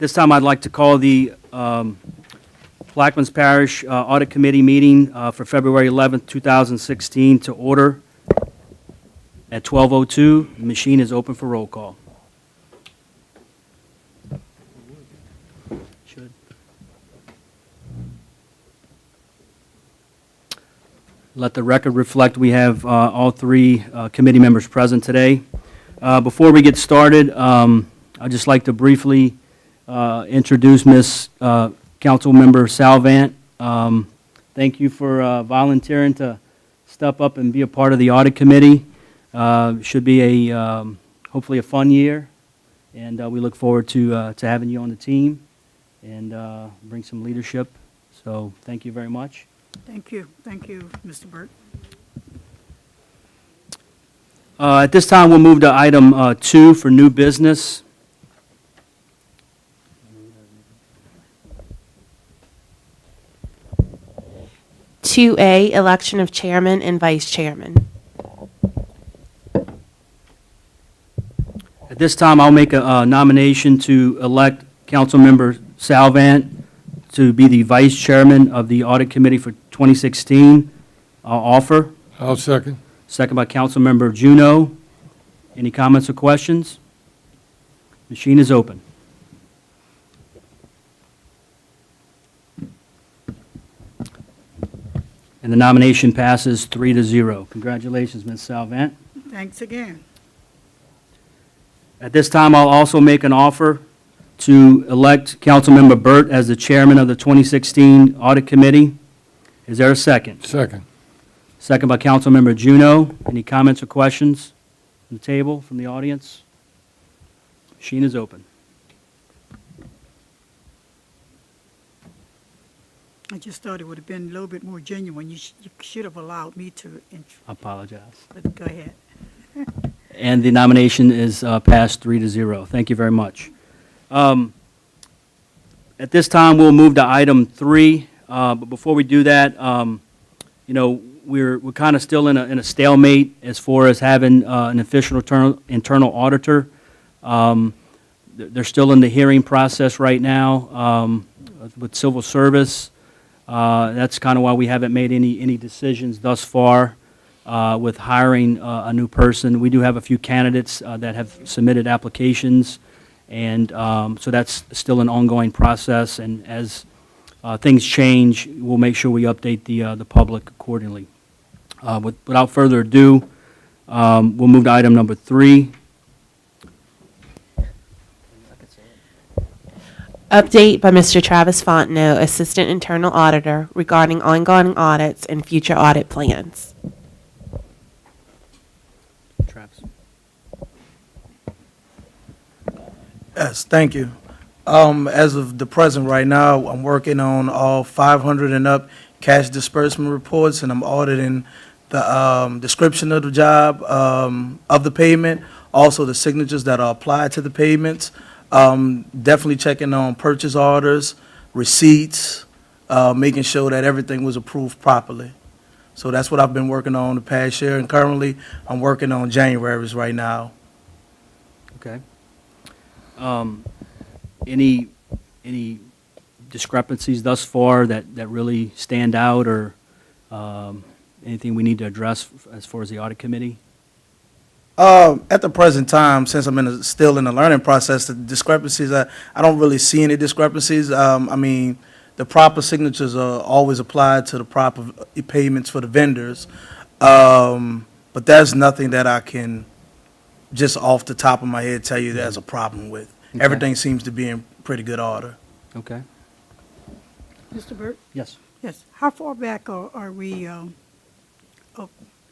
This time, I'd like to call the Plaquemines Parish Audit Committee meeting for February 11th, 2016 to order at 12:02. The machine is open for roll call. Should. Let the record reflect we have all three committee members present today. Before we get started, I'd just like to briefly introduce Ms. Councilmember Salvant. Thank you for volunteering to step up and be a part of the audit committee. Should be a hopefully a fun year, and we look forward to having you on the team and bring some leadership. So thank you very much. Thank you, Mr. Burt. At this time, we'll move to item 2 for new business. Two A, election of chairman and vice chairman. At this time, I'll make a nomination to elect Councilmember Salvant to be the vice chairman of the audit committee for 2016. I'll offer. I'll second. Second by Councilmember Juneau. Any comments or questions? Machine is open. And the nomination passes 3-0. Congratulations, Ms. Salvant. Thanks again. At this time, I'll also make an offer to elect Councilmember Burt as the chairman of the 2016 Audit Committee. Is there a second? Second. Second by Councilmember Juneau. Any comments or questions from the table, from the audience? Machine is open. I just thought it would have been a little bit more genuine. You should have allowed me to, I apologize. but go ahead. And the nomination is passed 3-0. Thank you very much. At this time, we'll move to item 3. But before we do that, you know, we're kind of still in a stalemate as far as having an official internal auditor. They're still in the hearing process right now with civil service. That's kind of why we haven't made any decisions thus far with hiring a new person. We do have a few candidates that have submitted applications, and so that's still an ongoing process. And as things change, we'll make sure we update the public accordingly. Without further ado, we'll move to item number 3. Update by Mr. Travis Fontenot, Assistant Internal Auditor, regarding ongoing audits and future audit plans. Travis. Yes, thank you. As of the present right now, I'm working on all 500 and up cash disbursement reports, and I'm auditing the description of the job, of the payment, also the signatures that are applied to the payments. Definitely checking on purchase orders, receipts, making sure that everything was approved properly. So that's what I've been working on the past year, and currently I'm working on January's right now. Okay. Any discrepancies thus far that really stand out, or anything we need to address as far as the audit committee? At the present time, since I'm still in the learning process, the discrepancies, I don't really see any discrepancies. I mean, the proper signatures are always applied to the proper payments for the vendors. But there's nothing that I can just off the top of my head tell you there's a problem with. Okay. Everything seems to be in pretty good order. Okay. Mr. Burt? Yes. Yes. How far back are we, oh,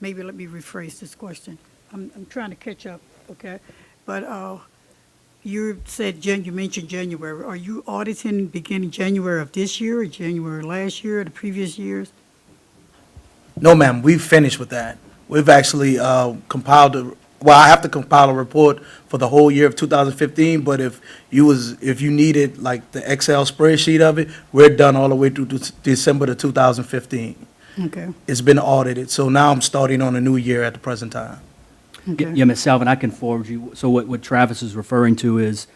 maybe let me rephrase this question. I'm trying to catch up, okay? But you said, you mentioned January. Are you auditing beginning January of this year, or January last year, or the previous years? No, ma'am, we've finished with that. We've actually compiled well, I have to compile a report for the whole year of 2015, but if you needed like the Excel spreadsheet of it, we're done all the way through to December of 2015. Okay. It's been audited, so now I'm starting on a new year at the present time. Okay. Yeah, Ms. Salvin, I can forward you. So what Travis is referring to is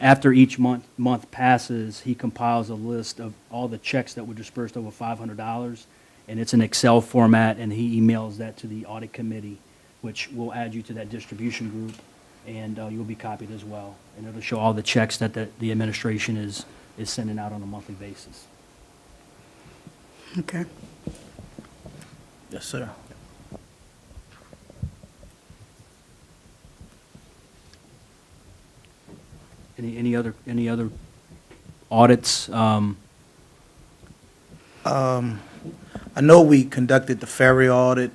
after each month passes, he compiles a list of all the checks that were dispersed over $500, and it's an Excel format, and he emails that to the audit committee, which will add you to that distribution group, and you'll be copied as well. And it'll show all the checks that the administration is sending out on a monthly basis. Okay. Yes, sir. Any other audits? I know we conducted the ferry audit,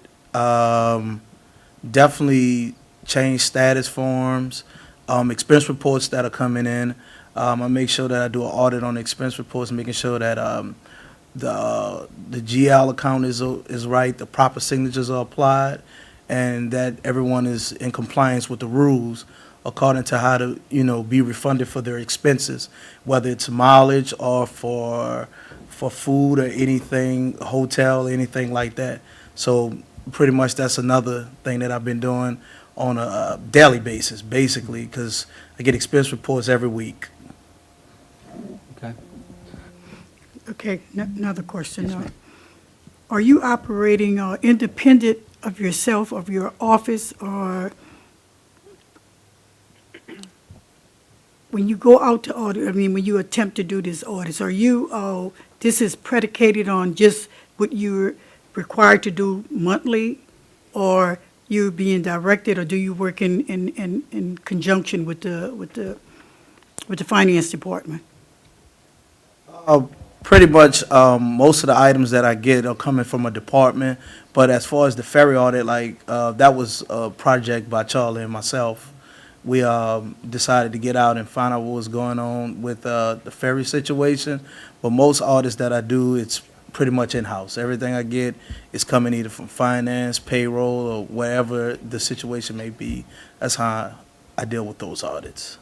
definitely changed status forms, expense reports that are coming in. I make sure that I do an audit on the expense reports, making sure that the GL account is right, the proper signatures are applied, and that everyone is in compliance with the rules according to how to, be refunded for their expenses, whether it's mileage or for food or anything, hotel, anything like that. So pretty much that's another thing that I've been doing on a daily basis, basically, because I get expense reports every week. Okay. Okay, another question. Yes, ma'am. Are you operating independent of yourself, of your office, or when you go out to audit, when you attempt to do this audits, are you, this is predicated on just what you're required to do monthly, or you being directed, or do you work in conjunction with the finance department? Pretty much, most of the items that I get are coming from a department, but as far as the ferry audit, that was a project by Charlie and myself. We decided to get out and find out what was going on with the ferry situation, but most audits that I do, it's pretty much in-house. Everything I get is coming either from finance, payroll, or wherever the situation may be. That's how I deal with those audits.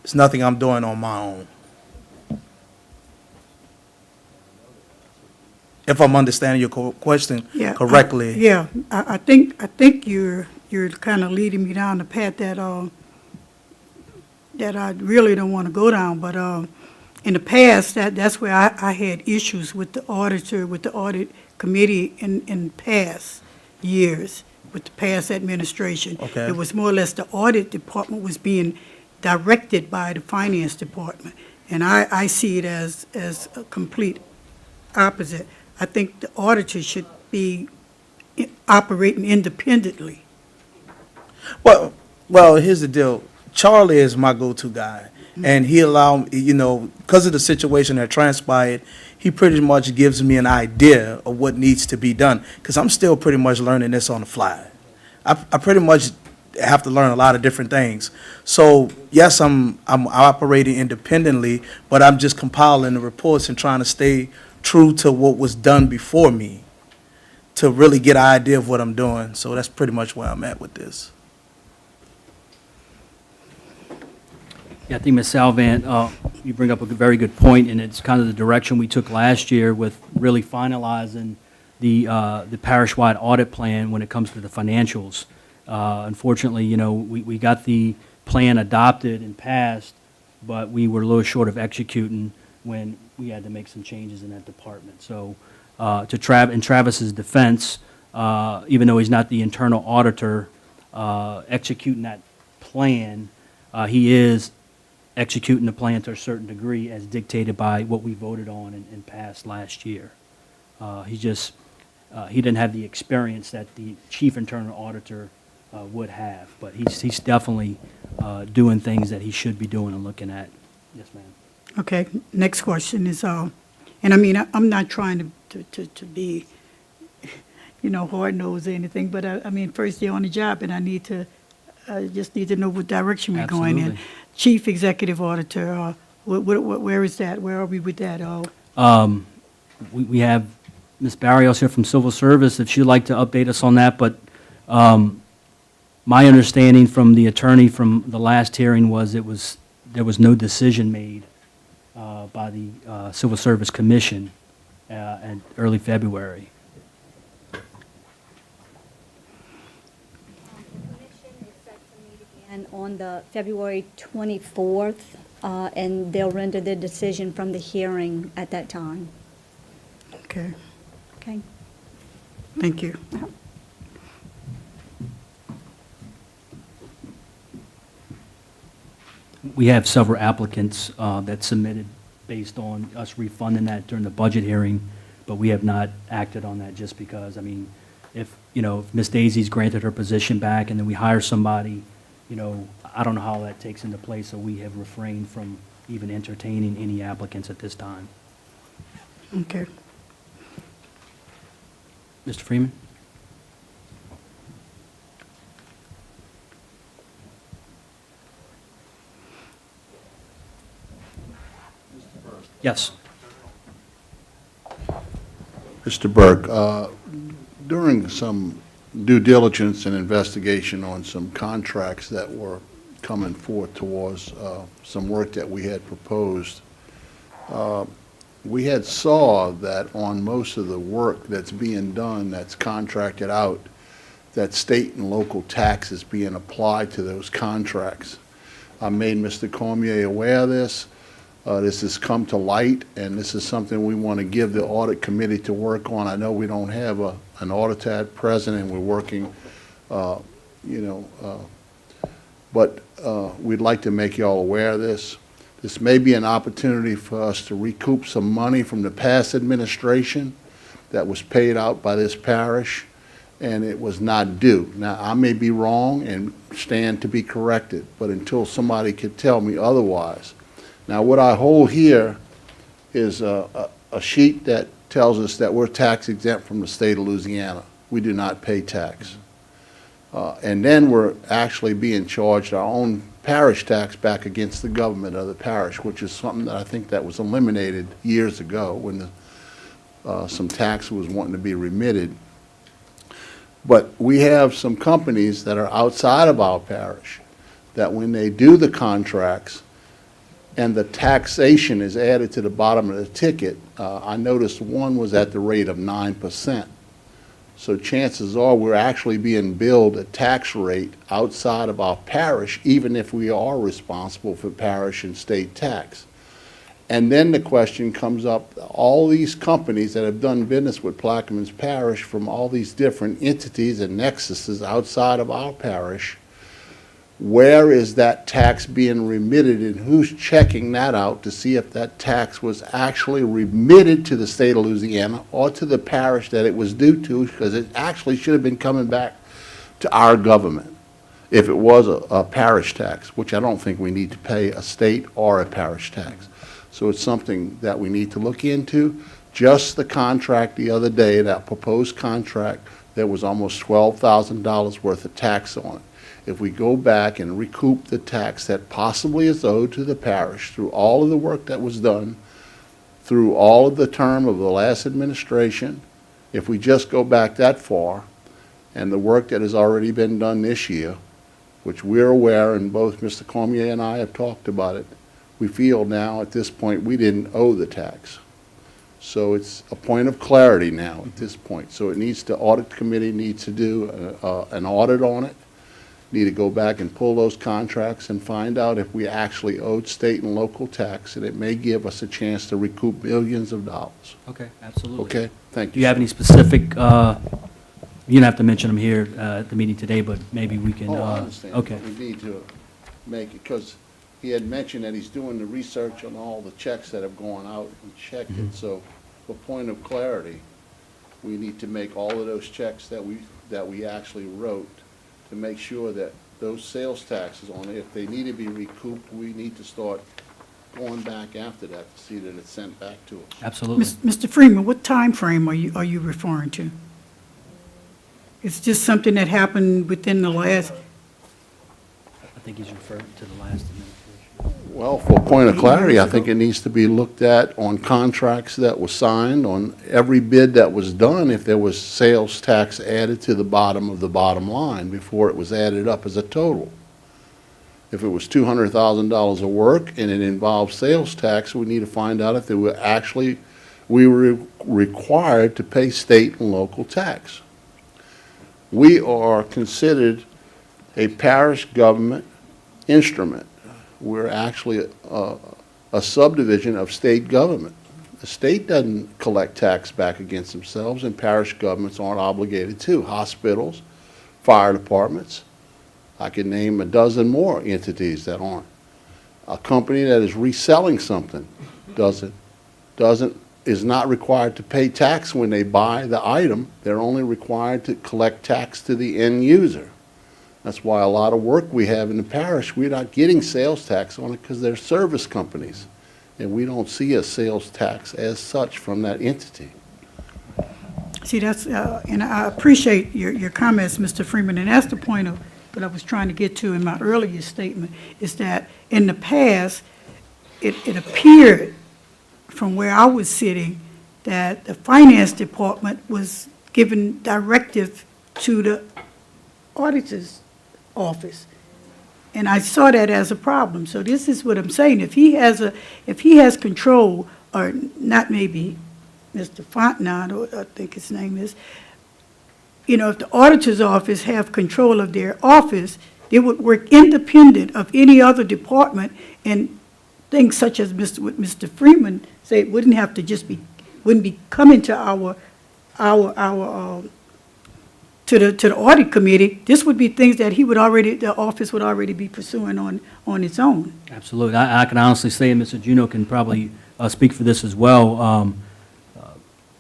It's nothing I'm doing on my own. If I'm understanding your question Yeah, correctly. Yeah, I think you're kind of leading me down the path that I really don't want to go down. But in the past, that's where I had issues with the auditor, with the audit committee in past years, with the past administration. Okay. It was more or less the audit department was being directed by the finance department, and I see it as a complete opposite. I think the auditor should be operating independently. Well, here's the deal. Charlie is my go-to guy, and he allowed, because of the situation that transpired, he pretty much gives me an idea of what needs to be done, because I'm still pretty much learning this on the fly. I pretty much have to learn a lot of different things. So, yes, I'm operating independently, but I'm just compiling the reports and trying to stay true to what was done before me to really get an idea of what I'm doing. So that's pretty much where I'm at with this. Yeah, I think, Ms. Salvant, you bring up a very good point, and it's kind of the direction we took last year with really finalizing the parish-wide audit plan when it comes to the financials. Unfortunately, we got the plan adopted and passed, but we were a little short of executing when we had to make some changes in that department. So in Travis's defense, even though he's not the internal auditor executing that plan, he is executing the plan to a certain degree as dictated by what we voted on and passed last year. He didn't have the experience that the chief internal auditor would have, but he's definitely doing things that he should be doing and looking at. Yes, ma'am. Okay, next question is, and I'm not trying to be, hard-nosed or anything, but first day on the job, and I just need to know what direction we're going in. Absolutely. Chief Executive Auditor, where is that? Where are we with that? We have Ms. Barrios here from Civil Service, if she'd like to update us on that, but my understanding from the attorney from the last hearing was there was no decision made by the Civil Service Commission in early February. The commission is set to meet again on the February 24th, and they'll render their decision from the hearing at that time. Okay, Okay? thank you. We have several applicants that submitted based on us refunding that during the budget hearing, but we have not acted on that just because, I mean, if Miss Daisy's granted her position back and then we hire somebody, I don't know how that takes into place, so we have refrained from even entertaining any applicants at this time. Okay. Mr. Freeman? Yes. Mr. Burke, during some due diligence and investigation on some contracts that were coming forth towards some work that we had proposed, we had saw that on most of the work that's being done, that's contracted out, that state and local tax is being applied to those contracts. I made Mr. Cormier aware of this. This has come to light, and this is something we want to give the audit committee to work on. I know we don't have an auditor at present, and we're working, but we'd like to make you all aware of this. This may be an opportunity for us to recoup some money from the past administration that was paid out by this parish, and it was not due. Now, I may be wrong and stand to be corrected, but until somebody could tell me otherwise. Now, what I hold here is a sheet that tells us that we're tax exempt from the state of Louisiana. We do not pay tax. And then we're actually being charged our own parish tax back against the government of the parish, which is something that I think that was eliminated years ago when some tax was wanting to be remitted. But we have some companies that are outside of our parish that when they do the contracts and the taxation is added to the bottom of the ticket, I noticed one was at the rate of 9%. So chances are we're actually being billed a tax rate outside of our parish, even if we are responsible for parish and state tax. And then the question comes up, all these companies that have done business with Plaquemines Parish from all these different entities and nexuses outside of our parish, where is that tax being remitted and who's checking that out to see if that tax was actually remitted to the state of Louisiana or to the parish that it was due to, because it actually should have been coming back to our government if it was a parish tax, which I don't think we need to pay a state or a parish tax. So it's something that we need to look into. Just the contract the other day, that proposed contract, there was almost $12,000 worth of tax on it. If we go back and recoup the tax that possibly is owed to the parish through all of the work that was done, through all of the term of the last administration, if we just go back that far, and the work that has already been done this year, which we're aware, and both Mr. Cormier and I have talked about it, we feel now at this point we didn't owe the tax. So it's a point of clarity now at this point. So it needs to, audit committee needs to do an audit on it. Need to go back and pull those contracts and find out if we actually owed state and local tax, and it may give us a chance to recoup millions of dollars. Okay, absolutely. Okay? Thank you. Do you have any specific, you don't have to mention them here at the meeting today, but maybe we can, Oh, I understand. okay. We need to make it, because he had mentioned that he's doing the research on all the checks that have gone out and checked it. So for point of clarity, we need to make all of those checks that we actually wrote to make sure that those sales taxes on it, if they need to be recouped, we need to start going back after that to see that it's sent back to us. Absolutely. Mr. Freeman, what time frame are you referring to? It's just something that happened within the last, I think he's referring to the last administration. Well, for point of clarity, I think it needs to be looked at on contracts that were signed, on every bid that was done, if there was sales tax added to the bottom of the bottom line before it was added up as a total. If it was $200,000 of work and it involved sales tax, we need to find out if they were actually, we were required to pay state and local tax. We are considered a parish government instrument. We're actually a subdivision of state government. The state doesn't collect tax back against themselves, and parish governments aren't obligated to. Hospitals, fire departments, I could name a dozen more entities that aren't. A company that is reselling something is not required to pay tax when they buy the item. They're only required to collect tax to the end user. That's why a lot of work we have in the parish, we're not getting sales tax on it because they're service companies. And we don't see a sales tax as such from that entity. See, that's, and I appreciate your comments, Mr. Freeman, and that's the point of what I was trying to get to in my earlier statement, is that in the past, it appeared from where I was sitting that the finance department was giving directive to the auditor's office. And I saw that as a problem. So this is what I'm saying. If he has control, or not maybe Mr. Fontenot, or I think his name is, if the auditor's office have control of their office, they would work independent of any other department, and things such as what Mr. Freeman said wouldn't be coming to to the audit committee. This would be things that the office would already be pursuing on its own. Absolutely. I can honestly say, and Mr. Juneau can probably speak for this as well.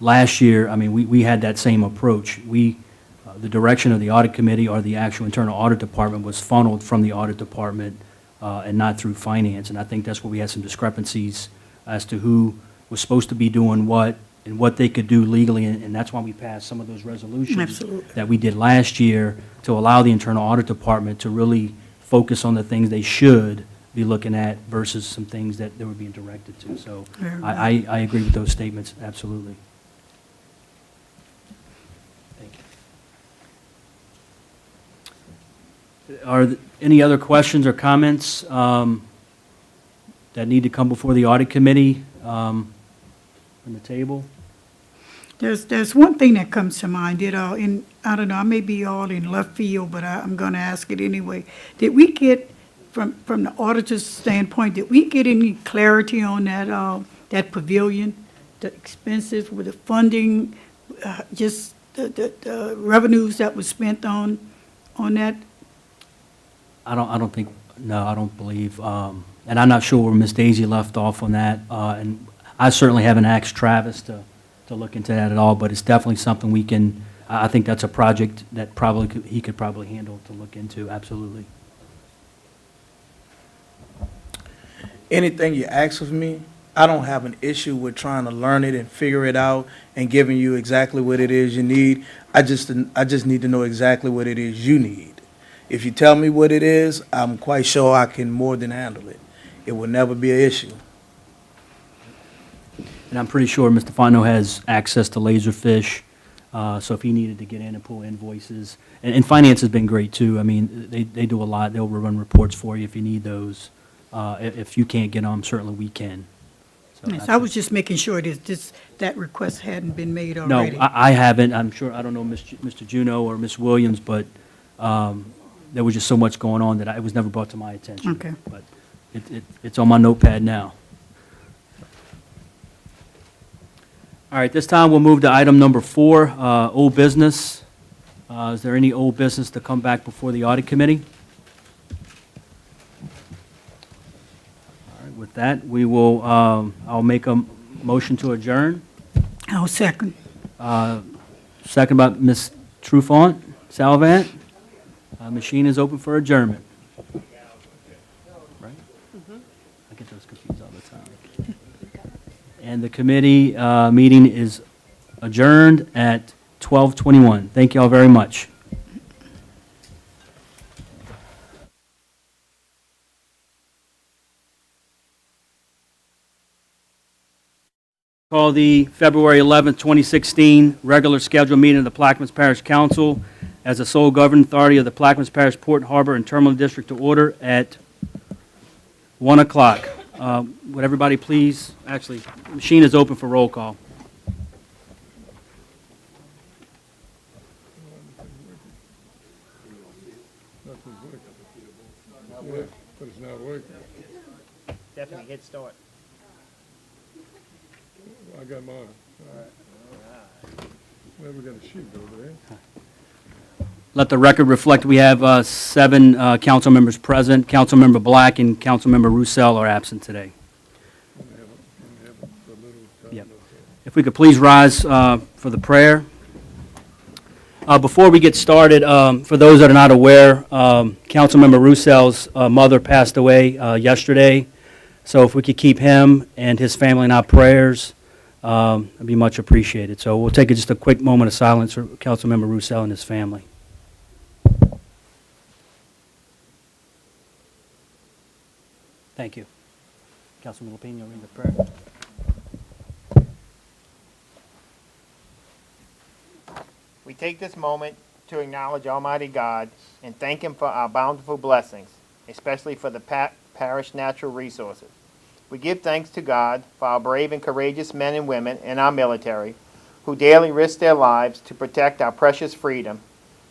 Last year, I mean, we had that same approach. The direction of the audit committee or the actual internal audit department was funneled from the audit department and not through finance. And I think that's where we had some discrepancies as to who was supposed to be doing what and what they could do legally. And that's why we passed some of those resolutions Absolutely. that we did last year to allow the internal audit department to really focus on the things they should be looking at versus some things that they were being directed to. So Very well. I agree with those statements, absolutely. Thank you. Are any other questions or comments that need to come before the audit committee on the table? There's one thing that comes to mind, and I don't know, I may be all in left field, but I'm going to ask it anyway. Did we get, from the auditor's standpoint, did we get any clarity on that pavilion, the expenses with the funding, just the revenues that was spent on that? I don't believe, and I'm not sure where Ms. Daisy left off on that, and I certainly haven't asked Travis to look into that at all, but it's definitely something I think that's a project that he could probably handle to look into, absolutely. Anything you ask of me, I don't have an issue with trying to learn it and figure it out and giving you exactly what it is you need. I just need to know exactly what it is you need. If you tell me what it is, I'm quite sure I can more than handle it. It will never be an issue. And I'm pretty sure Mr. Fontenot has access to Laserfish, so if he needed to get in and pull invoices. And finance has been great, too. I mean, they do a lot. They'll run reports for you if you need those. If you can't get them, certainly we can. So Yes, I was just making sure that request hadn't been made No, already. I haven't. I'm sure, I don't know Mr. Juneau or Ms. Williams, but there was just so much going on that it was never brought to my attention. Okay. But it's on my notepad now. All right, this time we'll move to item number 4, old business. Is there any old business to come back before the audit committee? All right, with that, we will, I'll make a motion to adjourn. I'll second. Second by Ms. Trufant, Salvant. Machine is open for adjournment. Right? I get those confused all the time. And the committee meeting is adjourned at 12:21. Thank you all very much. Call the February 11th, 2016 regular scheduled meeting of the Plaquemines Parish Council as the sole governing authority of the Plaquemines Parish Port Harbor and Terminal District to order at 1 o'clock. Would everybody please, actually, the machine is open for roll call. But it's not working. Definitely hit start. I got mine. All right. Well, we got a sheet over there. Let the record reflect we have 7 council members present. Councilmember Black and Councilmember Roussel are absent today. We have a little Yep. time. If we could please rise for the prayer. Before we get started, for those that are not aware, Councilmember Roussel's mother passed away yesterday. So if we could keep him and his family in our prayers, it'd be much appreciated. So we'll take just a quick moment of silence for Councilmember Roussel and his family. Thank you. Councilman Lapine, you'll read the prayer. We take this moment to acknowledge Almighty God and thank Him for our bountiful blessings, especially for the parish natural resources. We give thanks to God for our brave and courageous men and women in our military who daily risk their lives to protect our precious freedom,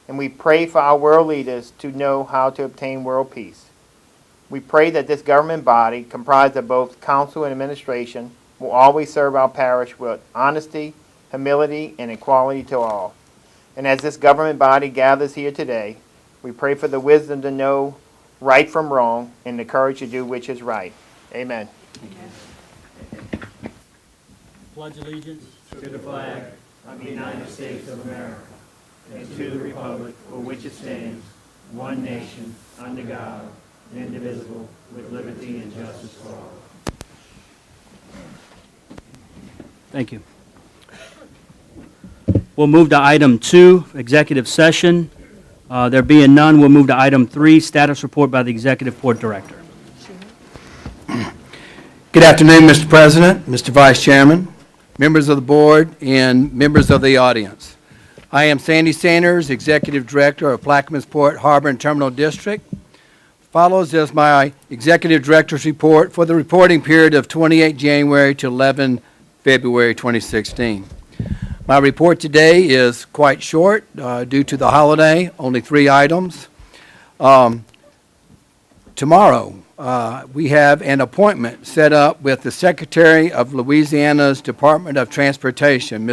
and we pray for our world leaders to know how to obtain world peace. We pray that this government body, comprised of both council and administration, will always serve our parish with honesty, humility, and equality to all. And as this government body gathers here today, we pray for the wisdom to know right from wrong and the courage to do which is right. Amen. Pledge allegiance To the flag of the United States of America and to the republic for which it stands, one nation, under God, indivisible, with liberty and justice for all. Thank you. We'll move to item 2, executive session. There being none, we'll move to item 3, status report by the executive board director. Good afternoon, Mr. President, Mr. Vice Chairman, members of the board, and members of the audience. I am Sandy Sanders, Executive Director of Plaquemines Port Harbor and Terminal District. Follows is my Executive Director's report for the reporting period of 28 January to 11 February 2016. My report today is quite short due to the holiday, only 3 items. Tomorrow, we have an appointment set up with the Secretary of Louisiana's Department of Transportation,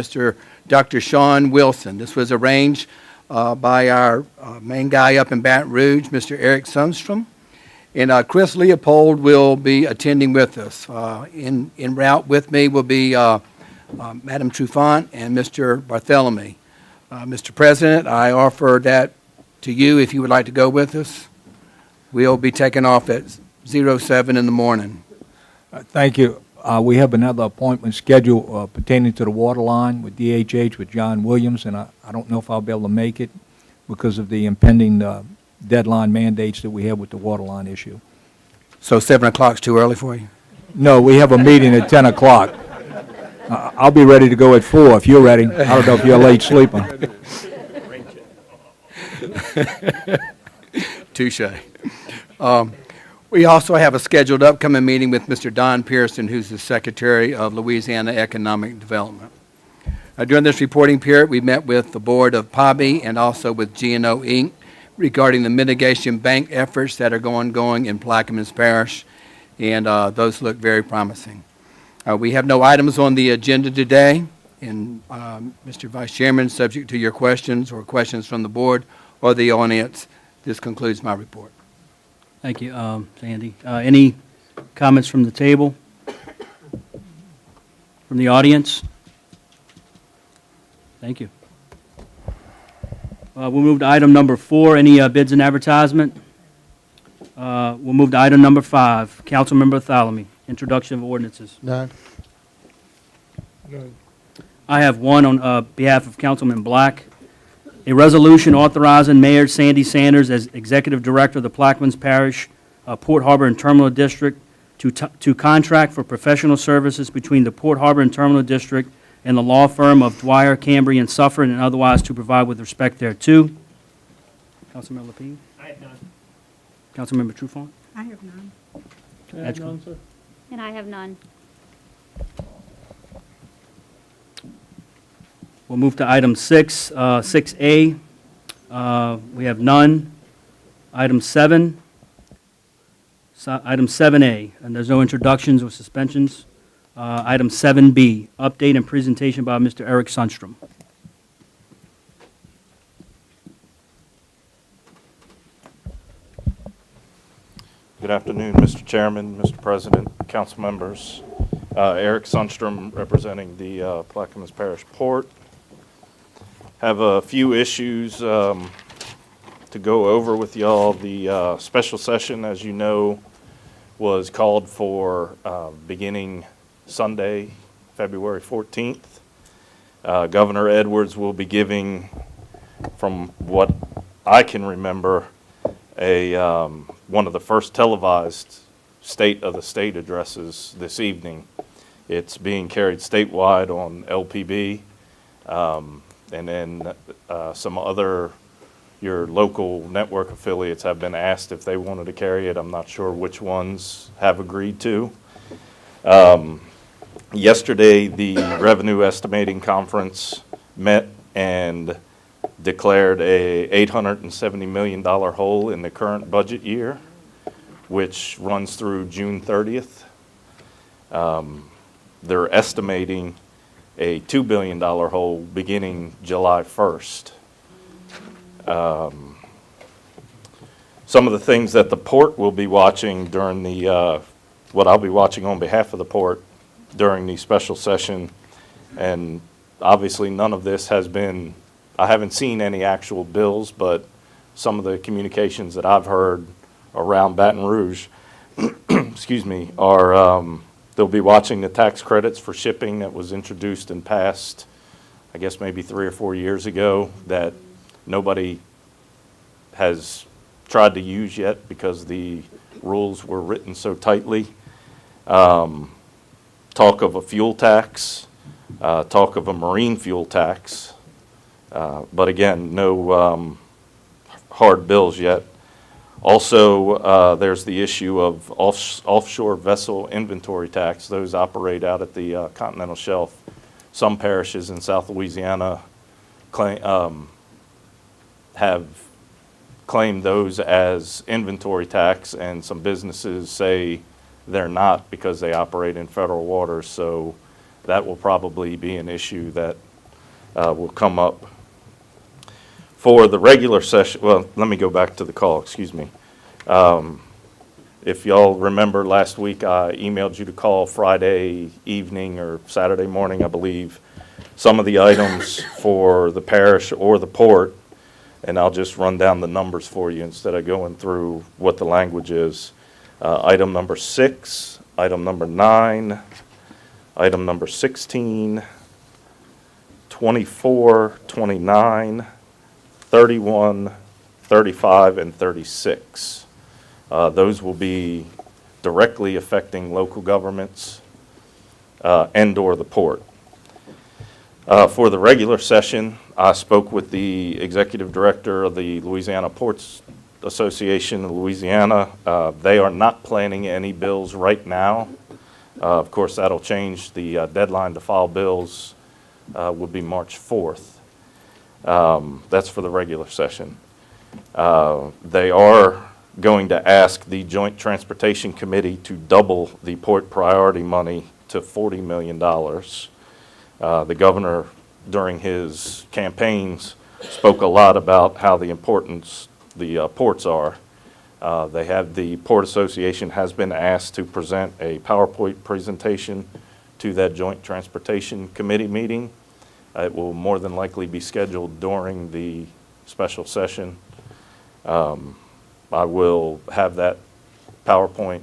Dr. Sean Wilson. This was arranged by our main guy up in Baton Rouge, Mr. Eric Sundstrom. And Chris Leopold will be attending with us. En route with me will be Madam Trufant and Mr. Barthélemy. Mr. President, I offer that to you if you would like to go with us. We'll be taking off at 07 in the morning. Thank you. We have another appointment scheduled pertaining to the water line with DHH with John Williams, and I don't know if I'll be able to make it because of the impending deadline mandates that we have with the water line issue. So 7 o'clock's too early for you? No, we have a meeting at 10 o'clock. I'll be ready to go at 4 if you're ready. I don't know if you're a late sleeper. Touche. We also have a scheduled upcoming meeting with Mr. Don Pearson, who's the Secretary of Louisiana Economic Development. During this reporting period, we met with the board of PABI and also with G&O Inc. regarding the mitigation bank efforts that are ongoing in Plaquemines Parish, and those look very promising. We have no items on the agenda today, and Mr. Vice Chairman, subject to your questions or questions from the board or the audience, this concludes my report. Thank you, Sandy. Any comments from the table? From the audience? Thank you. We'll move to item number 4, any bids and advertisement? We'll move to item number 5, Councilmember Barthélemy, introduction of ordinances. None. None. I have one on behalf of Councilman Black. A resolution authorizing Mayor Sandy Sanders as Executive Director of the Plaquemines Parish Port Harbor and Terminal District to contract for professional services between the Port Harbor and Terminal District and the law firm of Dwyer, Cambry, and Suffern, and otherwise to provide with respect thereto. Councilmember Lapine? I have none. Councilmember Trufant? I have none. Edgecombe? And I have none. We'll move to item 6, 6A. We have none. Item 7. Item 7A, and there's no introductions or suspensions. Item 7B, update and presentation by Mr. Eric Sundstrom. Good afternoon, Mr. Chairman, Mr. President, council members. Eric Sundstrom, representing the Plaquemines Parish Port. Have a few issues to go over with y'all. The special session, as you know, was called for beginning Sunday, February 14th. Governor Edwards will be giving, from what I can remember, one of the first televised State of the State addresses this evening. It's being carried statewide on LPB, and then some other, your local network affiliates have been asked if they wanted to carry it. I'm not sure which ones have agreed to. Yesterday, the Revenue Estimating Conference met and declared a $870 million hole in the current budget year, which runs through June 30th. They're estimating a $2 billion hole beginning July 1st. Some of the things that the port will be watching during the, what I'll be watching on behalf of the port during the special session, and obviously none of this has been, I haven't seen any actual bills, but some of the communications that I've heard around Baton Rouge, excuse me, are they'll be watching the tax credits for shipping that was introduced and passed, I guess maybe 3 or 4 years ago, that nobody has tried to use yet because the rules were written so tightly. Talk of a fuel tax, talk of a marine fuel tax, but again, no hard bills yet. Also, there's the issue of offshore vessel inventory tax. Those operate out at the continental shelf. Some parishes in South Louisiana have claimed those as inventory tax, and some businesses say they're not because they operate in federal waters. So that will probably be an issue that will come up. For the regular session, well, let me go back to the call, excuse me. If y'all remember last week, I emailed you to call Friday evening or Saturday morning, I believe, some of the items for the parish or the port, and I'll just run down the numbers for you instead of going through what the language is. Item number 6, item number 9, item number 16, 24, 29, 31, 35, and 36. Those will be directly affecting local governments and/or the port. For the regular session, I spoke with the executive director of the Louisiana Ports Association of Louisiana. They are not planning any bills right now. Of course, that'll change. The deadline to file bills will be March 4th. That's for the regular session. They are going to ask the Joint Transportation Committee to double the port priority money to $40 million. The governor, during his campaigns, spoke a lot about how the importance the ports are. The Port Association has been asked to present a PowerPoint presentation to that Joint Transportation Committee meeting. It will more than likely be scheduled during the special session. I will have that PowerPoint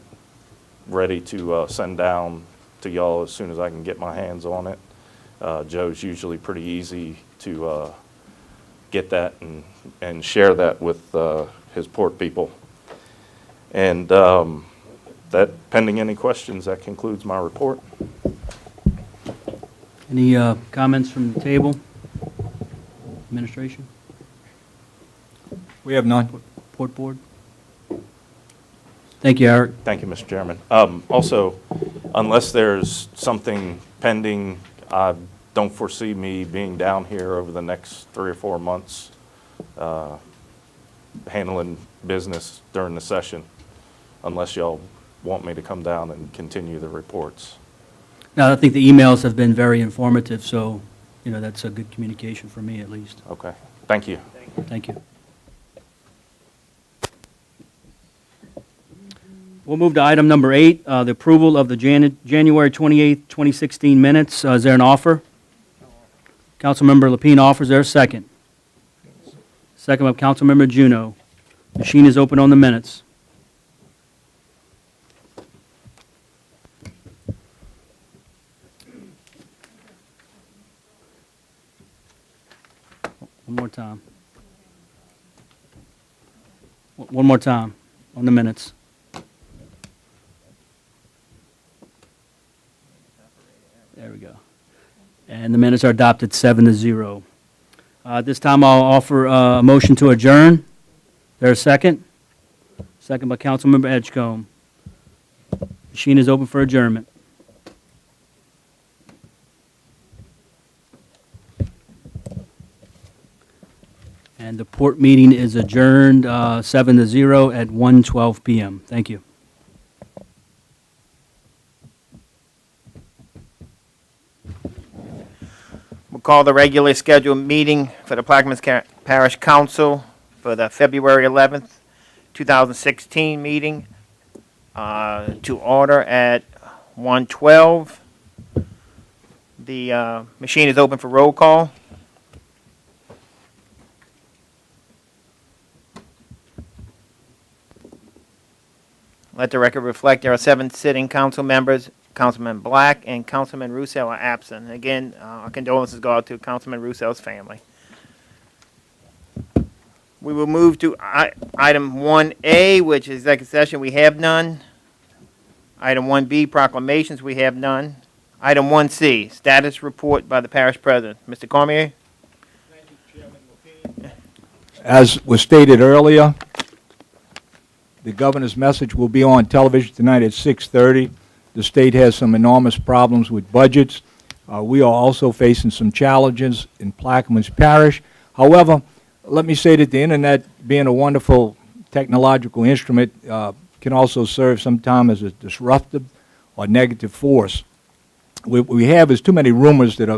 ready to send down to y'all as soon as I can get my hands on it. Joe's usually pretty easy to get that and share that with his port people. And that, pending any questions, that concludes my report. Any comments from the table? Administration? We have none. Port Board? Thank you, Eric. Thank you, Mr. Chairman. Also, unless there's something pending, I don't foresee me being down here over the next 3 or 4 months handling business during the session. unless y'all want me to come down and continue the reports. Now, I think the emails have been very informative, so, that's a good communication for me, at least. Okay, thank you. Thank you. We'll move to item number 8, the approval of the January 28th, 2016 minutes. Is there an offer? Councilmember Lapine offers. There a second? Second by Councilmember Juneau. Machine is open on the minutes. One more time. One more time on the minutes. There we go. And the minutes are adopted 7-0. This time I'll offer a motion to adjourn. There a second? Second by Councilmember Edgecombe. Machine is open for adjournment. And the Port meeting is adjourned 7-0 at 1:12 p.m. Thank you. We'll call the regularly scheduled meeting for the Plaquemines Parish Council for the February 11th, 2016 meeting to order at 1:12. The machine is open for roll call. Let the record reflect there are 7 sitting council members. Councilman Black and Councilman Roussel are absent. Again, our condolences go out to Councilman Roussel's family. We will move to item 1A, which is executive session. We have none. Item 1B, proclamations. We have none. Item 1C, status report by the parish president. Mr. Cormier? As was stated earlier, the governor's message will be on television tonight at 6:30. The state has some enormous problems with budgets. We are also facing some challenges in Plaquemines Parish. However, let me say that the internet, being a wonderful technological instrument, can also serve sometime as a disruptive or negative force. What we have is too many rumors that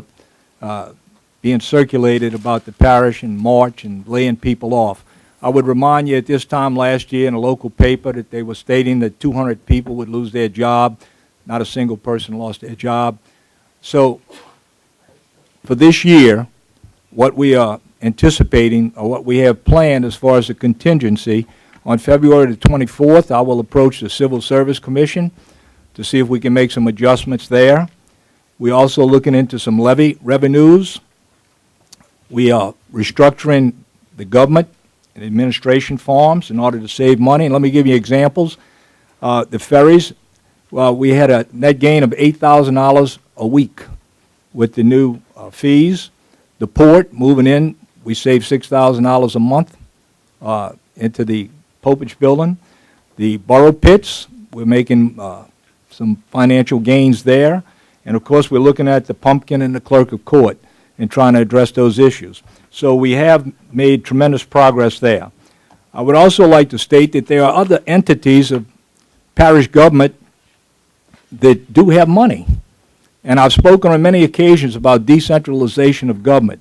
are being circulated about the parish in March and laying people off. I would remind you at this time last year in a local paper that they were stating that 200 people would lose their job. Not a single person lost their job. So for this year, what we are anticipating or what we have planned as far as the contingency, on February the 24th, I will approach the Civil Service Commission to see if we can make some adjustments there. We're also looking into some levy revenues. We are restructuring the government and administration farms in order to save money. And let me give you examples. The ferries, well, we had a net gain of $8,000 a week with the new fees. The port, moving in, we saved $6,000 a month into the Popich building. The borough pits, we're making some financial gains there. And, of course, we're looking at the pumpkin and the clerk of court and trying to address those issues. So we have made tremendous progress there. I would also like to state that there are other entities of parish government that do have money. And I've spoken on many occasions about decentralization of government.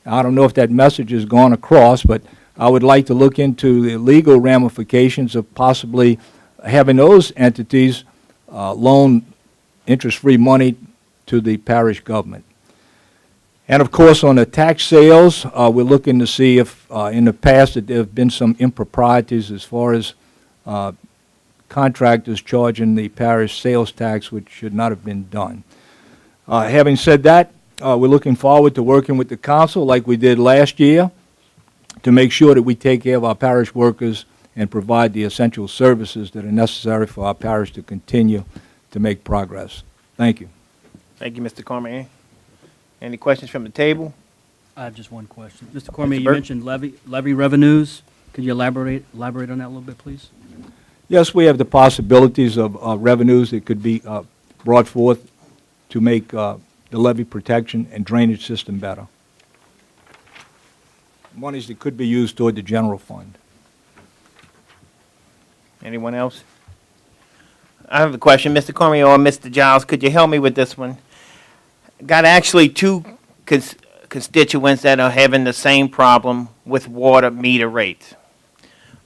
I don't know if that message has gone across, but I would like to look into the legal ramifications of possibly having those entities loan interest-free money to the parish government. And, of course, on the tax sales, we're looking to see if in the past that there have been some improprieties as far as contractors charging the parish sales tax, which should not have been done. Having said that, we're looking forward to working with the council like we did last year to make sure that we take care of our parish workers and provide the essential services that are necessary for our parish to continue to make progress. Thank you. Thank you, Mr. Cormier. Any questions from the table? I have just one question. Mr. Cormier, you Burt? mentioned levy revenues. Could you elaborate on that a little bit, please? Yes, we have the possibilities of revenues that could be brought forth to make the levee protection and drainage system better. Monies that could be used toward the general fund. Anyone else? I have a question. Mr. Cormier or Mr. Giles, could you help me with this one? Got actually two constituents that are having the same problem with water meter rates.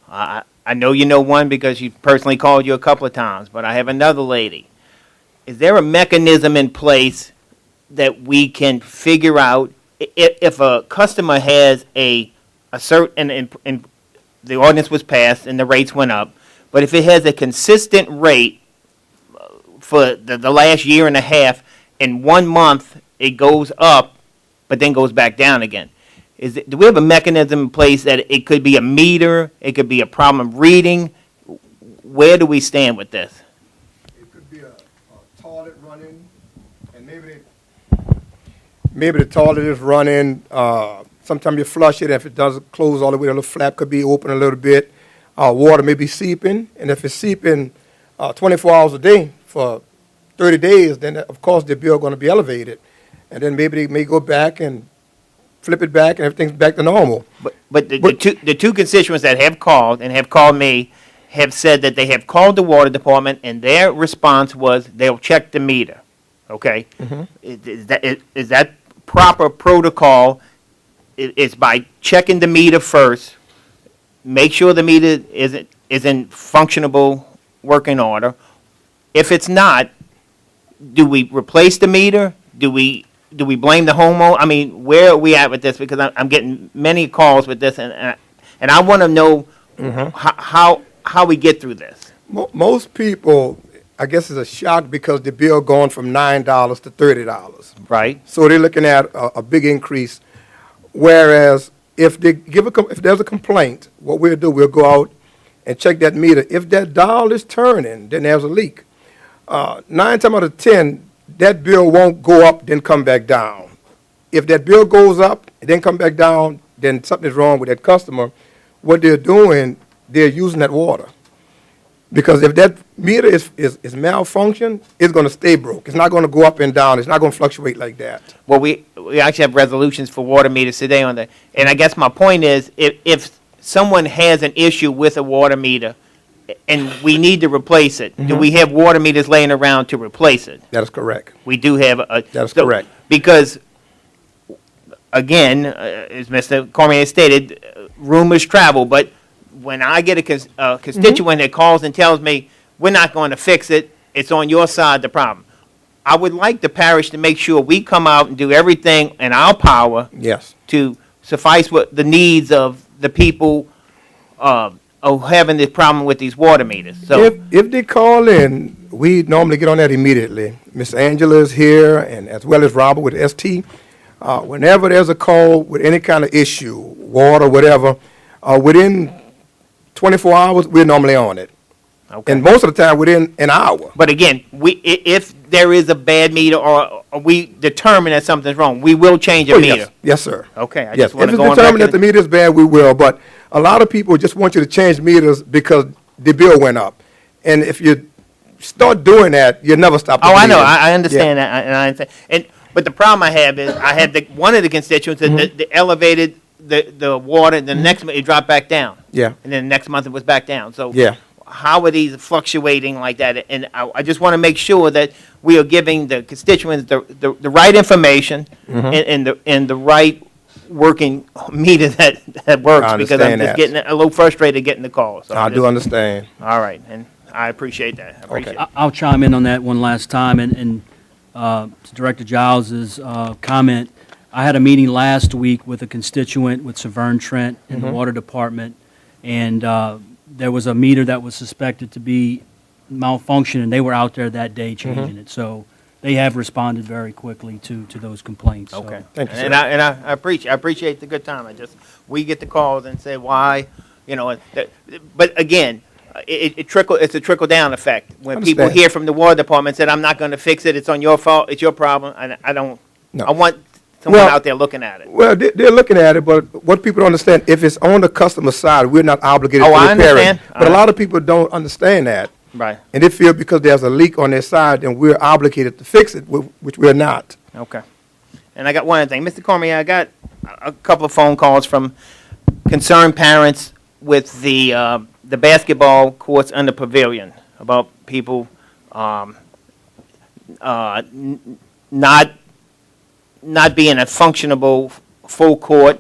I know you know one because she personally called you a couple of times, but I have another lady. Is there a mechanism in place that we can figure out if a customer has a certain, and the ordinance was passed and the rates went up, but if it has a consistent rate for the last year and a half, in 1 month it goes up, but then goes back down again. Do we have a mechanism in place that it could be a meter, it could be a problem reading? Where do we stand with this? It could be a toilet running, and maybe the toilet is running, sometimes you flush it, if it doesn't close all the way, the little flap could be open a little bit. Water may be seeping, and if it's seeping 24 hours a day for 30 days, then of course the bill going to be elevated. And then maybe they may go back and flip it back and everything's back to normal. But the two constituents that have called and have called me have said that they have called the water department and their response was they'll check the meter, okay? Is that proper protocol? It's by checking the meter first, make sure the meter is in functionable working order. If it's not, do we replace the meter? Do we blame the homeowner? I mean, where are we at with this? Because I'm getting many calls with this, and I want to know how we get through this. Most people, I guess, is a shock because the bill gone from $9 to $30. Right. So they're looking at a big increase. Whereas if they if there's a complaint, what we'll do, we'll go out and check that meter. If that dial is turning, then there's a leak. 9 times out of 10, that bill won't go up, then come back down. If that bill goes up and then come back down, then something is wrong with that customer. What they're doing, they're using that water. Because if that meter is malfunctioned, it's going to stay broke. It's not going to go up and down. It's not going to fluctuate like that. Well, we actually have resolutions for water meters today on that. And I guess my point is, if someone has an issue with a water meter and we need to replace it, do we have water meters laying around to replace it? That is correct. We do have a... That is correct. Because, again, as Mr. Cormier stated, rumors travel, but when I get a constituent that calls and tells me, we're not going to fix it, it's on your side, the problem. I would like the parish to make sure we come out and do everything in our power Yes. to suffice what the needs of the people having this problem with these water meters. So, If they call in, we normally get on that immediately. Miss Angela is here, and as well as Robert with ST. Whenever there's a call with any kind of issue, water, whatever, within 24 hours, we're normally on it. okay. And most of the time, within an hour. But again, if there is a bad meter or we determine that something's wrong, we will change a Oh, meter. yes. Yes, sir. Okay, I Yes, just want if to it's go on determined that record. the meter is bad, we will, but a lot of people just want you to change meters because the bill went up. And if you start doing that, you'll never stop the Oh, I know, bleeding. I understand that, and I understand. But the problem I have is, I had one of the constituents that elevated the water, the next month it dropped back down. Yeah, And then the next month it was back down. So yeah. how are these fluctuating like that? And I just want to make sure that we are giving the constituents the right information and the right working meter that works. I Because I'm understand just that. getting a little frustrated getting the calls. So I I'm do just- understand. All right, and I appreciate that. I appreciate it. I'll chime in on that one last time, and to Director Giles's comment, I had a meeting last week with a constituent with Severn Trent in the Water Department, and there was a meter that was suspected to be malfunctioning, and they were out there that day changing it. So they have responded very quickly to those complaints. So- Okay. Thank you, And sir. I appreciate the good time. We get the calls and say why, but again, it's a trickle-down effect. When people Understand. hear from the water department, said, I'm not gonna fix it, it's on your fault, it's your problem, and I don't, No. I want someone Well- out there looking at it. Well, they're looking at it, but what people don't understand, if it's on the customer side, we're not obligated Oh, to I repair it. understand. But a lot of people don't understand that. Right, And they feel because there's a leak on their side, then we're obligated to fix it, which we're not. okay. And I got one other thing. Mr. Cormier, I got a couple of phone calls from concerned parents with the basketball courts under pavilion, about people not being a functionable full court,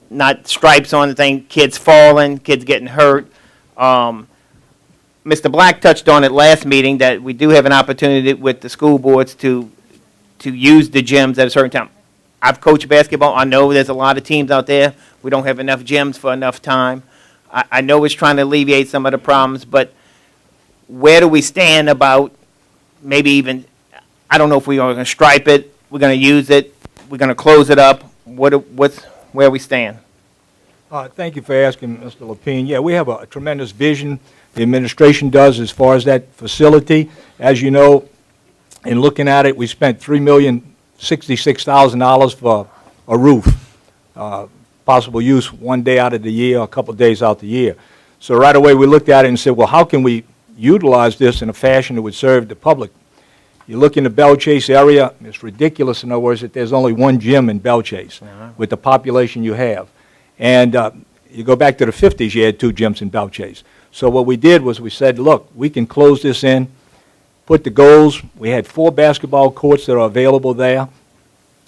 not stripes on the thing, kids falling, kids getting hurt. Mr. Black touched on it last meeting that we do have an opportunity with the school boards to use the gyms at a certain time. I've coached basketball. I know there's a lot of teams out there. We don't have enough gyms for enough time. I know it's trying to alleviate some of the problems, but where do we stand about maybe even, I don't know if we are going to stripe it, we're going to use it, we're going to close it up. Where we stand? Thank you for asking, Mr. Lapine. Yeah, we have a tremendous vision the administration does as far as that facility. As you know, in looking at it, we spent $3,066,000 for a roof, possible use one day out of the year, a couple of days out the year. So right away, we looked at it and said, well, how can we utilize this in a fashion that would serve the public? You look in the Belle Chase area, it's ridiculous, in other words, that there's only one gym in Belle Chase with the population you have. And you go back to the 50s, you had 2 gyms in Belle Chase. So what we did was we said, look, we can close this in, put the goals. We had 4 basketball courts that are available there.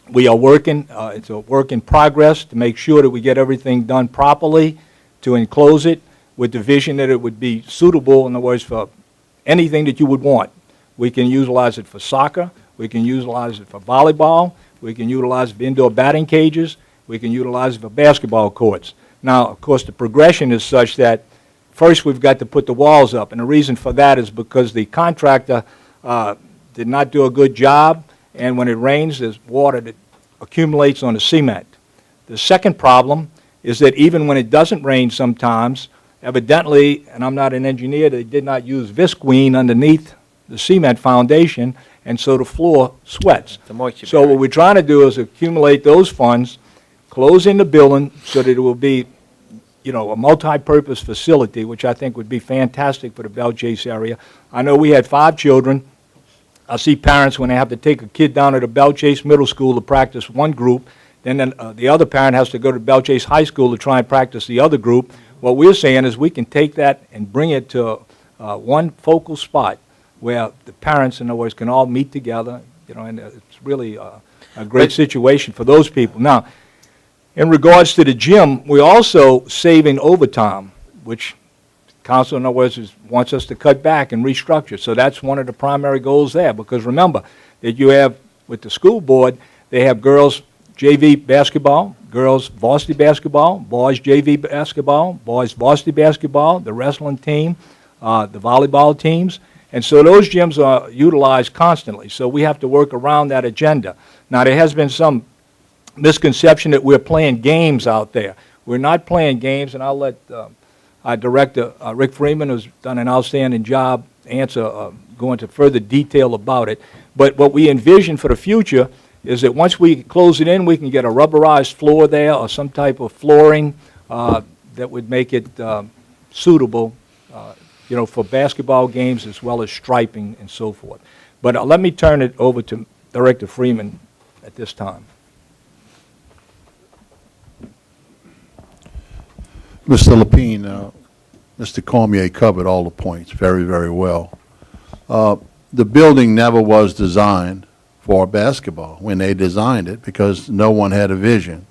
We are working, it's a work in progress to make sure that we get everything done properly to enclose it with the vision that it would be suitable, in other words, for anything that you would want. We can utilize it for soccer. We can utilize it for volleyball. We can utilize it for indoor batting cages. We can utilize it for basketball courts. Now, of course, the progression is such that first we've got to put the walls up, and the reason for that is because the contractor did not do a good job, and when it rains, there's water that accumulates on the cement. The second problem is that even when it doesn't rain sometimes, evidently, and I'm not an engineer, they did not use Visqueen underneath the cement foundation, and so the floor sweats. The moisture So what we're trying to do is accumulate those funds, close in the building so that it will be, you know, a multi-purpose facility, which I think would be fantastic for the Belle Chase area. I know we had 5 children. I see parents when they have to take a kid down to the Belle Chase Middle School to practice one group, then the other parent has to go to Belle Chase High School to try and practice the other group. What we're saying is we can take that and bring it to one focal spot where the parents, in other words, can all meet together, you know, and it's really a great situation for those people. Now, in regards to the gym, we're also saving overtime, which council, in other words, wants us to cut back and restructure. So that's one of the primary goals there, because remember that you have, with the school board, they have girls JV basketball, girls varsity basketball, boys JV basketball, boys varsity basketball, the wrestling team, the volleyball teams. And so those gyms are utilized constantly. So we have to work around that agenda. Now, there has been some misconception that we're playing games out there. We're not playing games, and I'll let our director, Rick Freeman, who's done an outstanding job, go into further detail about it. But what we envision for the future is that once we close it in, we can get a rubberized floor there or some type of flooring that would make it suitable, you know, for basketball games as well as striping and so forth. But let me turn it over to Director Freeman at this time. Mr. Lapine, Mr. Cormier covered all the points very, very well. The building never was designed for basketball when they designed it because no one had a vision.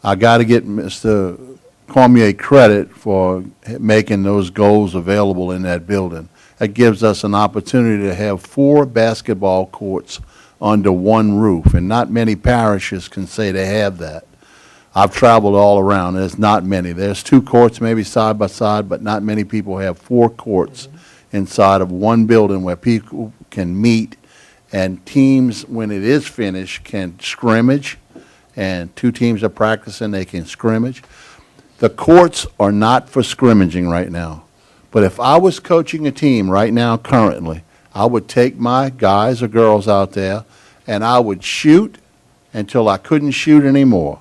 I got to get Mr. Cormier credit for making those goals available in that building. That gives us an opportunity to have 4 basketball courts under one roof, and not many parishes can say they have that. I've traveled all around. There's not many. There's 2 courts maybe side by side, but not many people have 4 courts inside of one building where people can meet, and teams, when it is finished, can scrimmage, and 2 teams are practicing, they can scrimmage. The courts are not for scrimmaging right now. But if I was coaching a team right now currently, I would take my guys or girls out there and I would shoot until I couldn't shoot anymore.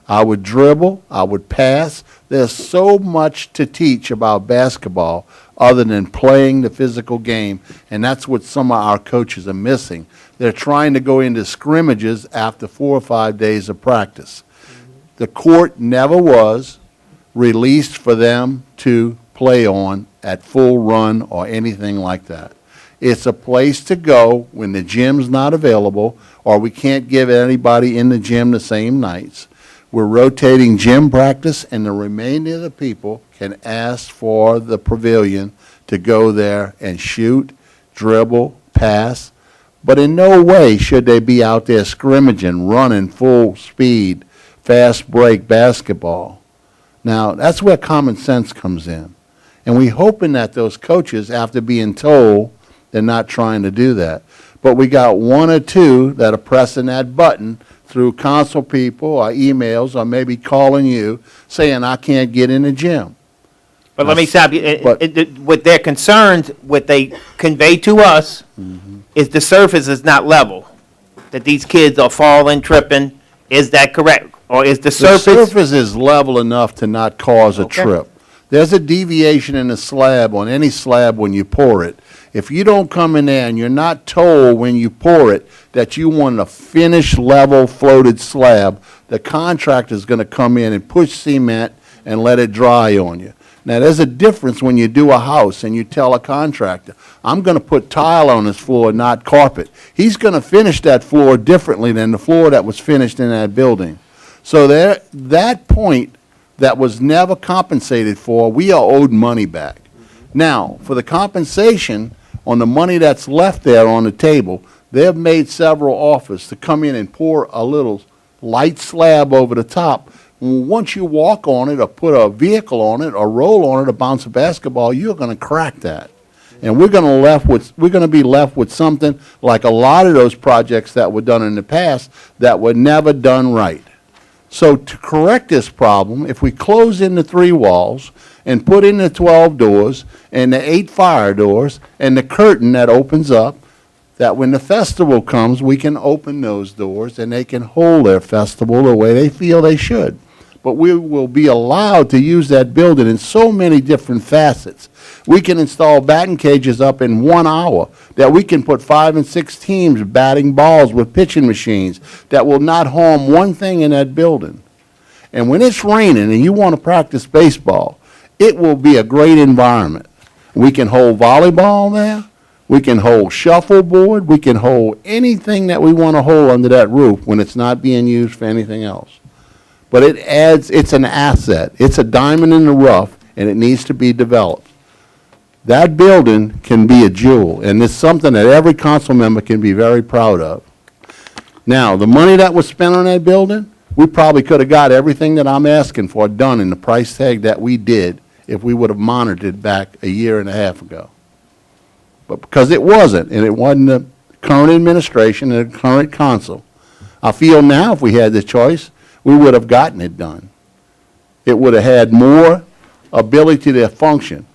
I would dribble, I would pass. There's so much to teach about basketball other than playing the physical game, and that's what some of our coaches are missing. They're trying to go into scrimmages after 4 or 5 days of practice. The court never was released for them to play on at full run or anything like that. It's a place to go when the gym's not available, or we can't give anybody in the gym the same nights. We're rotating gym practice, and the remainder of the people can ask for the pavilion to go there and shoot, dribble, pass, but in no way should they be out there scrimmaging, running full speed, fast break basketball. Now, that's where common sense comes in. And we hoping that those coaches, after being told, they're not trying to do that. But we got one or two that are pressing that button through council people or emails or maybe calling you saying, I can't get in the gym. But let me stop you. But- With their concerns, what they convey to us is the surface is not level. That these kids are falling, tripping. Is that correct? Or is the The surface? surface is level enough to not cause a Okay. trip. There's a deviation in the slab, on any slab when you pour it. If you don't come in there and you're not told when you pour it that you want a finished level floated slab, the contractor's gonna come in and push cement and let it dry on you. Now, there's a difference when you do a house and you tell a contractor, I'm gonna put tile on this floor, not carpet. He's gonna finish that floor differently than the floor that was finished in that building. So there, that point that was never compensated for, we are owed money back. Now, for the compensation on the money that's left there on the table, they've made several offers to come in and pour a little light slab over the top. Once you walk on it or put a vehicle on it or roll on it or bounce a basketball, you're gonna crack that. And we're gonna be left with something like a lot of those projects that were done in the past that were never done right. So to correct this problem, if we close in the 3 walls and put in the 12 doors and the 8 fire doors and the curtain that opens up, that when the festival comes, we can open those doors and they can hold their festival the way they feel they should. But we will be allowed to use that building in so many different facets. We can install batting cages up in 1 hour, that we can put 5 and 6 teams batting balls with pitching machines that will not harm one thing in that building. And when it's raining and you want to practice baseball, it will be a great environment. We can hold volleyball there. We can hold shuffleboard. We can hold anything that we want to hold under that roof when it's not being used for anything else. But it's an asset. It's a diamond in the rough, and it needs to be developed. That building can be a jewel, and it's something that every council member can be very proud of. Now, the money that was spent on that building, we probably could have got everything that I'm asking for done in the price tag that we did if we would have monitored back a year and a half ago. But because it wasn't, and it wasn't the current administration and the current council, I feel now if we had the choice, we would have gotten it done. It would have had more ability to function.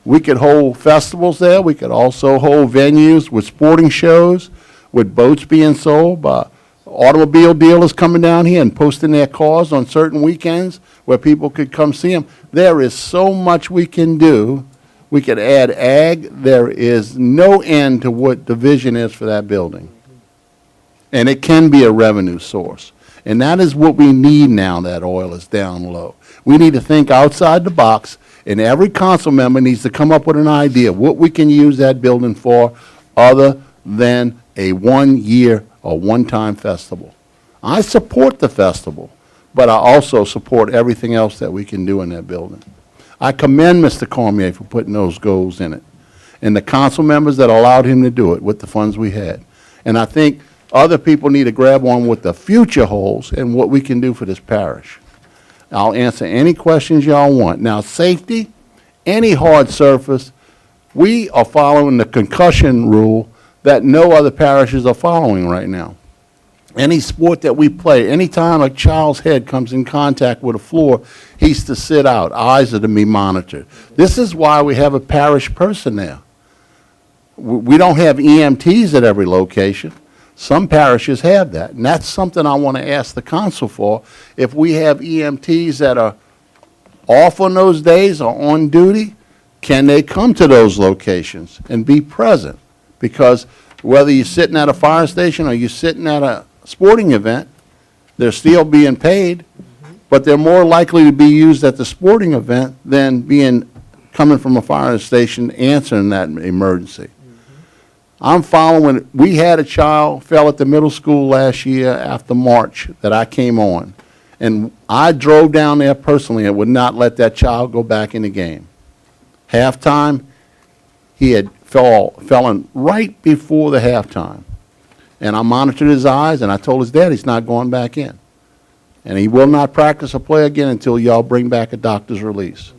We could hold festivals there. We could also hold venues with sporting shows, with boats being sold by automobile dealers coming down here and posting their cars on certain weekends where people could come see them. There is so much we can do. We could add ag. There is no end to what the vision is for that building. And it can be a revenue source. And that is what we need now that oil is down low. We need to think outside the box, and every council member needs to come up with an idea of what we can use that building for other than a one-year or one-time festival. I support the festival, but I also support everything else that we can do in that building. I commend Mr. Cormier for putting those goals in it, and the council members that allowed him to do it with the funds we had. And I think other people need to grab on what the future holds and what we can do for this parish. I'll answer any questions y'all want. Now, safety, any hard surface, we are following the concussion rule that no other parishes are following right now. Any sport that we play, anytime a child's head comes in contact with a floor, he's to sit out. Eyes are to be monitored. This is why we have a parish person there. We don't have EMTs at every location. Some parishes have that, and that's something I want to ask the council for. If we have EMTs that are off on those days or on duty, can they come to those locations and be present? Because whether you're sitting at a fire station or you're sitting at a sporting event, they're still being paid, but they're more likely to be used at the sporting event than coming from a fire station answering that emergency. I'm following, we had a child, fell at the middle school last year after March that I came on. And I drove down there personally and would not let that child go back in the game. Halftime, he had fallen right before the halftime. And I monitored his eyes, and I told his dad he's not going back in. And he will not practice or play again until y'all bring back a doctor's release.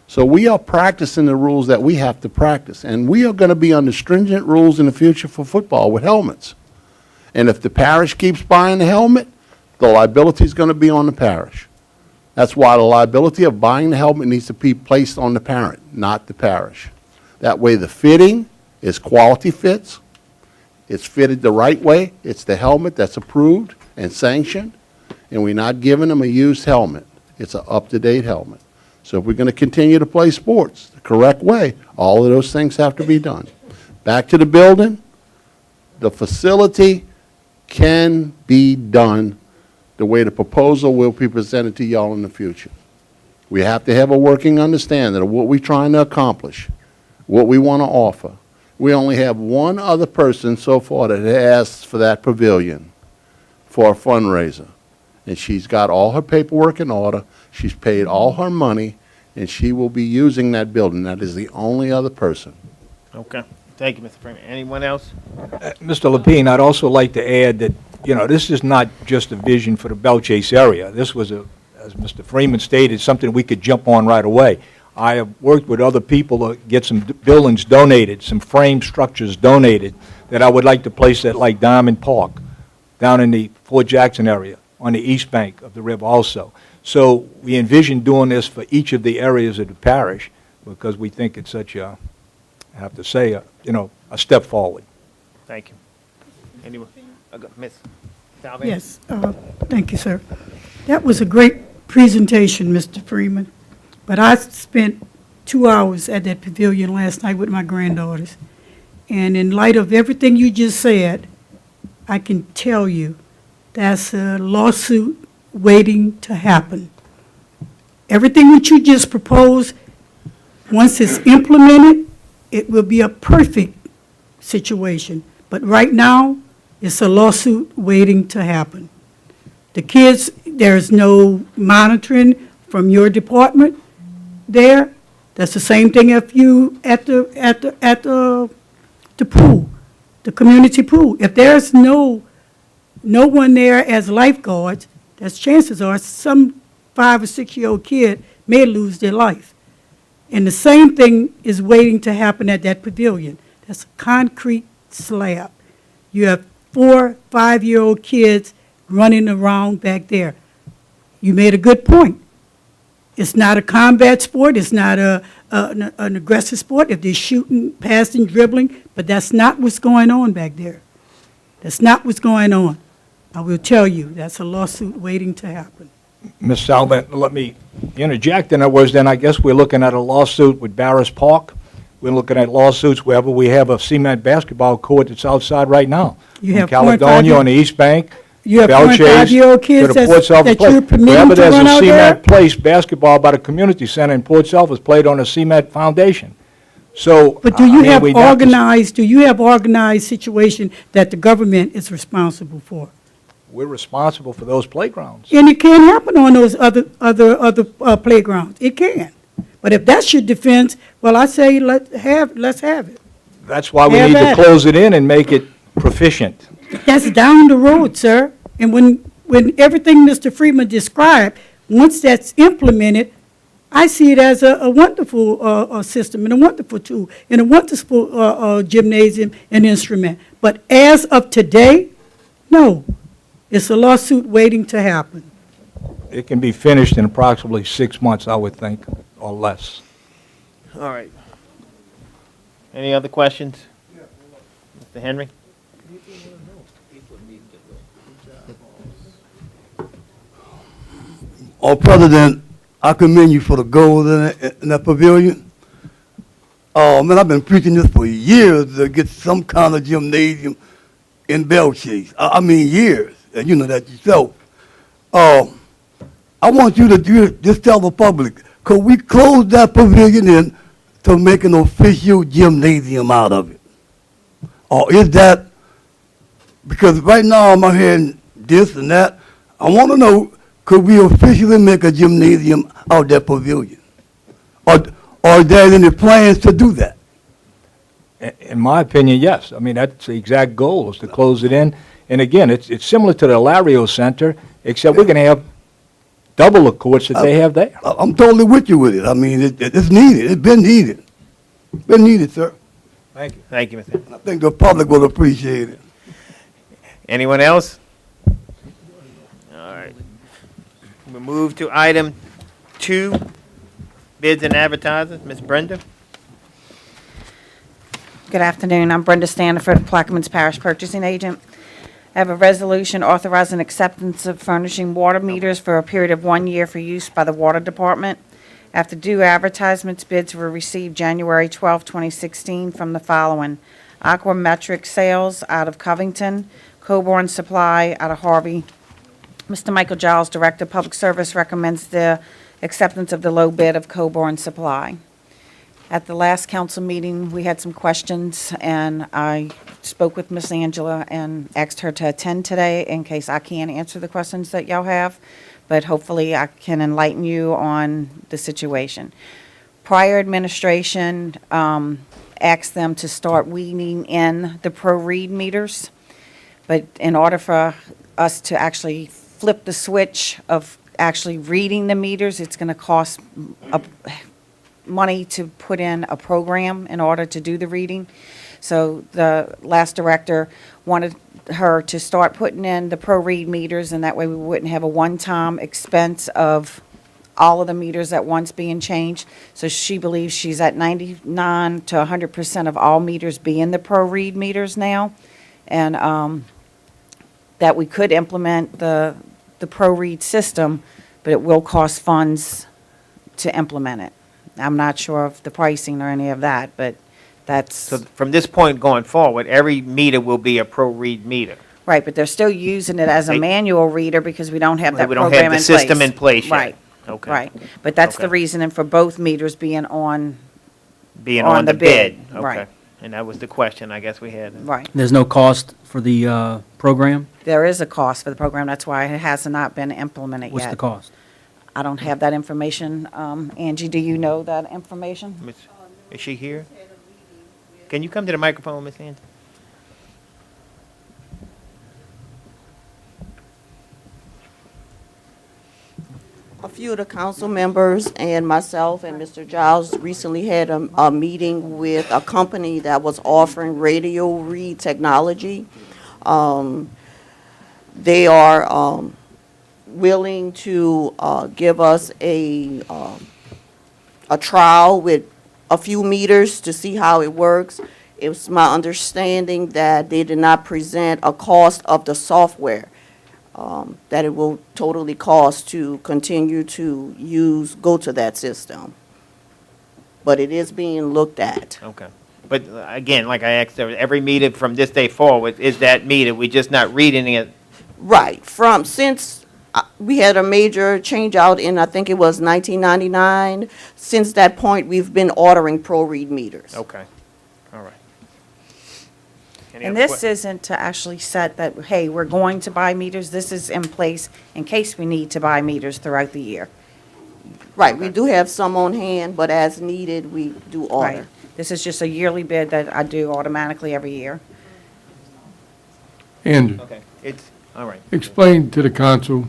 So we are practicing the rules that we have to practice. And we are going to be under stringent rules in the future for football with helmets. And if the parish keeps buying the helmet, the liability is going to be on the parish. That's why the liability of buying the helmet needs to be placed on the parent, not the parish. That way the fitting is quality fits. It's fitted the right way. It's the helmet that's approved and sanctioned. And we're not giving them a used helmet. It's an up-to-date helmet. So if we're going to continue to play sports the correct way, all of those things have to be done. Back to the building, the facility can be done the way the proposal will be presented to y'all in the future. We have to have a working understanding of what we're trying to accomplish, what we want to offer. We only have one other person so far that has asked for that pavilion for a fundraiser. And she's got all her paperwork in order, she's paid all her money, and she will be using that building. That is the only other person. Okay. Thank you, Mr. Freeman. Anyone else? Mr. Lapine, I'd also like to add that, you know, this is not just a vision for the Belle Chase area. This was, as Mr. Freeman stated, something we could jump on right away. I have worked with other people to get some buildings donated, some frame structures donated, that I would like to place at like Diamond Park, down in the Fort Jackson area, on the east bank of the river also. So we envision doing this for each of the areas of the parish because we think it's such a, I have to say, a step forward. Thank you. Anyone? Ms. Salve? Yes, thank you, sir. That was a great presentation, Mr. Freeman. But I spent 2 hours at that pavilion last night with my granddaughters. And in light of everything you just said, I can tell you that's a lawsuit waiting to happen. Everything that you just proposed, once it's implemented, it will be a perfect situation. But right now, it's a lawsuit waiting to happen. The kids, there's no monitoring from your department there. That's the same thing if you at the pool, the community pool. If there's no one there as lifeguards, there's chances are some 5 or 6-year-old kid may lose their life. And the same thing is waiting to happen at that pavilion. That's a concrete slab. You have 4, 5-year-old kids running around back there. You made a good point. It's not a combat sport. It's not an aggressive sport if they're shooting, passing, dribbling, but that's not what's going on back there. That's not what's going on. I will tell you, that's a lawsuit waiting to happen. Ms. Salvant, let me interject. In other words, then I guess we're looking at a lawsuit with Barris Park. We're looking at lawsuits wherever we have a cement basketball court that's outside right now. You have in Caledonia 0.5 on the East Bank, You have Belle Chase, 0.5-year-old kids to the Port Selphos that place. you're permitting Wherever to run out there's a there? cement place, basketball by the community center in Port Selphos played on a cement foundation. So, But do you I mean, have we'd have to- organized situation that the government is responsible for? We're responsible for those playgrounds. And it can happen on those other playgrounds. It can. But if that's your defense, well, I say let's have it. That's why we Have need at to it. close it in and make it proficient. That's down the road, sir. And when everything Mr. Freeman described, once that's implemented, I see it as a wonderful system and a wonderful tool and a wonderful gymnasium and instrument. But as of today, no. It's a lawsuit waiting to happen. It can be finished in approximately 6 months, I would think, or less. All right. Any other questions? Mr. Henry? President, I commend you for the goals in that pavilion. Man, I've been preaching this for years to get some kind of gymnasium in Belle Chase. I mean years, and you know that yourself. I want you to just tell the public, could we close that pavilion in to make an official gymnasium out of it? Or is that, because right now I'm hearing this and that, I want to know, could we officially make a gymnasium out of that pavilion? Or are there any plans to do that? In my opinion, yes. I mean, that's the exact goal, is to close it in. And again, it's similar to the Lario Center, except we're going to have double the courts that they have there. I'm totally with you with it. I mean, it's needed. It's been needed. Been needed, sir. Thank you. Thank you, Mr. Hammond. I think the public will appreciate it. Anyone else? All right. We move to item 2, bids and advertising. Ms. Brenda? Good afternoon. I'm Brenda Standiford, Plaquemines Parish Purchasing Agent. I have a resolution authorizing acceptance of furnishing water meters for a period of 1 year for use by the Water Department. After due advertisements, bids were received January 12, 2016 from the following: Aquametric Sales out of Covington, Coborn Supply out of Harvey. Mr. Michael Giles, Director of Public Service, recommends the acceptance of the low bid of Coborn Supply. At the last council meeting, we had some questions, and I spoke with Miss Angela and asked her to attend today in case I can't answer the questions that y'all have, but hopefully I can enlighten you on the situation. Prior administration asked them to start weaning in the pro-read meters, but in order for us to actually flip the switch of actually reading the meters, it's going to cost money to put in a program in order to do the reading. So the last director wanted her to start putting in the pro-read meters, and that way we wouldn't have a one-time expense of all of the meters at once being changed. So she believes she's at 99 to 100% of all meters being the pro-read meters now, and that we could implement the pro-read system, but it will cost funds to implement it. I'm not sure of the pricing or any of that, but that's, So from this point going forward, every meter will be a pro-read meter. right, but they're still using it as a They- manual reader because we don't have that We don't program have in the place. system in place yet. Right, Okay. right. But that's the Okay. reasoning for both meters being on, Being On on the the bid. bid, right. Okay. And that was the question I guess we had. right. There's no cost for the program? There is a cost for the program, that's why it has not been implemented yet. What's the cost? I don't have that information. Angie, do you know that information? Is she here? Can you come to the microphone, Ms. Angie? A few of the council members and myself and Mr. Giles recently had a meeting with a company that was offering radio read technology. They are willing to give us a trial with a few meters to see how it works. It's my understanding that they did not present a cost of the software that it will totally cost to continue to go to that system. But it is being looked at. Okay. But again, like I asked, every meter from this day forward is that meter. We're just not reading it. Right, since we had a major change out in, I think it was 1999, since that point, we've been ordering pro-read meters. Okay. All right. Any And other this que- isn't to actually set that, hey, we're going to buy meters. This is in place in case we need to buy meters throughout the year. Right, we do have some on hand, but as needed, we do Right. order. This is just a yearly bid that I do automatically every year. Andrew, Okay. It's, all right. explain to the council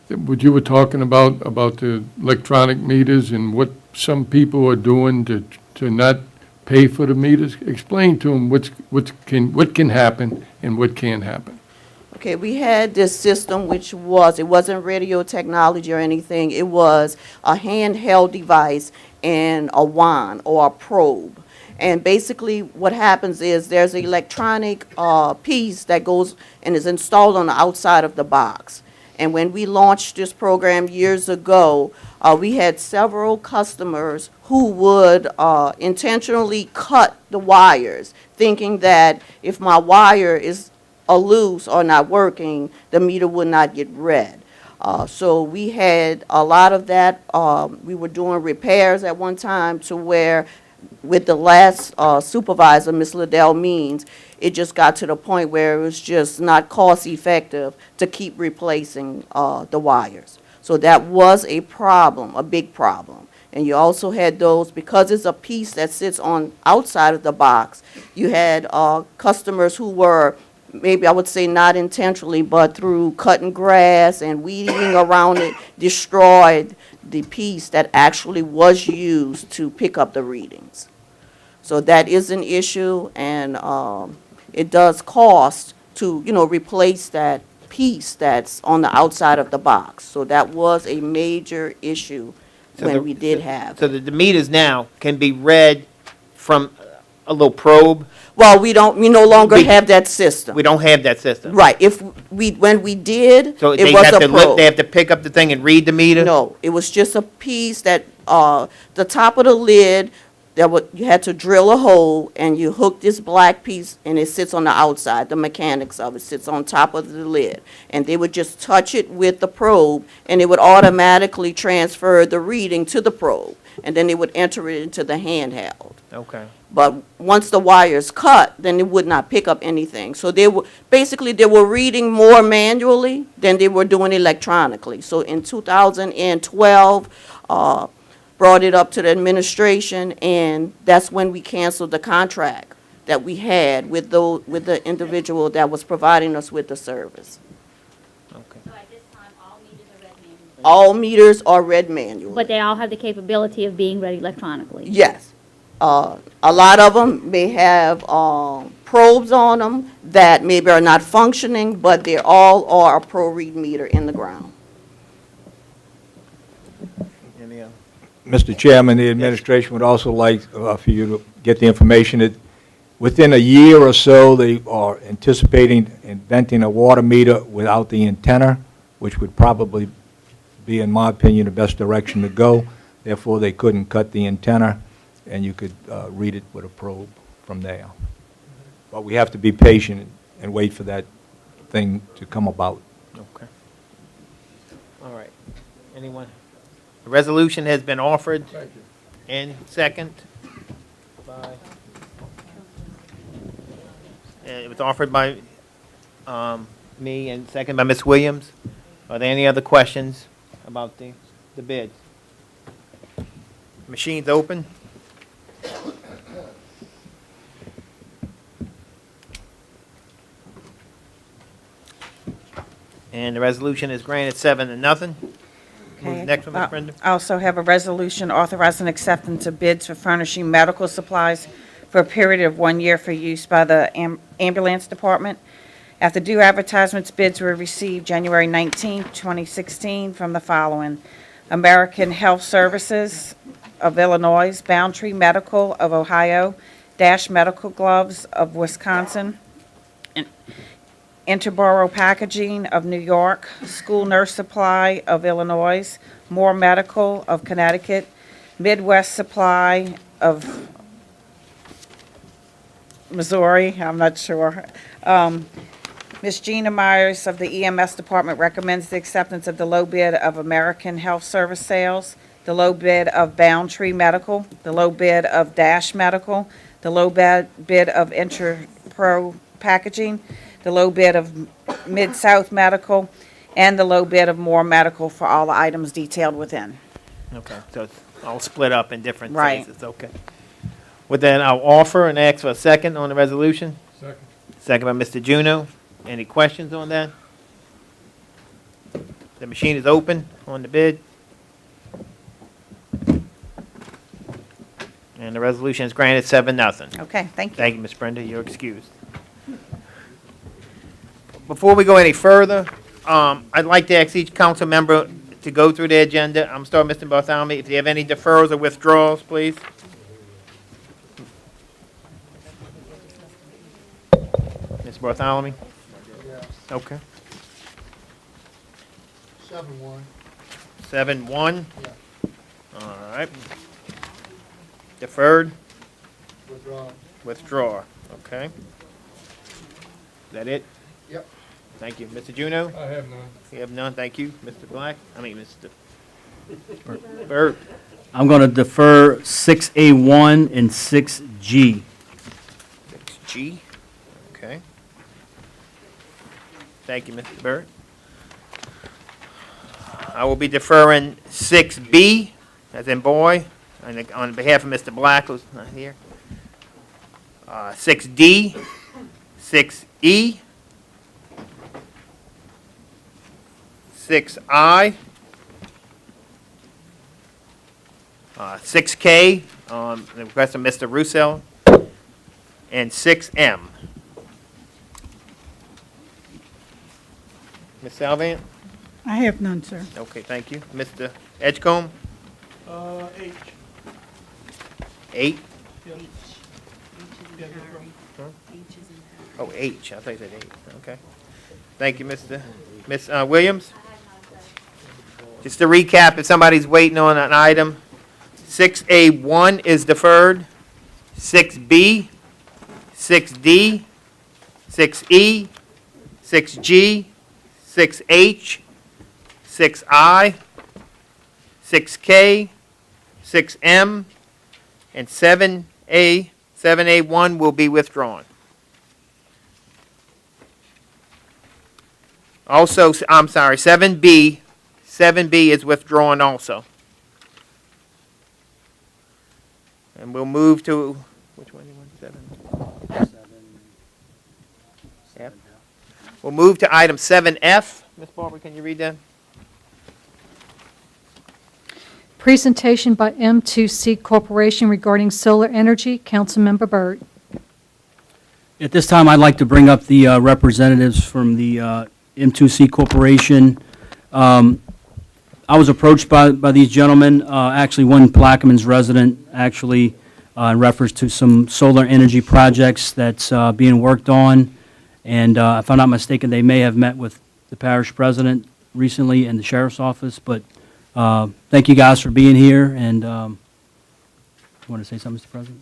that what you were talking about the electronic meters and what some people are doing to not pay for the meters. Explain to them what can happen and what can't happen. Okay, we had this system it wasn't radio technology or anything. It was a handheld device and a wand or a probe. And basically what happens is there's an electronic piece that goes and is installed on the outside of the box. And when we launched this program years ago, we had several customers who would intentionally cut the wires, thinking that if my wire is loose or not working, the meter would not get read. So we had a lot of that. We were doing repairs at one time to where with the last supervisor, Ms. Liddell Means, it just got to the point where it was just not cost-effective to keep replacing the wires. So that was a problem, a big problem. And you also had those, because it's a piece that sits on outside of the box, you had customers who were, maybe I would say not intentionally, but through cutting grass and weeding around it, destroyed the piece that actually was used to pick up the readings. So that is an issue, and it does cost to, replace that piece that's on the outside of the box. So that was a major issue when we did have. So the meters now can be read from a little probe? Well, we no longer have that system. We don't have that system. Right, when we did, So it they was have a to lift, probe. they have to pick up the thing and read the meter? No, it was just a piece that, the top of the lid, you had to drill a hole, and you hook this black piece, and it sits on the outside. The mechanics of it sits on top of the lid. And they would just touch it with the probe, and it would automatically transfer the reading to the probe. And then they would enter it into the handheld. Okay. But once the wires cut, then it would not pick up anything. So they were reading more manually than they were doing electronically. So in 2012, brought it up to the administration, and that's when we canceled the contract that we had with the individual that was providing us with the service. Okay. So at this time, all meters are read manually? All meters are read manually. But they all have the capability of being read electronically? Yes. A lot of them may have probes on them that maybe are not functioning, but they all are a pro read meter in the ground. Any other? Mr. Chairman, the administration would also like for you to get the information that within a year or so, they are anticipating inventing a water meter without the antenna, which would probably be, in my opinion, the best direction to go. Therefore, they couldn't cut the antenna, and you could read it with a probe from there. But we have to be patient and wait for that thing to come about. Okay. All right. Anyone? The resolution has been offered. Thank you. And second by, it was offered by me and second by Ms. Williams. Are there any other questions about the bids? Machine's open. And the resolution is granted 7-0. Move next one, Ms. Brenda. I also have a resolution authorizing acceptance of bids for furnishing medical supplies for a period of 1 year for use by the ambulance department. After due advertisements, bids were received January 19, 2016 from the following: American Health Services of Illinois, Boundtree Medical of Ohio, Dash Medical Gloves of Wisconsin, Interboro Packaging of New York, School Nurse Supply of Illinois, Moore Medical of Connecticut, Midwest Supply of Missouri, I'm not sure. Ms. Gina Myers of the EMS Department recommends the acceptance of the low bid of American Health Service Sales, the low bid of Boundtree Medical, the low bid of Dash Medical, the low bid of Interpro Packaging, the low bid of Mid-South Medical, and the low bid of Moore Medical for all the items detailed within. Okay, so it's all split up in different Right. sizes, okay. With that, I'll offer and ask for a second on the resolution. Second. Second by Mr. Juno. Any questions on that? The machine is open on the bid. And the resolution is granted 7-0. Okay, thank you. Thank you, Ms. Brenda, you're excused. Before we go any further, I'd like to ask each council member to go through the agenda. I'm starting, Mr. Bartholomew, if you have any deferrals or withdrawals, please. Ms. Bartholomew? Okay. 7-1. 7-1? All right. Deferred? Withdraw. Withdraw, okay. Is that it? Yep. Thank you. Mr. Juno? I have none. You have none, thank you. Mr. Black? I mean, Mr. Burt? I'm going to defer 6A1 and 6G. G, okay. Thank you, Mr. Byrd. I will be deferring 6B, as in boy, on behalf of Mr. Black, who's not here. 6D, 6E, 6I, 6K, the request of Mr. Russo, and 6M. Ms. Salvant? I have none, sir. Okay, thank you. Mr. Edgecombe? H. 8? Oh, H, I thought you said 8, okay. Thank you, Ms. Williams? Just to recap, if somebody's waiting on an item, 6A1 is deferred, 6B, 6D, 6E, 6G, 6H, 6I, 6K, 6M, and 7A, 7A1 will be withdrawn. Also, I'm sorry, 7B is withdrawn also. And we'll move to, which one do you want, 7? F. We'll move to item 7F. Ms. Barber, can you read that? Presentation by M2C Corporation regarding solar energy. Councilmember Byrd. At this time, I'd like to bring up the representatives from the M2C Corporation. I was approached by these gentlemen, actually one Plaquemines resident, actually, in reference to some solar energy projects that's being worked on. And if I'm not mistaken, they may have met with the parish president recently in the sheriff's office. But thank you guys for being here. And you want to say something, Mr. President?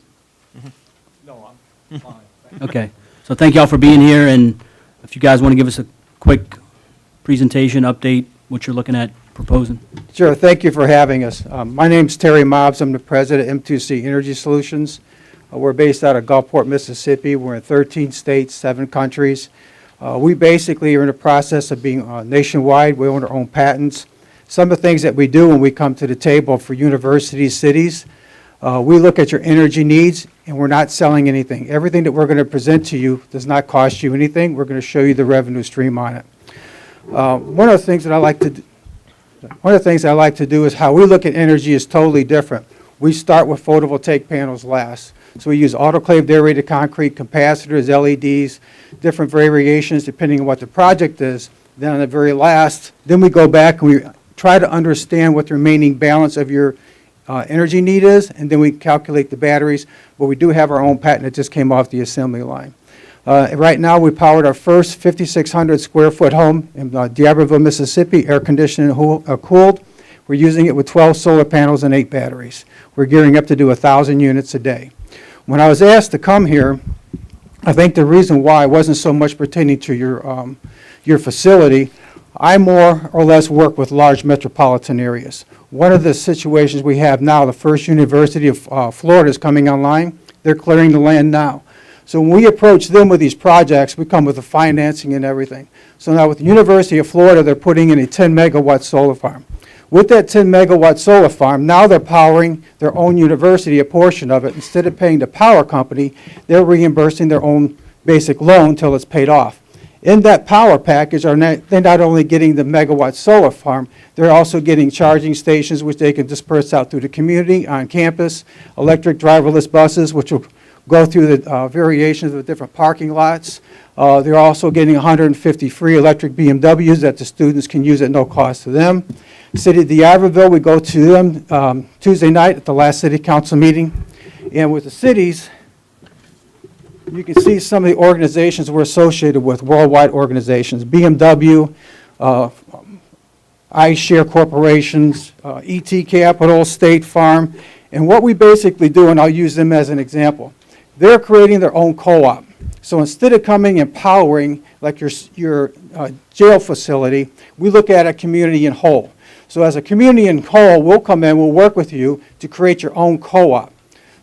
No, I'm fine. Okay. So thank you all for being here. And if you guys want to give us a quick presentation, update, what you're looking at proposing. Sure. Thank you for having us. My name's Terry Mobbs. I'm the president of M2C Energy Solutions. We're based out of Gulfport, Mississippi. We're in 13 states, 7 countries. We basically are in the process of being nationwide. We own our own patents. Some of the things that we do when we come to the table for universities, cities, we look at your energy needs, and we're not selling anything. Everything that we're going to present to you does not cost you anything. We're going to show you the revenue stream on it. One of the things that I like to do is how we look at energy is totally different. We start with photovoltaic panels last. So we use autoclaved aerated concrete, capacitors, LEDs, different variations depending on what the project is. Then on the very last, then we go back and we try to understand what the remaining balance of your energy need is, and then we calculate the batteries. But we do have our own patent that just came off the assembly line. Right now, we powered our first 5,600 square foot home in D'Iberville, Mississippi, air conditioned and cooled. We're using it with 12 solar panels and 8 batteries. We're gearing up to do 1,000 units a day. When I was asked to come here, I think the reason why wasn't so much pertaining to your facility. I more or less work with large metropolitan areas. One of the situations we have now, the First University of Florida is coming online. They're clearing the land now. So when we approach them with these projects, we come with the financing and everything. So now with the University of Florida, they're putting in a 10-megawatt solar farm. With that 10-megawatt solar farm, now they're powering their own university, a portion of it. Instead of paying the power company, they're reimbursing their own basic loan until it's paid off. In that power package, they're not only getting the megawatt solar farm, they're also getting charging stations, which they can disperse out through the community, on campus, electric driverless buses, which will go through the variations of the different parking lots. They're also getting 150 free electric BMWs that the students can use at no cost to them. City of D'Iberville, we go to them Tuesday night at the last city council meeting. And with the cities, you can see some of the organizations we're associated with, worldwide organizations, BMW, iShare Corporations, ET Capital, State Farm. And what we basically do, and I'll use them as an example, they're creating their own co-op. So instead of coming and powering like your jail facility, we look at a community in whole. So as a community in whole, we'll come in, we'll work with you to create your own co-op.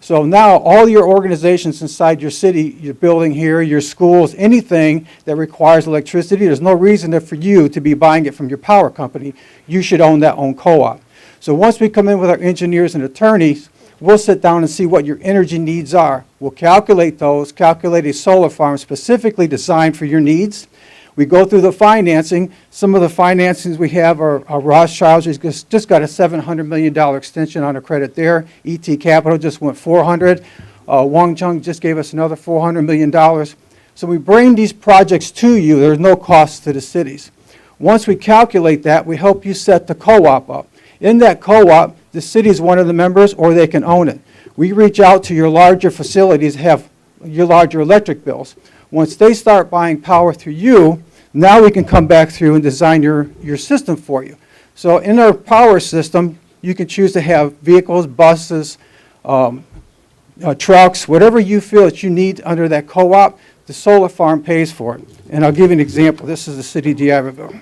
So now all your organizations inside your city, your building here, your schools, anything that requires electricity, there's no reason for you to be buying it from your power company. You should own that own co-op. So once we come in with our engineers and attorneys, we'll sit down and see what your energy needs are. We'll calculate those, calculate a solar farm specifically designed for your needs. We go through the financing. Some of the financings we have are Rothschild's just got a $700 million extension on a credit there. ET Capital just went $400. Wang Chung just gave us another $400 million. So we bring these projects to you. There's no cost to the cities. Once we calculate that, we help you set the co-op up. In that co-op, the city is one of the members, or they can own it. We reach out to your larger facilities, have your larger electric bills. Once they start buying power through you, now we can come back through and design your system for you. So in our power system, you can choose to have vehicles, buses, trucks, whatever you feel that you need under that co-op, the solar farm pays for it. And I'll give you an example. This is the city of D'Iberville.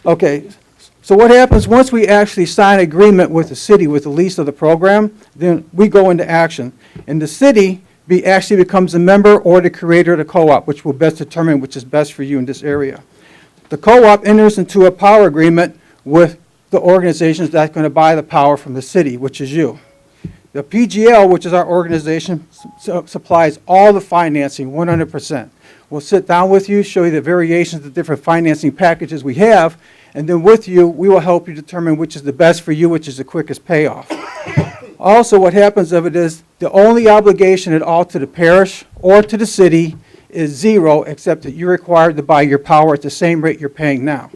Okay, so what happens once we actually sign an agreement with the city with the lease of the program, then we go into action. And the city actually becomes a member or the creator of the co-op, which will best determine which is best for you in this area. The co-op enters into a power agreement with the organizations that's going to buy the power from the city, which is you. The PGL, which is our organization, supplies all the financing, 100%. We'll sit down with you, show you the variations of different financing packages we have, and then with you, we will help you determine which is the best for you, which is the quickest payoff. Also, what happens of it is the only obligation at all to the parish or to the city is zero, except that you're required to buy your power at the same rate you're paying now.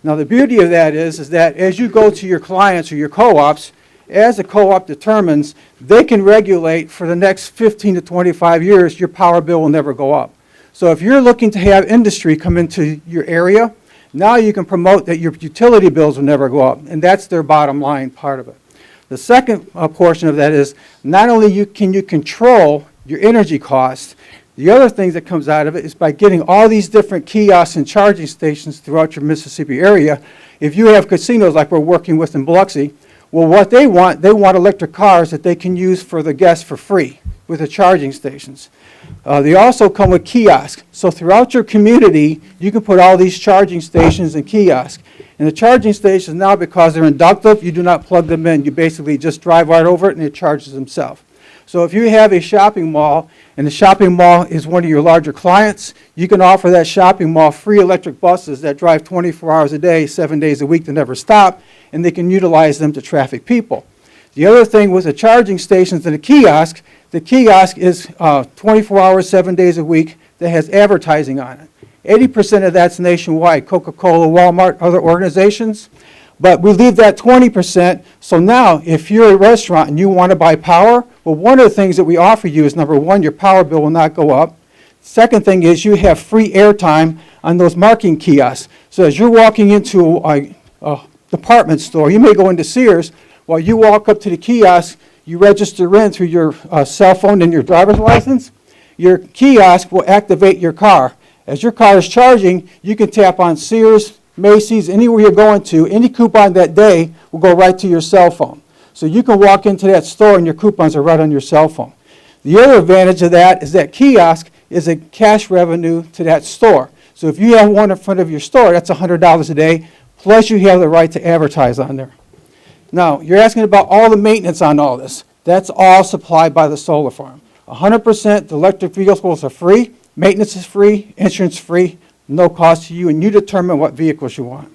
Now, the beauty of that is that as you go to your clients or your co-ops, as the co-op determines, they can regulate for the next 15 to 25 years, your power bill will never go up. So if you're looking to have industry come into your area, now you can promote that your utility bills will never go up, and that's their bottom line part of it. The second portion of that is not only can you control your energy costs, the other things that comes out of it is by getting all these different kiosks and charging stations throughout your Mississippi area. If you have casinos like we're working with in Biloxi, well, what they want electric cars that they can use for the guests for free with the charging stations. They also come with kiosks. So throughout your community, you can put all these charging stations and kiosks. And the charging stations now, because they're inductive, you do not plug them in. You basically just drive right over it and it charges itself. So if you have a shopping mall and the shopping mall is one of your larger clients, you can offer that shopping mall free electric buses that drive 24 hours a day, 7 days a week to never stop, and they can utilize them to traffic people. The other thing with the charging stations and the kiosk is 24 hours, 7 days a week that has advertising on it. 80% of that's nationwide, Coca-Cola, Walmart, other organizations. But we leave that 20%. So now, if you're a restaurant and you want to buy power, well, one of the things that we offer you is, number one, your power bill will not go up. Second thing is you have free airtime on those marking kiosks. So as you're walking into a department store, you may go into Sears, while you walk up to the kiosk, you register in through your cell phone and your driver's license, your kiosk will activate your car. As your car is charging, you can tap on Sears, Macy's, anywhere you're going to, any coupon that day will go right to your cell phone. So you can walk into that store and your coupons are right on your cell phone. The other advantage of that is that kiosk is a cash revenue to that store. So if you have one in front of your store, that's $100 a day, plus you have the right to advertise on there. Now, you're asking about all the maintenance on all this. That's all supplied by the solar farm. 100% the electric vehicles are free, maintenance is free, insurance free, no cost to you, and you determine what vehicles you want.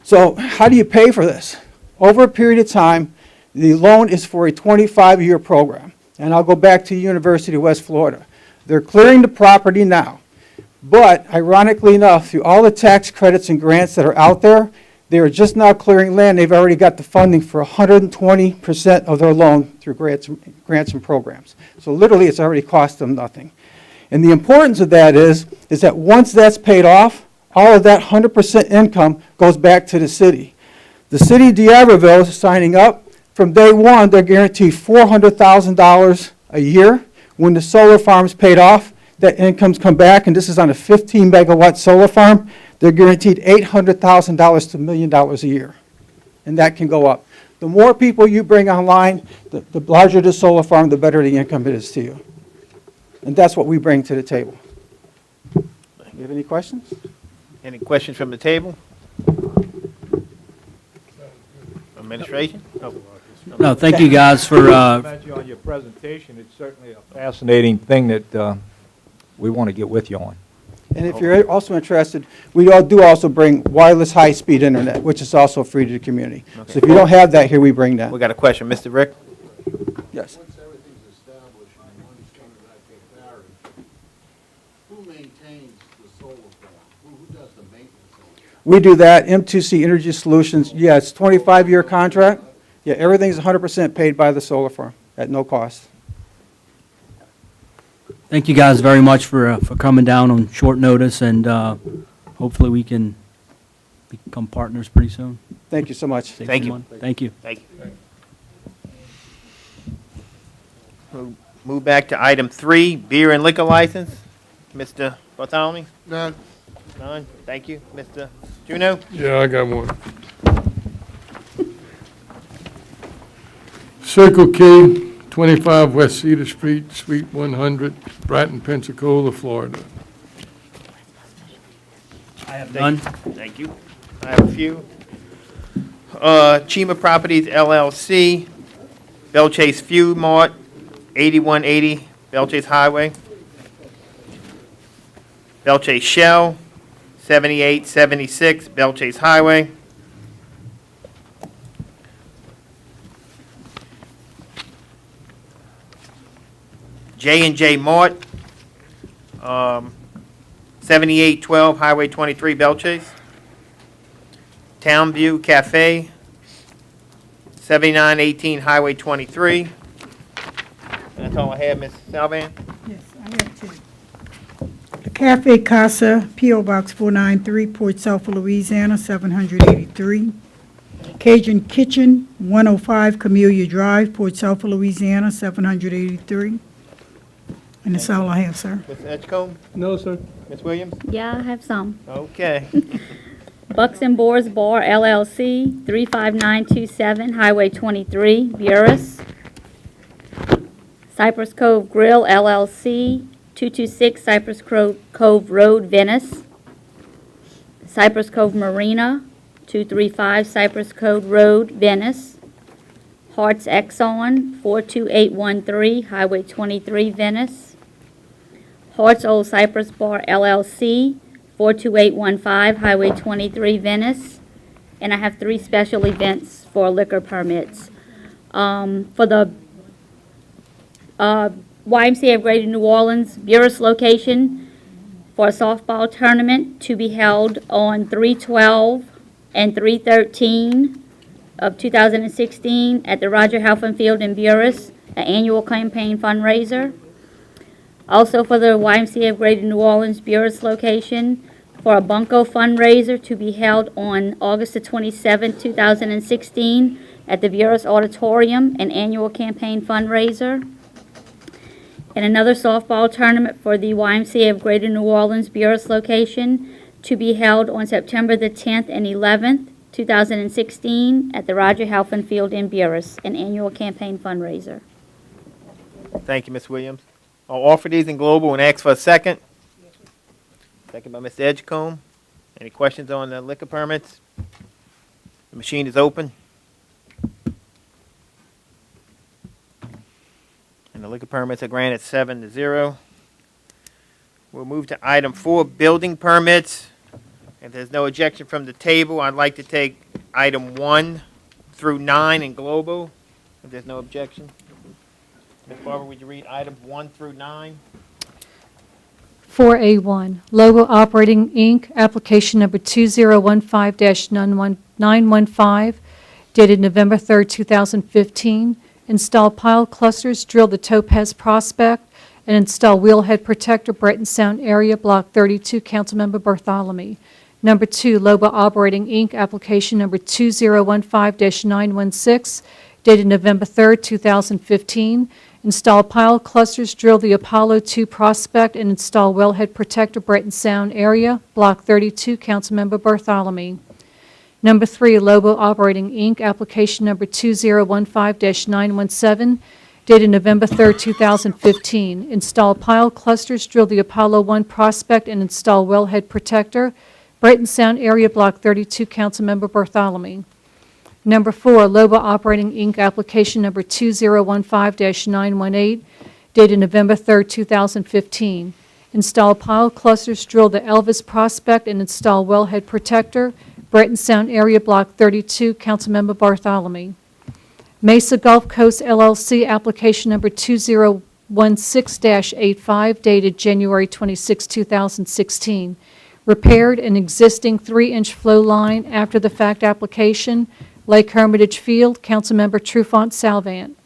So how do you pay for this? Over a period of time, the loan is for a 25-year program. And I'll go back to University of West Florida. They're clearing the property now. But ironically enough, through all the tax credits and grants that are out there, they are just now clearing land. They've already got the funding for 120% of their loan through grants and programs. So literally, it's already cost them nothing. And the importance of that is that once that's paid off, all of that 100% income goes back to the city. The city of D'Iberville is signing up. From day one, they're guaranteed $400,000 a year. When the solar farm is paid off, that incomes come back, and this is on a 15-megawatt solar farm, they're guaranteed $800,000 to $1 million a year, and that can go up. The more people you bring online, the larger the solar farm, the better the income it is to you. And that's what we bring to the table. You have any questions? Any questions from the table? Administration? Oh. No, thank you guys for, Commend you on your presentation. It's certainly a fascinating thing that we want to get with you on. And if you're also interested, we do also bring wireless high-speed internet, which is also free to the community. So if you don't have that here, we bring that. We got a question, Mr. Rick? Yes. Once everything's established and money's coming back to the parish, who maintains the solar farm? Who does the maintenance on it? We do that. M2C Energy Solutions, yeah, it's 25-year contract. Yeah, everything's 100% paid by the solar farm at no cost. thank you guys very much for coming down on short notice, and hopefully we can become partners pretty soon. Thank you so much. Save Thank some you. money. Thank you. Thank you. We'll move back to item 3, beer and liquor license. Mr. Bartholomew? None. None? Thank you. Mr. Juno? Yeah, I got one. Circle K, 25 West Cedar Street, Suite 100, Bratton, Pensacola, Florida. I have none. Thank you. I have a few. Chima Properties LLC, Bell Chase Fuel Mart, 8180 Bell Chase Highway. Bell Chase Shell, 7876 Bell Chase Highway. J&J Mart, 7812 Highway 23 Bell Chase. Townview Cafe, 7918 Highway 23. That's all I have, Ms. Salvan. Yes, I have two. The Cafe Casa, P.O. Box 493, Port Sulphur, Louisiana, 783. Cajun Kitchen, 105 Camellia Drive, Port Sulphur, Louisiana, 783. And that's all I have, sir. Ms. Edgecombe? No, sir. Ms. Williams? Yeah, I have some. Okay. Bucks and Boars Bar LLC, 35927 Highway 23, Burris. Cypress Cove Grill LLC, 226 Cypress Cove Road, Venice. Cypress Cove Marina, 235 Cypress Cove Road, Venice. Hearts Exxon, 42813 Highway 23, Venice. Hearts Old Cypress Bar LLC, 42815 Highway 23, Venice. And I have 3 special events for liquor permits. For the YMCA of Greater New Orleans Burris location for a softball tournament to be held on 3/12 and 3/13 of 2016 at the Roger Halfon Field in Burris, an annual campaign fundraiser. Also for the YMCA of Greater New Orleans Burris location for a Bunko fundraiser to be held on August the 27th, 2016 at the Burris Auditorium, an annual campaign fundraiser. And another softball tournament for the YMCA of Greater New Orleans Burris location to be held on September the 10th and 11th, 2016 at the Roger Halfon Field in Burris, an annual campaign fundraiser. Thank you, Ms. Williams. I'll offer these in global and ask for a second. Second by Mr. Edgecombe. Any questions on the liquor permits? The machine is open. And the liquor permits are granted 7-0. We'll move to item 4, building permits. If there's no objection from the table, I'd like to take item 1 through 9 in global, if there's no objection. Ms. Barber, would you read items 1 through 9? 4A1, Logo Operating, Inc., application number 2015-915, dated November 3rd, 2015. Install pile clusters, drill the Topaz Prospect, and install wheelhead protector, Breton Sound area, Block 32, Councilmember Bartholomew. Number 2, Lobo Operating, Inc., application number 2015-916, dated November 3rd, 2015. Install pile clusters, drill the Apollo 2 prospect, and install wellhead protector, Breton Sound area, Block 32, Councilmember Bartholomew. Number 3, Lobo Operating, Inc., application number 2015-917, dated November 3rd, 2015. Install pile clusters, drill the Apollo 1 prospect, and install wellhead protector, Breton Sound area, Block 32, Councilmember Bartholomew. Number 4, Lobo Operating, Inc., application number 2015-918, dated November 3rd, 2015. Install pile clusters, drill the Elvis prospect, and install wellhead protector, Breton Sound area, Block 32, Councilmember Bartholomew. Mesa Gulf Coast LLC, application number 2016-85, dated January 26, 2016. Repaired an existing 3-inch flow line after the fact application, Lake Hermitage Field, Councilmember Trufant Salvant.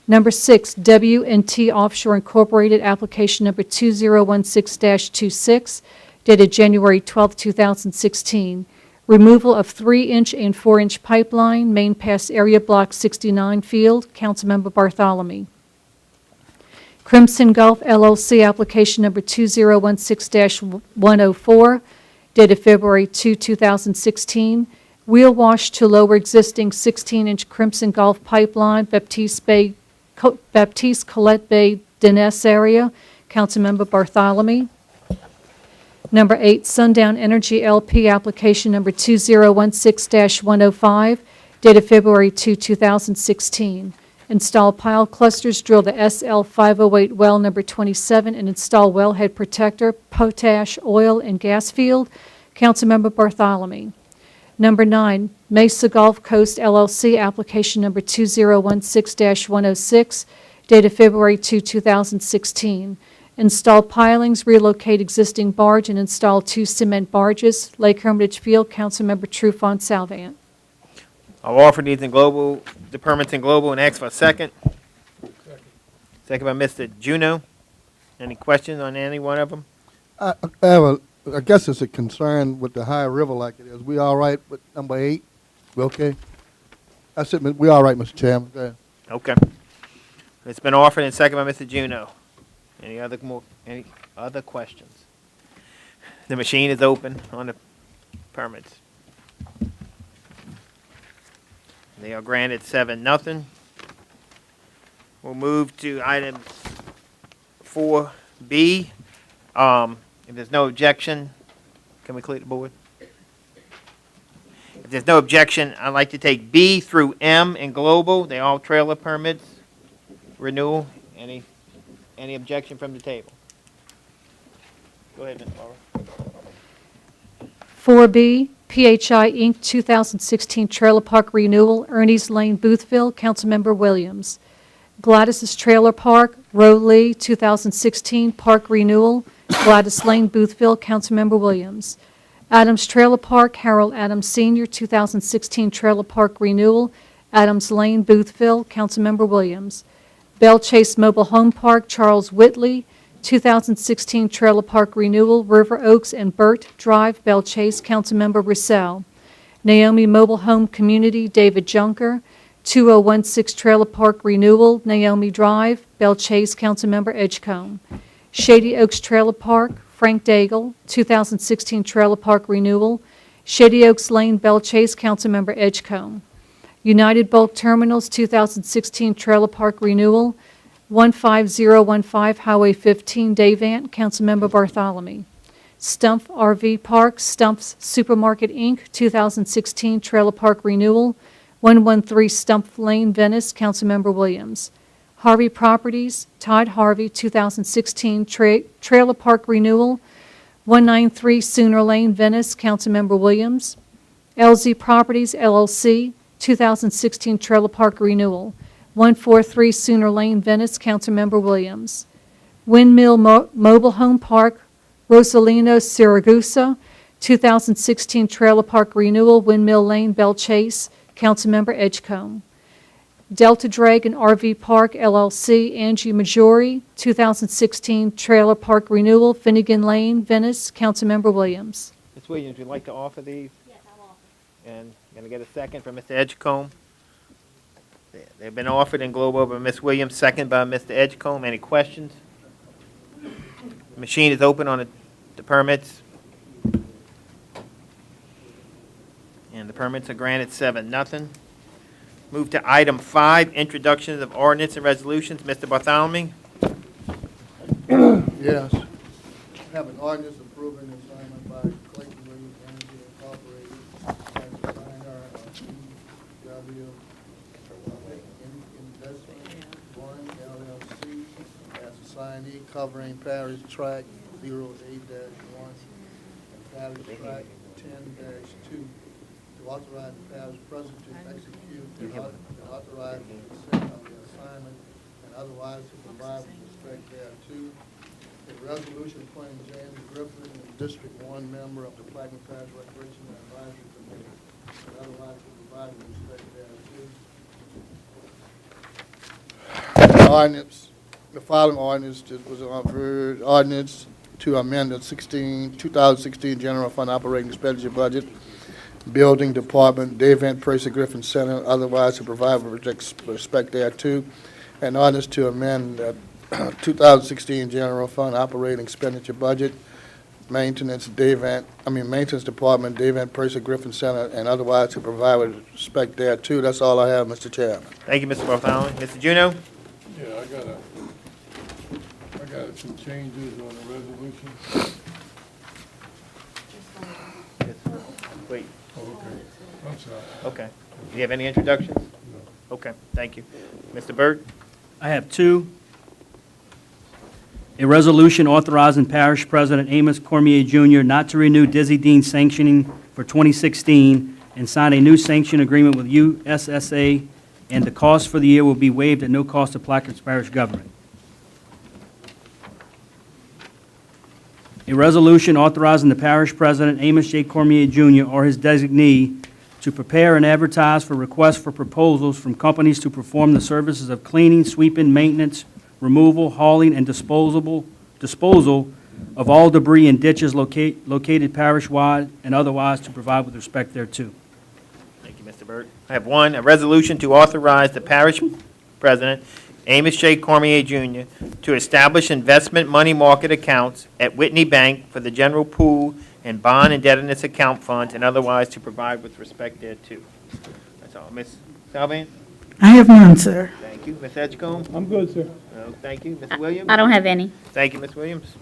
Number 6, W&T Offshore Incorporated, application number 2016-26, dated January 12, 2016. Removal of 3-inch and 4-inch pipeline, Main Pass area, Block 69 Field, Councilmember Bartholomew. Crimson Gulf LLC, application number 2016-104, dated February 2, 2016. Wheel wash to lower existing 16-inch Crimson Gulf pipeline, Baptiste Colette Bay, Dines area, Councilmember Bartholomew. Number 8, Sundown Energy LP, application number 2016-105, dated February 2, 2016. Install pile clusters, drill the SL508 well number 27, and install wellhead protector, potash, oil, and gas field, Councilmember Bartholomew. Number 9, Mesa Gulf Coast LLC, application number 2016-106, dated February 2, 2016. Install pilings, relocate existing barge, and install 2 cement barges, Lake Hermitage Field, Councilmember Trufant Salvant. I'll offer these in global, the permits in global, and ask for a second. Second by Mr. Juno. Any questions on any one of them? I have I guess it's a concern with the high river like it is. We all right with number 8? We okay? That's it. We all right, Mr. Chairman. Go ahead. Okay. It's been offered and second by Mr. Juno. Any other questions? The machine is open on the permits. They are granted 7-0. We'll move to item 4B. If there's no objection, can we clear the board? If there's no objection, I'd like to take B through M in global. They all trailer permits, renewal. Any objection from the table? Go ahead, Ms. Laura. 4B, PHI Inc., 2016 Trailer Park Renewal, Ernie's Lane, Boothville, Councilmember Williams. Gladys's Trailer Park, Rowley, 2016 Park Renewal, Gladys Lane, Boothville, Councilmember Williams. Adams Trailer Park, Harold Adams Sr., 2016 Trailer Park Renewal, Adams Lane, Boothville, Councilmember Williams. Bell Chase Mobile Home Park, Charles Whitley, 2016 Trailer Park Renewal, River Oaks and Burt Drive, Bell Chase, Councilmember Roussel. Naomi Mobile Home Community, David Junker, 2016 Trailer Park Renewal, Naomi Drive, Bell Chase, Councilmember Edgecombe. Shady Oaks Trailer Park, Frank Daigle, 2016 Trailer Park Renewal, Shady Oaks Lane, Bell Chase, Councilmember Edgecombe. United Bulk Terminals, 2016 Trailer Park Renewal, 15015 Highway 15, Davant, Councilmember Bartholomew. Stumpf RV Park, Stumpf's Supermarket, Inc., 2016 Trailer Park Renewal, 113 Stumpf Lane, Venice, Councilmember Williams. Harvey Properties, Todd Harvey, 2016 Trailer Park Renewal, 193 Sooner Lane, Venice, Councilmember Williams. LZ Properties, LLC, 2016 Trailer Park Renewal, 143 Sooner Lane, Venice, Councilmember Williams. Windmill Mobile Home Park, Rosalino, Siragusa, 2016 Trailer Park Renewal, Windmill Lane, Bell Chase, Councilmember Edgecombe. Delta Dragon RV Park, LLC, Angie Majori, 2016 Trailer Park Renewal, Finnegan Lane, Venice, Councilmember Williams. Ms. Williams, would you like to offer these? Yes, I'll offer. And going to get a second from Mr. Edgecombe. They've been offered and go over by Ms. Williams, second by Mr. Edgecombe. Any questions? Machine is open on the permits. And the permits are granted 7-0. Move to item 5, introductions of ordinance and resolutions. Mr. Bartholomew? Yes. Have an ordinance approving the assignment by Clayton Williams Energy Incorporated as a signer of PW Investment One LLC as assignee covering Parish Track 08-1 and Parish Track 10-2 to authorize the parish president to execute and authorize the consent of the assignment and otherwise to provide with respect thereto. A resolution appointing James Griffin, District 1 member of the Plaquemine Parish Recreation and Advisory Committee, and otherwise to provide with respect thereto. Ordinance, the following ordinance was offered, ordinance to amend the 2016 General Fund Operating Expenditure Budget, Building Department, Dave Van Percy Griffin Center, otherwise to provide with respect thereto. An ordinance to amend the 2016 General Fund Operating Expenditure Budget, Maintenance Department, Dave Van Percy Griffin Center, and otherwise to provide with respect thereto. That's all I have, Mr. Chairman. Thank you, Mr. Bartholomew. Mr. Juno? Yeah, I got some changes on the resolution. Wait. Oh, okay. I'm sorry. Okay. Do you have any introductions? No. Okay, thank you. Mr. Byrd? I have 2. A resolution authorizing Parish President Amos Cormier Jr. not to renew Dizzy Dean sanctioning for 2016 and sign a new sanction agreement with USSA, and the cost for the year will be waived at no cost to Plaquemines Parish government. A resolution authorizing the Parish President Amos J. Cormier Jr. or his designee to prepare and advertise for requests for proposals from companies to perform the services of cleaning, sweeping, maintenance, removal, hauling, and disposal of all debris and ditches located parish-wide and otherwise to provide with respect thereto. Thank you, Mr. Byrd. I have 1, a resolution to authorize the parish president, Amos J. Cormier Jr., to establish investment money market accounts at Whitney Bank for the general pool and bond indebtedness account funds and otherwise to provide with respect thereto. That's all. Ms. Salvan? I have none, sir. Thank you. Ms. Edgecombe? I'm good, sir. No, thank you. Ms. Williams? I don't have any. Thank you, Ms. Williams.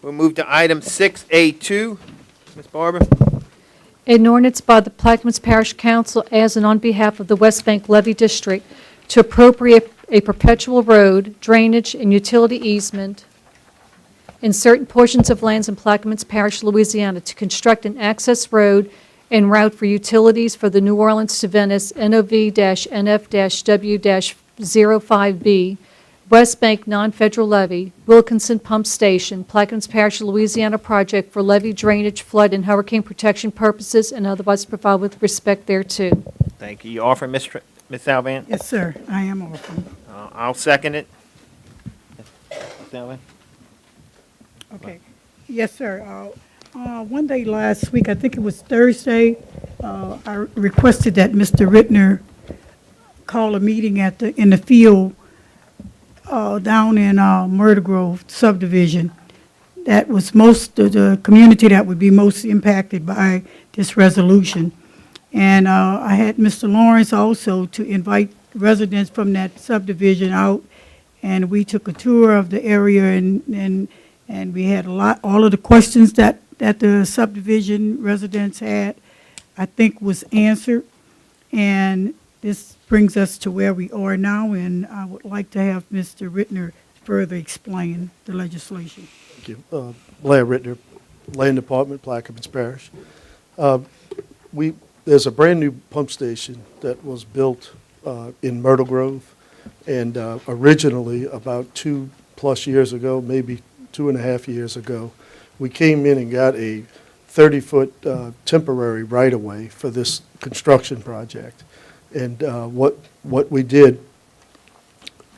We'll move to item 6A2. Ms. Barber? An ordinance by the Plaquemines Parish Council as and on behalf of the West Bank Levy District to appropriate a perpetual road, drainage, and utility easement in certain portions of lands in Plaquemines Parish, Louisiana, to construct an access road en route for utilities for the New Orleans to Venice NOV-NF-W-05B, West Bank non-federal levy, Wilkinson Pump Station, Plaquemines Parish, Louisiana project for levee drainage, flood, and hurricane protection purposes, and otherwise provide with respect thereto. Thank you. You offer, Ms. Salvan? Yes, sir, I am offering. I'll second it. Ms. Salvan? Okay. Yes, sir. One day last week, I think it was Thursday, I requested that Mr. Rittner call a meeting in the field down in Myrtle Grove subdivision. That was the community that would be most impacted by this resolution. And I had Mr. Lawrence also to invite residents from that subdivision out, and we took a tour of the area, and we had all of the questions that the subdivision residents had, I think was answered. And this brings us to where we are now, and I would like to have Mr. Rittner further explain the legislation. Thank you. Blair Rittner, Land Department, Plaquemines Parish. There's a brand-new pump station that was built in Myrtle Grove, and originally, about 2+ years ago, maybe 2.5 years ago, we came in and got a 30-foot temporary right-of-way for this construction project. And what we did,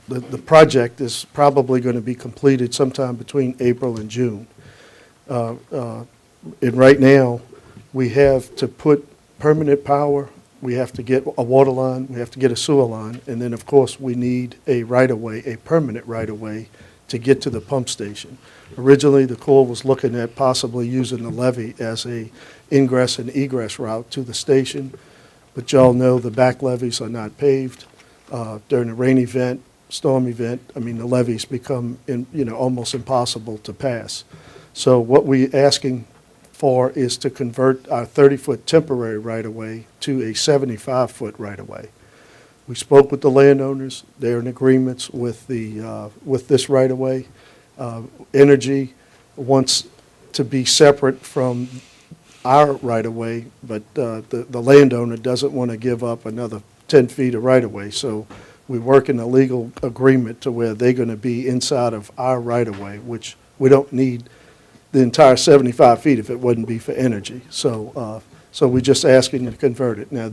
the project is probably going to be completed sometime between April and June. And right now, we have to put permanent power we have to get a water line, we have to get a sewer line, and then, of course, we need a right-of-way, a permanent right-of-way to get to the pump station. Originally, the Corps was looking at possibly using the levee as a ingress and egress route to the station, but y'all know the back levees are not paved. During a rain event, storm event, I mean, the levees become, almost impossible to pass. So what we're asking for is to convert our 30-foot temporary right-of-way to a 75-foot right-of-way. We spoke with the landowners. They're in agreements with this right-of-way. Energy wants to be separate from our right-of-way, but the landowner doesn't want to give up another 10 feet of right-of-way. So we work in a legal agreement to where they're going to be inside of our right-of-way, which we don't need the entire 75 feet if it wouldn't be for energy. So we're just asking you to convert it. Now,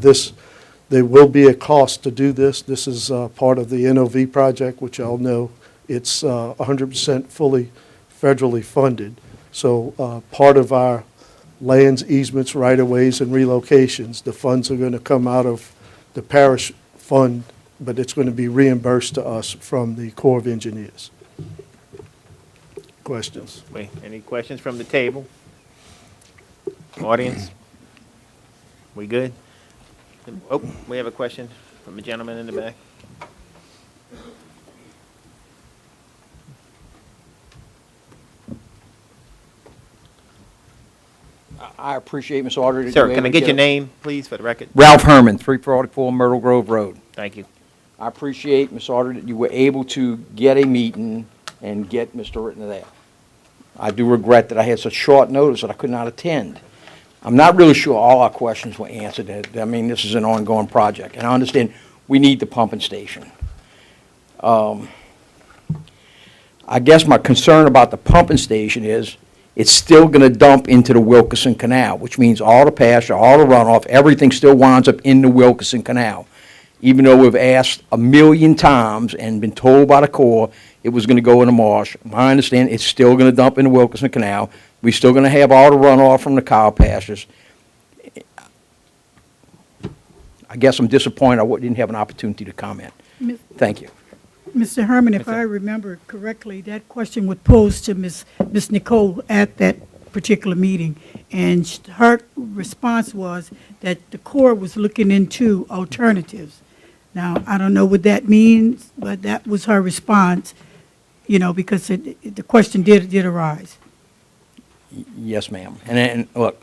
there will be a cost to do this. This is part of the NOV project, which y'all know it's 100% fully federally funded. So part of our lands, easements, right-of-ways, and relocations, the funds are going to come out of the parish fund, but it's going to be reimbursed to us from the Corps of Engineers. Questions? Wait, any questions from the table? Audience? We good? Oh, we have a question from a gentleman in the back. I appreciate, Ms. Auditor. Sir, can I get your name, please, for the record? Ralph Herman, 3444 Myrtle Grove Road. Thank you. I appreciate, Ms. Auditor, that you were able to get a meeting and get Mr. Rittner there. I do regret that I had such short notice that I could not attend. I'm not really sure all our questions were answered. I mean, this is an ongoing project, and I understand we need the pumping station. I guess my concern about the pumping station is it's still going to dump into the Wilkerson Canal, which means all the pasture, all the runoff, everything still winds up in the Wilkerson Canal. Even though we've asked 1,000,000 times and been told by the Corps it was going to go in the marsh, I understand it's still going to dump in the Wilkerson Canal. We're still going to have all the runoff from the cow pastures. I guess I'm disappointed I didn't have an opportunity to comment. Thank you. Mr. Herman, if I remember correctly, that question was posed to Ms. Nicole at that particular meeting, and her response was that the Corps was looking into alternatives. Now, I don't know what that means, but that was her response, because the question did arise. Yes, ma'am. And look,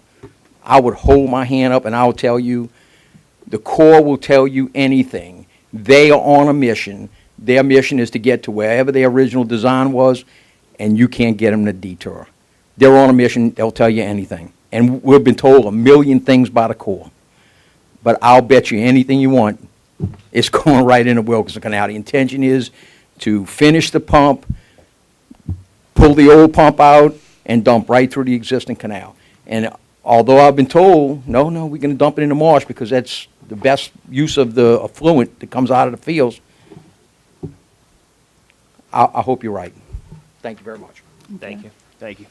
I would hold my hand up and I will tell you, the Corps will tell you anything. They are on a mission. Their mission is to get to wherever their original design was, and you can't get them to detour. They're on a mission. They'll tell you anything. And we've been told 1,000,000 things by the Corps. But I'll bet you anything you want, it's going right into Wilkerson Canal. The intention is to finish the pump, pull the old pump out, and dump right through the existing canal. And although I've been told, no, we're going to dump it in the marsh because that's the best use of the affluent that comes out of the fields, I hope you're right. Thank you very much. Thank you. Thank you.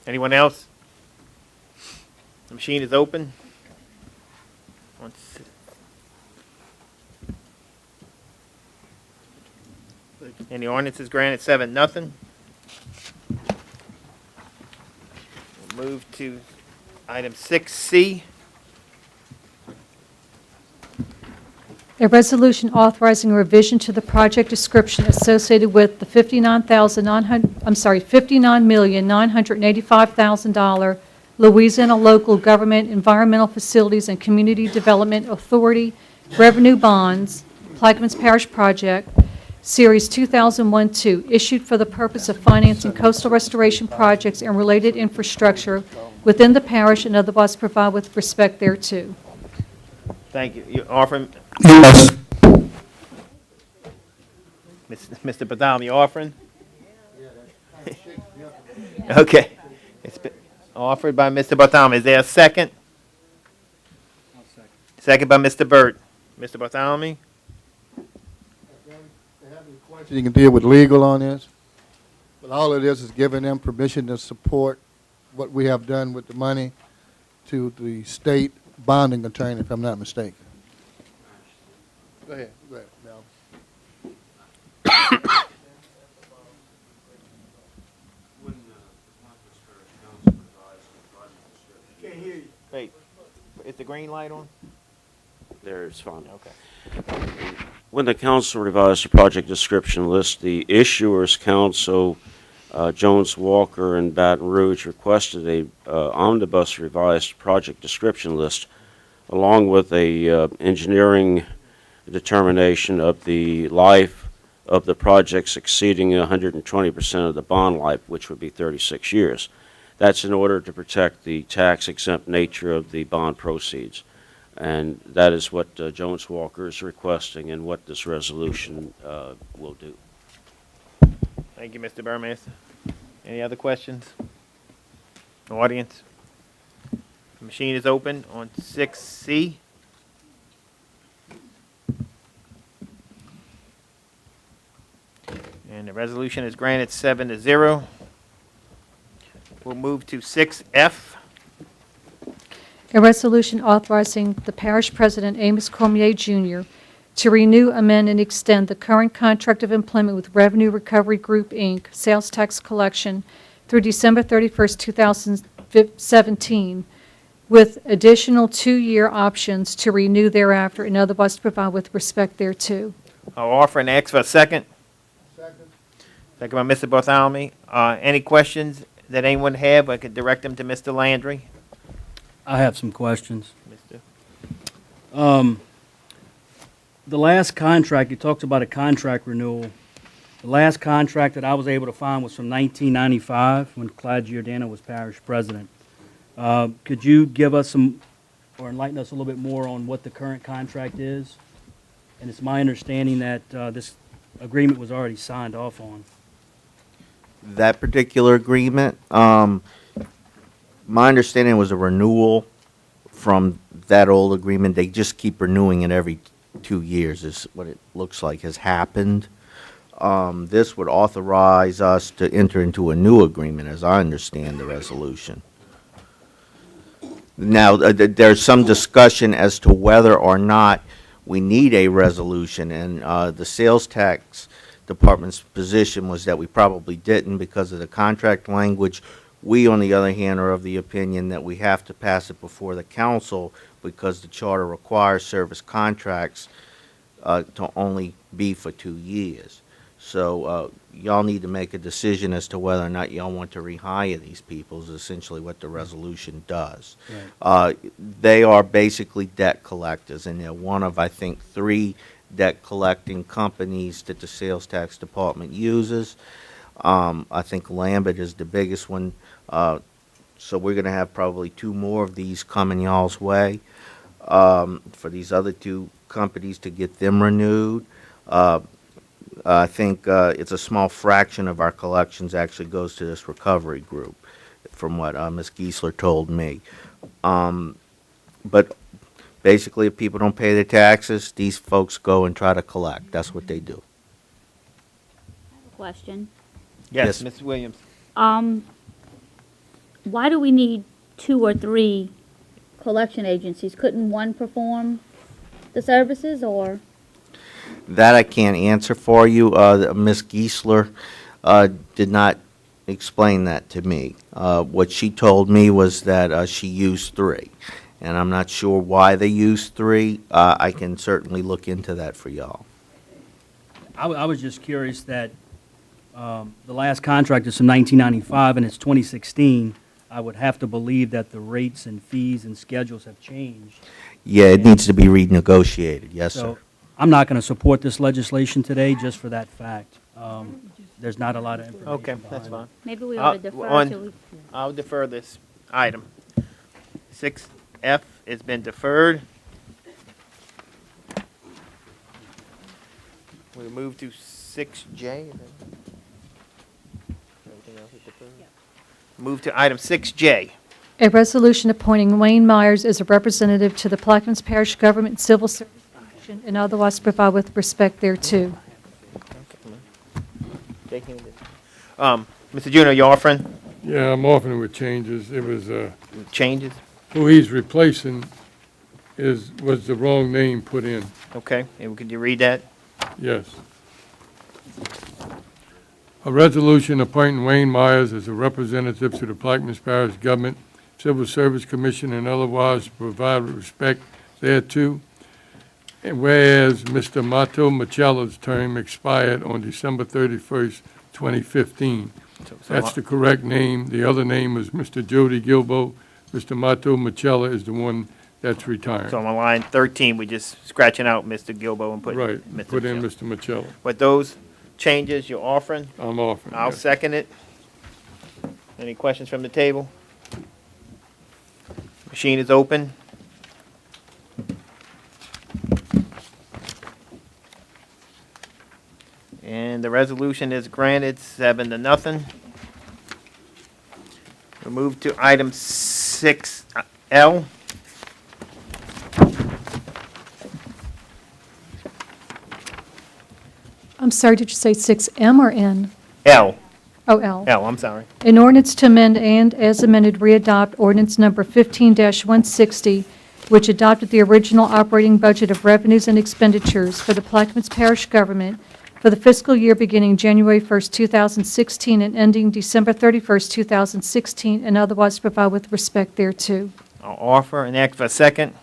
Anyone else? The machine is open. And the ordinance is granted 7-0. We'll move to item 6C. A resolution authorizing a revision to the project description associated with the $59,985,000 Louisiana Local Government Environmental Facilities and Community Development Authority Revenue Bonds, Plaquemines Parish Project, Series 2001-2, issued for the purpose of financing coastal restoration projects and related infrastructure within the parish and otherwise provide with respect thereto. Thank you. You offering? Yes. Mr. Badam, you offering? Okay. It's been offered by Mr. Badam. Is there a second? Second by Mr. Burt. Mr. Bartholomew? You can deal with legal on this, but all it is giving them permission to support what we have done with the money to the state bonding attorney, if I'm not mistaken. Go ahead, Mel. Wait, is the green light on? There's fine. Okay. When the council revised the project description list, the issuers council, Jones Walker and Baton Rouge requested a omnibus revised project description list along with a engineering determination of the life of the projects exceeding 120% of the bond life, which would be 36 years. That's in order to protect the tax-exempt nature of the bond proceeds. And that is what Jones Walker is requesting and what this resolution will do. Thank you, Mr. Burmeister. Any other questions? Audience? The machine is open on 6C. And the resolution is granted 7-0. We'll move to 6F. A resolution authorizing the parish president, Amos Cormier Jr., to renew, amend, and extend the current contract of employment with Revenue Recovery Group, Inc., sales tax collection through December 31st, 2017, with additional 2-year options to renew thereafter and otherwise to provide with respect thereto. I'll offer and ask for a second. Second by Mr. Bartholomew. Any questions that anyone have? I could direct them to Mr. Landry. I have some questions. Mr. The last contract, you talked about a contract renewal. The last contract that I was able to find was from 1995, when Clyde Giordano was parish president. Could you give us some, or enlighten us a little bit more on what the current contract is? And it's my understanding that this agreement was already signed off on. That particular agreement, my understanding was a renewal from that old agreement. They just keep renewing it every 2 years is what it looks like has happened. This would authorize us to enter into a new agreement, as I understand the resolution. Now, there's some discussion as to whether or not we need a resolution, and the sales tax department's position was that we probably didn't because of the contract language. We, on the other hand, are of the opinion that we have to pass it before the council because the charter requires service contracts to only be for 2 years. So y'all need to make a decision as to whether or not y'all want to rehire these people is essentially what the resolution does. Right. They are basically debt collectors, and they're one of, I think, 3 debt collecting companies that the sales tax department uses. I think Lambert is the biggest one. So we're going to have probably 2 more of these coming y'all's way for these other 2 companies to get them renewed. I think it's a small fraction of our collections actually goes to this recovery group, from what Ms. Giesler told me. But basically, if people don't pay their taxes, these folks go and try to collect. That's what they do. Question. Yes, Yes. Ms. Williams. Why do we need 2 or 3 collection agencies? Couldn't one perform the services, or? That I can't answer for you. Ms. Giesler did not explain that to me. What she told me was that she used 3, and I'm not sure why they used 3. I can certainly look into that for y'all. I was just curious that the last contract is from 1995 and it's 2016. I would have to believe that the rates and fees and schedules have changed. Yeah, it needs to be renegotiated. Yes, sir. So I'm not going to support this legislation today just for that fact. There's not a lot of information Okay, behind that's it. fine. Maybe we ought to defer on- till we. I'll defer this item. 6F has been deferred. We'll move to 6J. Everything else is deferred? Move to item 6J. A resolution appointing Wayne Myers as a representative to the Plaquemines Parish Government and Civil Service Commission and otherwise provide with respect thereto. Mr. Juno, you offering Yeah, I'm offering with changes. It was, changes? who he's replacing was the wrong name put in. Okay, and could you read that? Yes. A resolution appointing Wayne Myers as a representative to the Plaquemines Parish Government Civil Service Commission and otherwise to provide respect thereto. And whereas Mr. Mato Machella's term expired on December 31st, 2015. That's the correct name. The other name is Mr. Jody Gilbo. Mr. Mato Machella is the one that's retiring. So on line 13, we just scratching out Mr. Gilbo and putting Right, Mr. put in Machella. Mr. Machella. With those changes you're offering, I'm offering. I'll yes. second it. Any questions from the table? Machine is open. And the resolution is granted 7-0. We'll move to item 6L. I'm sorry, did you say 6M or N? L. Oh, L. L, I'm sorry. An ordinance to amend and, as amended, readopt ordinance number 15-160, which adopted the original operating budget of revenues and expenditures for the Plaquemines Parish government for the fiscal year beginning January 1st, 2016, and ending December 31st, 2016, and otherwise provide with respect thereto. I'll offer and ask for a second.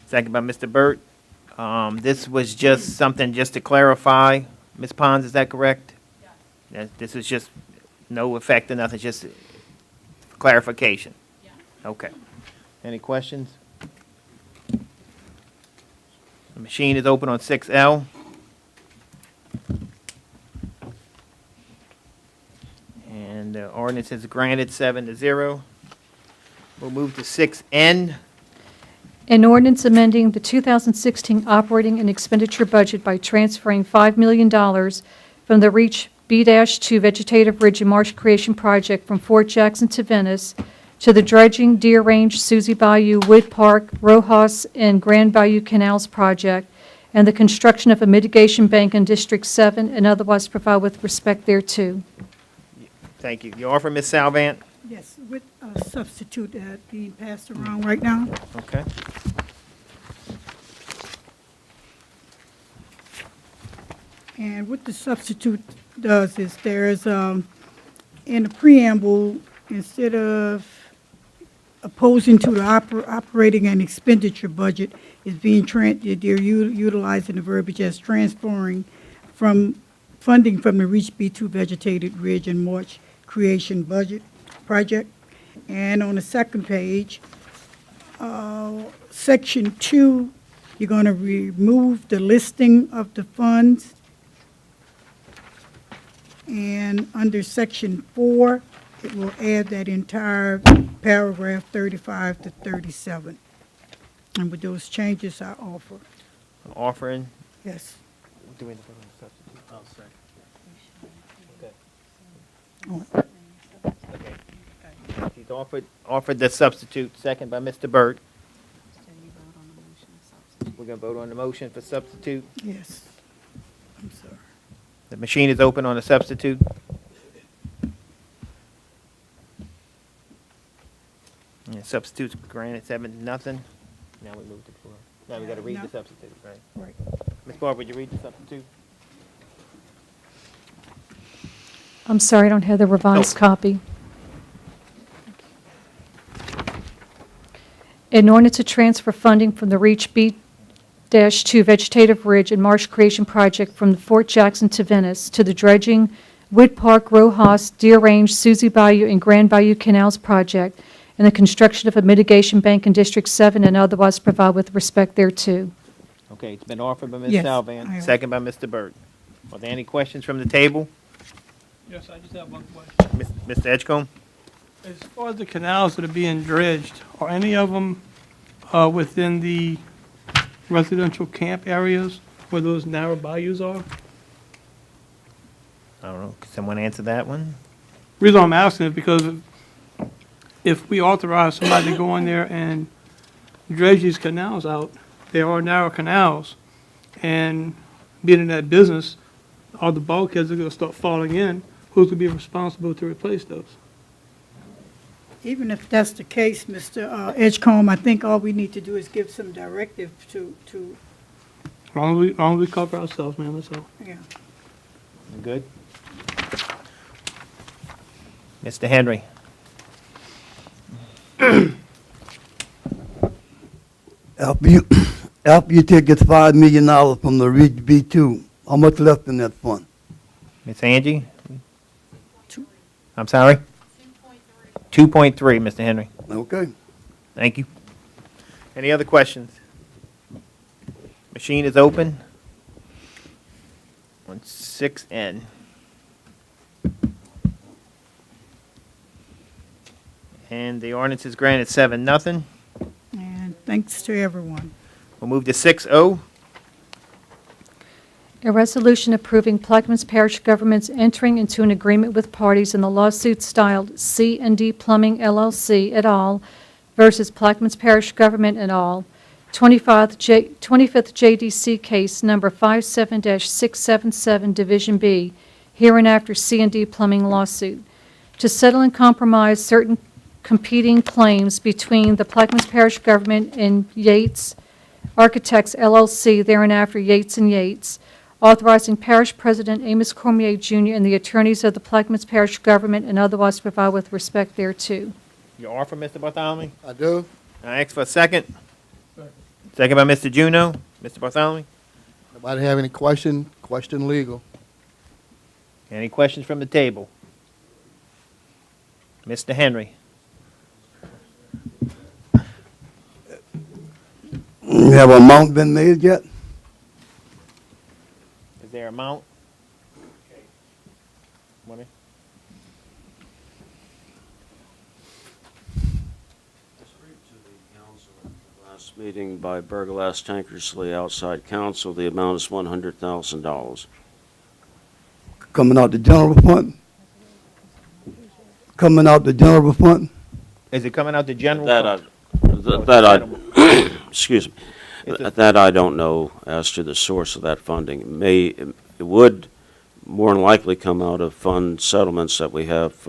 Second by Mr. Burt. This was just something just to clarify. Ms. Pons, is that correct? Yes. This is just no effect or nothing, just clarification? Yeah. Okay. Any questions? The machine is open on 6L. And the ordinance is granted 7-0. We'll move to 6N. An ordinance amending the 2016 operating and expenditure budget by transferring $5 million from the REACH B-2 Vegetative Ridge and Marsh Creation Project from Fort Jackson to Venice to the dredging, Deer Range, Suzie Bayou, Wood Park, Rojas, and Grand Bayou Canals Project, and the construction of a mitigation bank in District 7, and otherwise provide with respect thereto. Thank you. You offer, Ms. Salvant? Yes, with a substitute being passed around right now. Okay. And what the substitute does is there's, in the preamble, instead of opposing to the operating and expenditure budget, is being, they're utilizing the verbiage as transferring from funding from the REACH B2 Vegetated Ridge and Marsh Creation Budget Project. And on the second page, Section 2, you're going to remove the listing of the funds. And under Section 4, it will add that entire paragraph 35 to 37. And with those changes, I offer. Offering. Yes. Do we need to put on the substitute? Oh, Okay. He's offered the substitute, second by Mr. Burt. We're going to vote on the motion for substitute. yes. I'm sorry. The machine is open on the substitute. And substitute's granted 7-0. Now we move to the floor. Now we got to read the No. substitute, right? Right. Ms. Barber, would you read the substitute? I'm sorry, I don't have the revised copy. An ordinance to transfer funding from the REACH B-2 Vegetative Ridge and Marsh Creation Project from the Fort Jackson to Venice to the dredging, Wood Park, Rojas, Deer Range, Suzie Bayou, and Grand Bayou Canals Project, and the construction of a mitigation bank in District 7, and otherwise provide with respect thereto. Okay, it's been offered by Ms. Yes, Salvant, I- second by Mr. Burt. Are there any questions from the table? Yes, I just have one question. Mr. Edgecombe? As far as the canals that are being dredged, are any of them within the residential camp areas where those narrow bayous are? I don't know, can someone answer that one? Reason I'm asking is because if we authorize somebody to go in there and dredge these canals out, they are narrow canals, and being in that business, all the bulkheads are gonna start falling in, who's gonna be responsible to replace those? Even if that's the case, Mr. Edgecombe, I think all we need to do is give some directive to, As long as we cover ourselves, ma'am, that's all. yeah. Good. Mr. Henry? After you take this $5 million from the REACH B2, how much left in that fund? Ms. Angie? I'm sorry? 2.3, Mr. Henry. Okay. Thank you. Any other questions? Machine is open on 6N. And the ordinance is granted 7-0. And thanks to everyone. We'll move to 6O. A resolution approving Plaquemines Parish government's entering into an agreement with parties in the lawsuit styled C&D Plumbing LLC et al. Versus Plaquemines Parish Government et al., 25th JDC case number 57-677, Division B, hereinafter C&D Plumbing lawsuit, to settle and compromise certain competing claims between the Plaquemines Parish Government and Yates Architects LLC, thereinafter Yates and Yates, authorizing Parish President Amos Cormier Jr. and the attorneys of the Plaquemines Parish Government and otherwise provide with respect thereto. Your offer, Mr. Bartholomew? I do. I ask for a second. Second by Mr. Juno. Mr. Bartholomew? Nobody have any question? Question legal. Any questions from the table? Mr. Henry? Have an amount been made yet? Is there amount? Money? Last meeting by Berglass Tankersley outside council, the amount is $100,000. Coming out the general fund? Coming out the general fund? Is it coming out the general That fund? Excuse me. It's a- That I don't know as to the source of that funding. It would more than likely come out of fund settlements that we have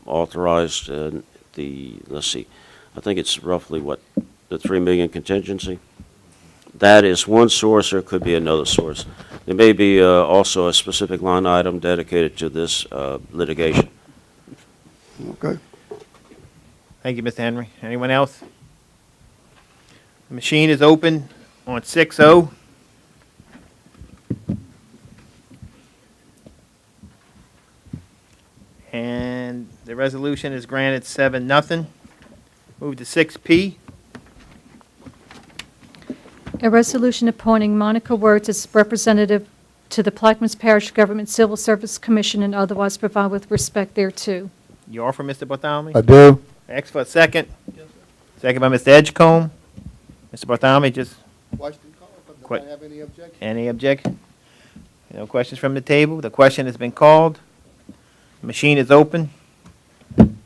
authorized, let's see, I think it's roughly the $3 million contingency. That is one source, or it could be another source. There may be also a specific line item dedicated to this litigation. Okay. Thank you, Mr. Henry. Anyone else? The machine is open on 6O. And the resolution is granted 7-0. Move to 6P. A resolution appointing Monica Wirtz as representative to the Plaquemines Parish Government Civil Service Commission and otherwise provide with respect thereto. You offer, Mr. Bartholomew? I do. Ask for a second. Second by Mr. Edgecombe. Mr. Bartholomew, just Question call. Quick. Nobody have any objection? any objection? No questions from the table? The question has been called. The machine is open. And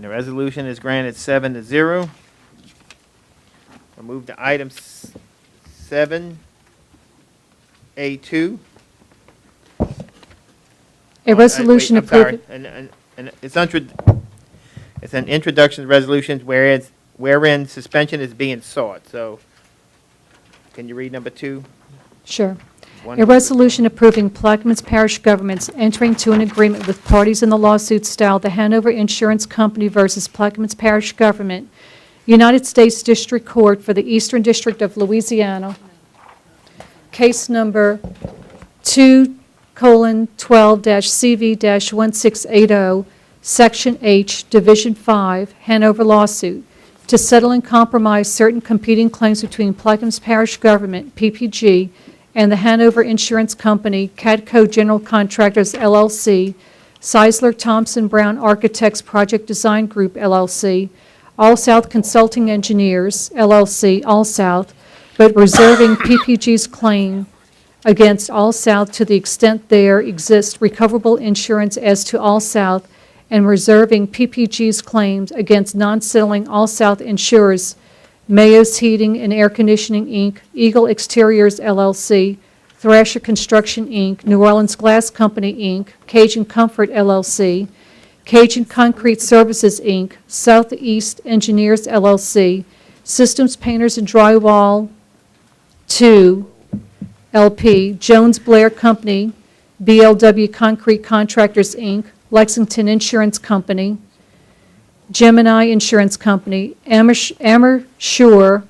the resolution is granted 7-0. We'll move to item 7A2. A resolution I'm sorry. approving. And it's an introduction resolution wherein suspension is being sought. So, can you read number 2? Sure. One- A resolution approving Plaquemines Parish Government's entering to an agreement with parties in the lawsuit styled the Hanover Insurance Company versus Plaquemines Parish Government, United States District Court for the Eastern District of Louisiana, case number 2:12-CV-1680, Section H, Division 5, Hanover lawsuit, to settle and compromise certain competing claims between Plaquemines Parish Government, PPG, and the Hanover Insurance Company, Cadco General Contractors, LLC, Seisler Thompson Brown Architects Project Design Group, LLC, All South Consulting Engineers, LLC, All South, but reserving PPG's claim against All South to the extent there exists recoverable insurance as to All South, and reserving PPG's claims against non-settling All South insurers, Mayos Heating and Air Conditioning, Inc., Eagle Exteriors, LLC, Thrasher Construction, Inc., New Orleans Glass Company, Inc., Cajun Comfort, LLC, Cajun Concrete Services, Inc., Southeast Engineers, LLC, Systems Painters and Drywall 2, LP, Jones Blair Company, BLW Concrete Contractors, Inc., Lexington Insurance Company, Gemini Insurance Company, Amerisure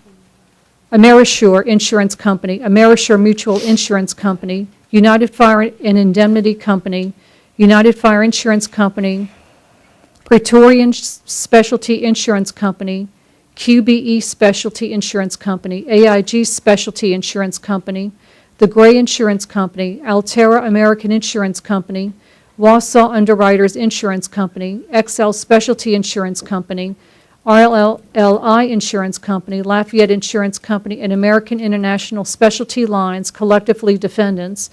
Insurance Company, Amerisure Mutual Insurance Company, United Fire and Indemnity Company, United Fire Insurance Company, Praetorian Specialty Insurance Company, QBE Specialty Insurance Company, AIG Specialty Insurance Company, The Gray Insurance Company, Altera American Insurance Company, Wausau Underwriters Insurance Company, XL Specialty Insurance Company, RLLI Insurance Company, Lafayette Insurance Company, and American International Specialty Lines, collectively defendants,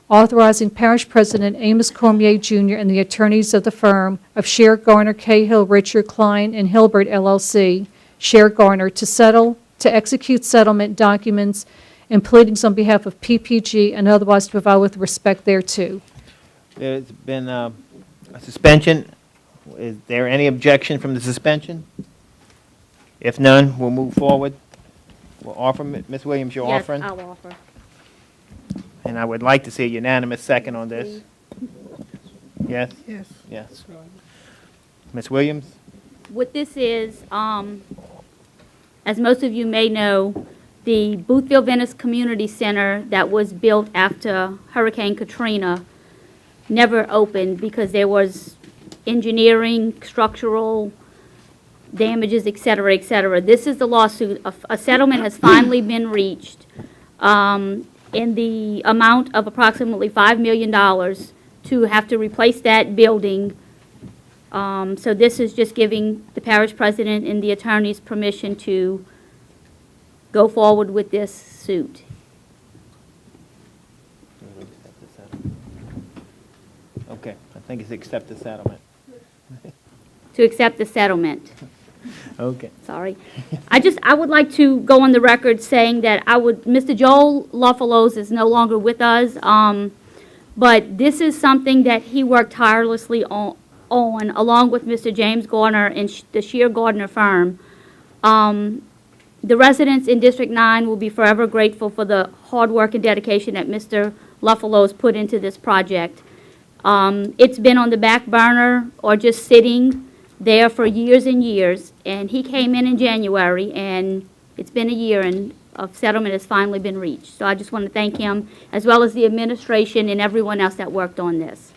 authorizing Parish President Amos Cormier Jr. and the attorneys of the firm of Sher Garner, Cahill, Richard, Klein, and Hilbert LLC, Sher Garner, to execute settlement documents and pleadings on behalf of PPG and otherwise to provide with respect thereto. There's been a suspension. Is there any objection from the suspension? If none, we'll move forward. We'll offer, Ms. Williams, you're Yes, offering? I'll offer. And I would like to see a unanimous second on this. Yes? Yes. Yes. Ms. Williams? What this is, as most of you may know, the Boothville Venice Community Center that was built after Hurricane Katrina never opened because there was engineering, structural damages, et cetera, et cetera. This is the lawsuit. A settlement has finally been reached in the amount of approximately $5 million to have to replace that building. So this is just giving the parish president and the attorneys permission to go forward with this suit. Okay, I think it's accept the settlement. To accept the settlement. Okay. Sorry. I would like to go on the record saying that Mr. Joel Luffalos is no longer with us, but this is something that he worked tirelessly on along with Mr. James Gardner and the Shear Gardner firm. The residents in District 9 will be forever grateful for the hard work and dedication that Mr. Luffalos put into this project. It's been on the back burner or just sitting there for years and years, and he came in January, and it's been a year, and a settlement has finally been reached. So I just want to thank him, as well as the administration and everyone else that worked on this.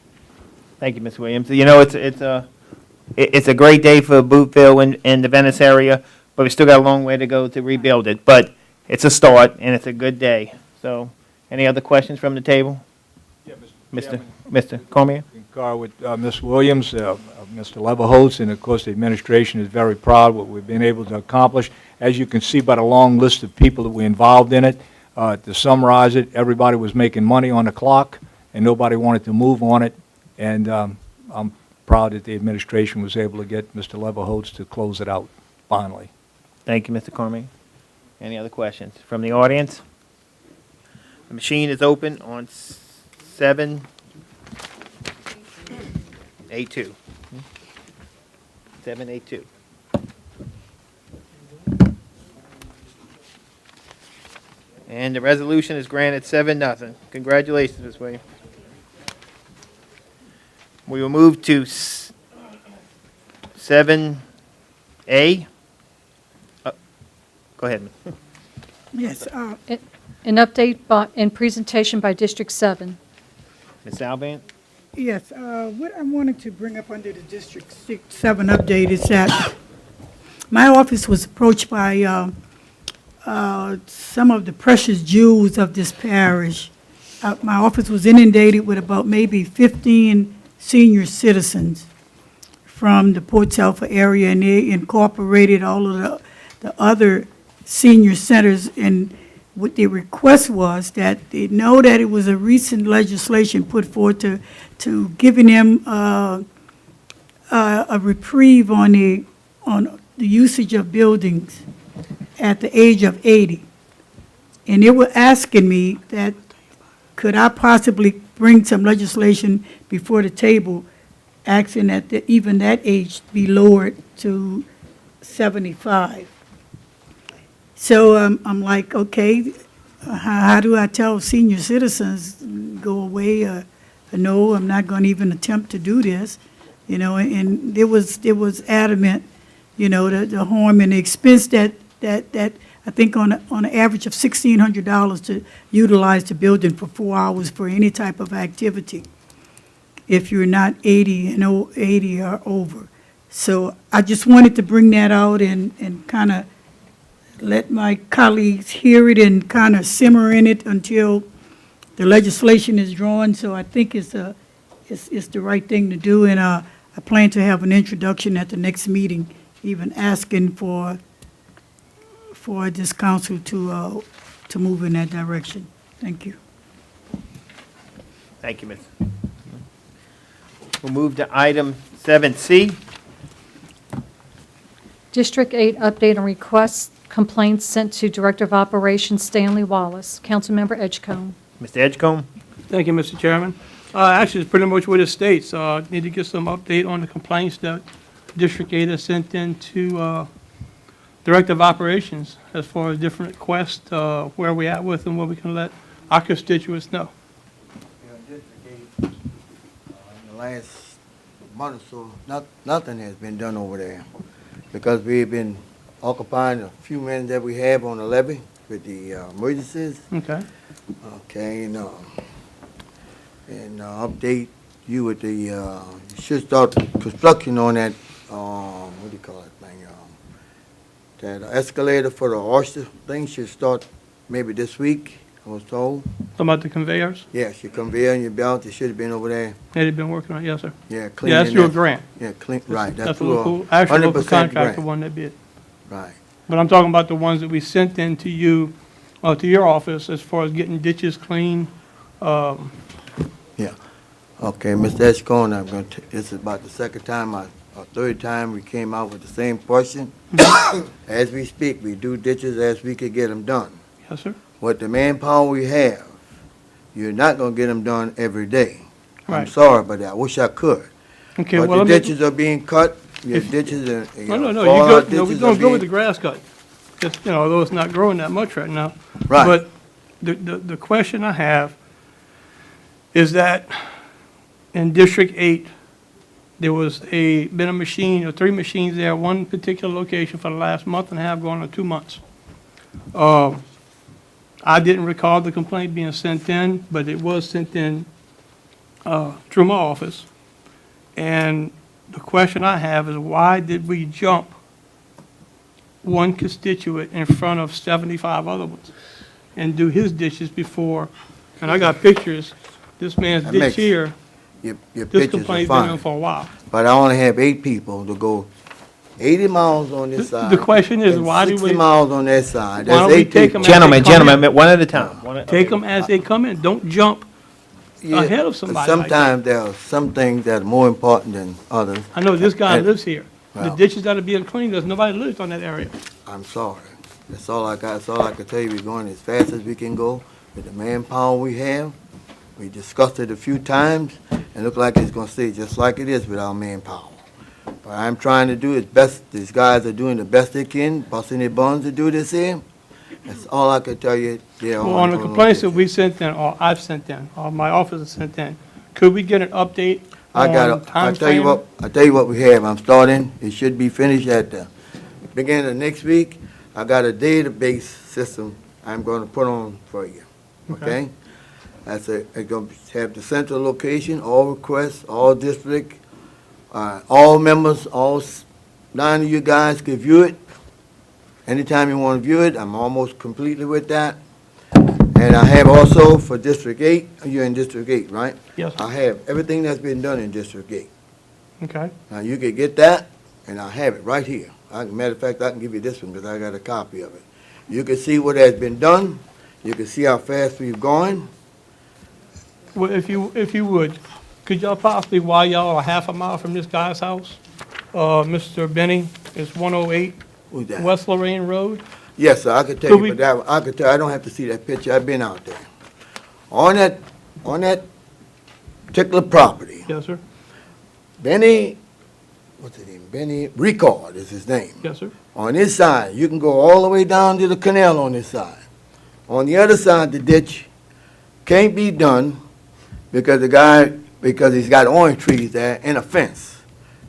Thank you, Ms. Williams. You know, it's a great day for Boothville and the Venice area, but we still got a long way to go to rebuild it. But it's a start, and it's a good day. So, any other questions from the table? Yeah, Mr. Cormier? Concur with Ms. Williams, Mr. Leverholtz, and of course the administration is very proud of what we've been able to accomplish. As you can see by the long list of people that were involved in it, to summarize it, everybody was making money on the clock, and nobody wanted to move on it. And I'm proud that the administration was able to get Mr. Leverholtz to close it out finally. Thank you, Mr. Cormier. Any other questions from the audience? The machine is open on 7A2. 7A2. And the resolution is granted 7-0. Congratulations, Ms. Williams. We will move to 7A. Go ahead. Yes, An update and presentation by District 7. Ms. Alban? yes, what I wanted to bring up under the District 7 update is that my office was approached by some of the precious jewels of this parish. My office was inundated with about maybe 15 senior citizens from the Port Sulphur area, and they incorporated all of the other senior centers. And what the request was that they know that it was a recent legislation put forth to giving them a reprieve on the usage of buildings at the age of 80. And they were asking me that could I possibly bring some legislation before the table asking that even that age be lowered to 75. So I'm like, okay, how do I tell senior citizens, go away, no, I'm not going to even attempt to do this, and it was adamant, the harm and the expense that I think on an average of $1,600 to utilize the building for 4 hours for any type of activity, if you're not 80 or over. So I just wanted to bring that out and kind of let my colleagues hear it and kind of simmer in it until the legislation is drawn. So I think it's the right thing to do, and I plan to have an introduction at the next meeting, even asking for this council to move in that direction. Thank you. Thank you, Ms. We'll move to item 7C. District 8 update on requests, complaints sent to Director of Operations Stanley Wallace. Councilmember Edgecombe. Mr. Edgecombe? Thank you, Mr. Chairman. Actually, it's pretty much what it states. Need to get some update on the complaints that District 8 has sent in to Director of Operations as far as different requests, where we at with them, what we can let our constituents know. In the last month or so, nothing has been done over there because we've been occupying a few minutes that we have on the levee with the emergencies. Okay. Okay, and update you with the, you should start construction on that, what do you call it thing? That escalator for the oyster thing should start maybe this week, I was told. Talking about the conveyors? Yes, your conveyor and your belt, it should have been over there. They've been working on it, yes, sir. Yeah, cleaning. Yeah, that's through a grant. Yeah, right, That's a through local, actually, local 100% contractor grant. one that bid. Right. But I'm talking about the ones that we sent in to you, to your office, as far as getting ditches clean. Yeah. Okay, Mr. Edgecombe, this is about the second time, or third time we came out with the same question. As we speak, we do ditches as we could get them done. Yes, sir. What the manpower we have, you're not gonna get them done every day. I'm Right. sorry, but I wish I could. Okay, But well, the let me- ditches are being cut, your If- ditches are, No, no, fallout we're ditches doing are good with the being. grass cut. Just, although it's not growing that much right now. Right. But the question I have is that in District 8, there was been a machine, or 3 machines there, one particular location for the last month and a half, going on 2 months. I didn't recall the complaint being sent in, but it was sent in through my office. And the question I have is, why did we jump one constituent in front of 75 other ones and do his ditches before? And I got pictures. This man's That ditch makes- here, Your this pictures are complaint's been on fine. for a while. But I only have 8 people to go 80 miles on this side. The question is, and why do 60 we? miles on that side. Why That's don't we 8 take people. them as they come in? one at a time. Take them as they come in. Don't jump Yeah, ahead of somebody like that. Sometimes there are some things that are more important than others. I know this guy And- lives here. The Well- ditches that are being cleaned, there's nobody lives on that area. I'm sorry. That's all I got. That's all I can tell you. We're going as fast as we can go with the manpower we have. We discussed it a few times, and look like it's gonna stay just like it is without manpower. But I'm trying to do as best, these guys are doing the best they can, busting their buns to do this here. That's all I can tell you. Well, on the complaints that we sent in, or I've sent in, or my office has sent in, could we get an update I on got, I tell you timeframe? what, I tell you what we have. I'm starting, it should be finished at the beginning of next week. I got a database system I'm gonna put on for you, okay? That's it's gonna have the central location, all requests, all district, all members, 9 of you guys can view it. Anytime you wanna view it, I'm almost completely with that. And I have also for District 8, you're in District 8, right? Yes. I have everything that's been done in District 8. Okay. Now, you can get that, and I have it right here. Matter of fact, I can give you this one, because I got a copy of it. You can see what has been done, you can see how fast we've gone. Well, if you would, could y'all possibly, while y'all are half a mile from this guy's house, Mr. Benny, it's 108 Who's that? West Lorraine Road? Yes, sir, I could tell Could you, we- but that, I could tell, I don't have to see that picture, I've been out there. On that particular property, Yes, sir. Benny, what's his name? Benny Ricard is his name. Yes, sir. On this side, you can go all the way down to the canal on this side. On the other side, the ditch can't be done because because he's got orange trees there and a fence.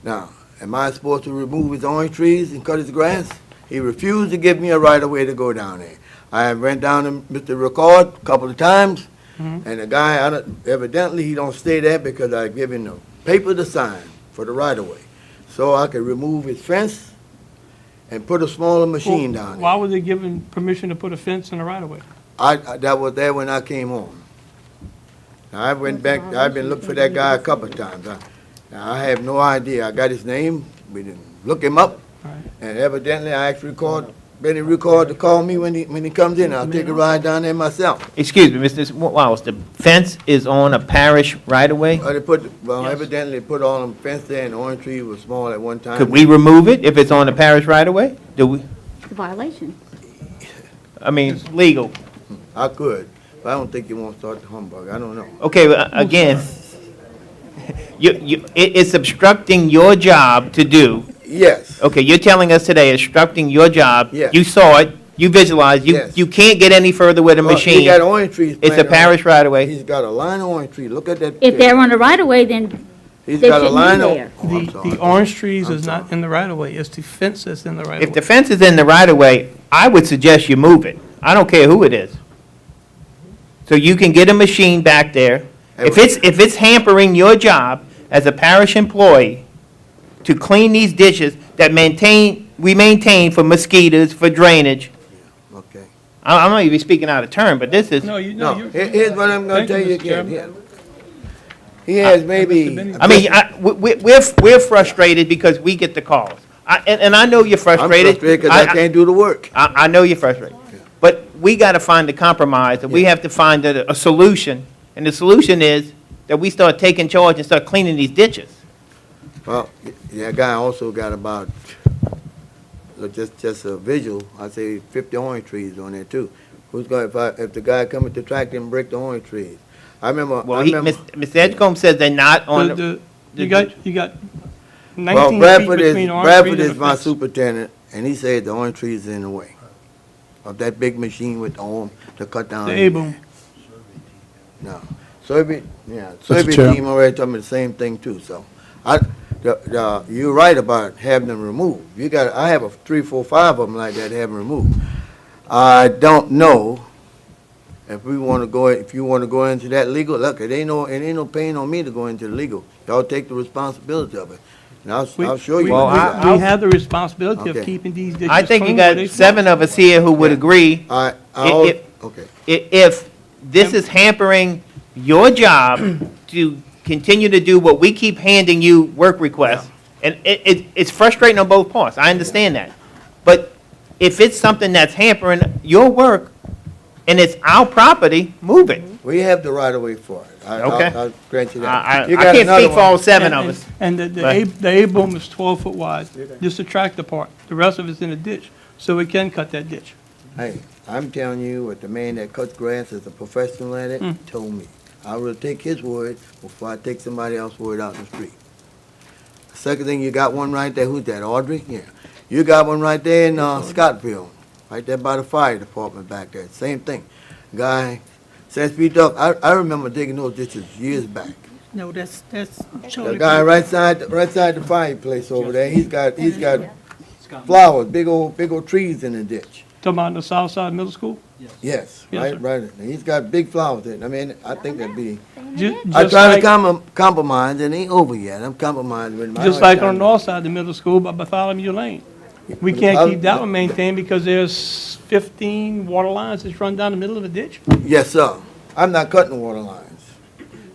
Now, am I supposed to remove his orange trees and cut his grass? He refused to give me a right of way to go down there. I went down to Mr. Ricard a couple of times, and the guy, evidently he don't stay there because I give him the paper to sign for the right of way. So I could remove his fence and put a smaller machine down there. Why were they given permission to put a fence in the right of way? That was there when I came home. Now, I went back, I've been looking for that guy a couple of times. Now, I have no idea. I got his name, we didn't look him up, and evidently I asked Benny Ricard to call me when he comes in. I'll take a ride down there myself. Excuse me, Mr. Wallace, the fence is on a parish right-of-way? Evidently they put all them fence there, and the orange tree was small at one time. Could we remove it if it's on a parish right-of-way? Do we? It's a violation. I mean, legal. I could, but I don't think you want to start the humbug. I don't know. Okay, well, again, it's obstructing your job to do. Yes. Okay, you're telling us today obstructing your job. Yes. You saw it, you visualized, Yes. you can't get any further with a Well, machine. He got orange trees It's a planted parish right-of-way. He's got a line of orange trees. Look at that. If they're on the right of way, then He's they got a shouldn't line be of. there. Oh, I'm sorry. The orange trees is not in the right of way, it's the fence that's in the right of way. If the fence is in the right-of-way, I would suggest you move it. I don't care who it is. So you can get a machine back there. If it's hampering your job as a parish employee to clean these ditches that we maintain for mosquitoes, for drainage. Okay. I'm not even speaking out of turn, but this is. No, No, here's what I'm gonna Thank tell you, you Mr. again. Chairman. He has maybe. I mean, we're frustrated because we get the calls. And I know you're I'm frustrated. frustrated because I can't do the work. I know you're frustrated. But we got to find a compromise, and we have to find a solution. And the solution is that we start taking charge and start cleaning these ditches. Well, that guy also got about, just a visual, I'd say 50 orange trees on there too. Who's going, if the guy come with the tractor and break the orange trees? I remember. Well, Mr. Edgecombe says they're not on You got Well, 19 feet Bradford between orange Bradford trees is and a my fence. superintendent, and he said the orange trees is in the way of that big machine with the arm to cut down. The A-boom. No. Soybean team already told me the same thing too, so. You're right about having them removed. I have 3, 4, 5 of them like that, have them removed. I don't know if you want to go into that legal, look, it ain't no pain on me to go into the legal. Y'all take the responsibility of it. And I'll show you. We have the responsibility of Okay. keeping these ditches I think you clean where they got 7 of us here who would agree. Okay. If this is hampering your job to continue to do what we keep handing you work requests, and it's frustrating on both parts, I understand that. But if it's something that's hampering your work, and it's our property, move it. We have the right of way for it. Okay. I'll grant you that. I You got can't another speak for one. all 7 of us. And the A-boom is 12 foot wide, just the tractor part. The rest of it's in a ditch, so we can cut that ditch. Hey, I'm telling you what the man that cuts grass is a professional at it told me. I will take his word before I take somebody else's word out in the street. The second thing, you got one right there. Who's that, Audrey? Yeah. You got one right there in Scottville, right there by the fire department back there. Same thing. Guy, since we dug, I remember digging those ditches years back. No, that's The Charlie. guy right side the fireplace over there, he's got flowers, big old trees in the ditch. Talking about the south side middle school? Yes, Yes, sir. right. He's got big flowers in it. I mean, I think that'd be. Just I try to like- compromise, and it ain't over yet. I'm compromising with my. Just like on the north side of the middle school by Bartholomew Lane. We can't keep that one maintained because there's 15 water lines that's run down the middle of the ditch. Yes, sir. I'm not cutting water lines.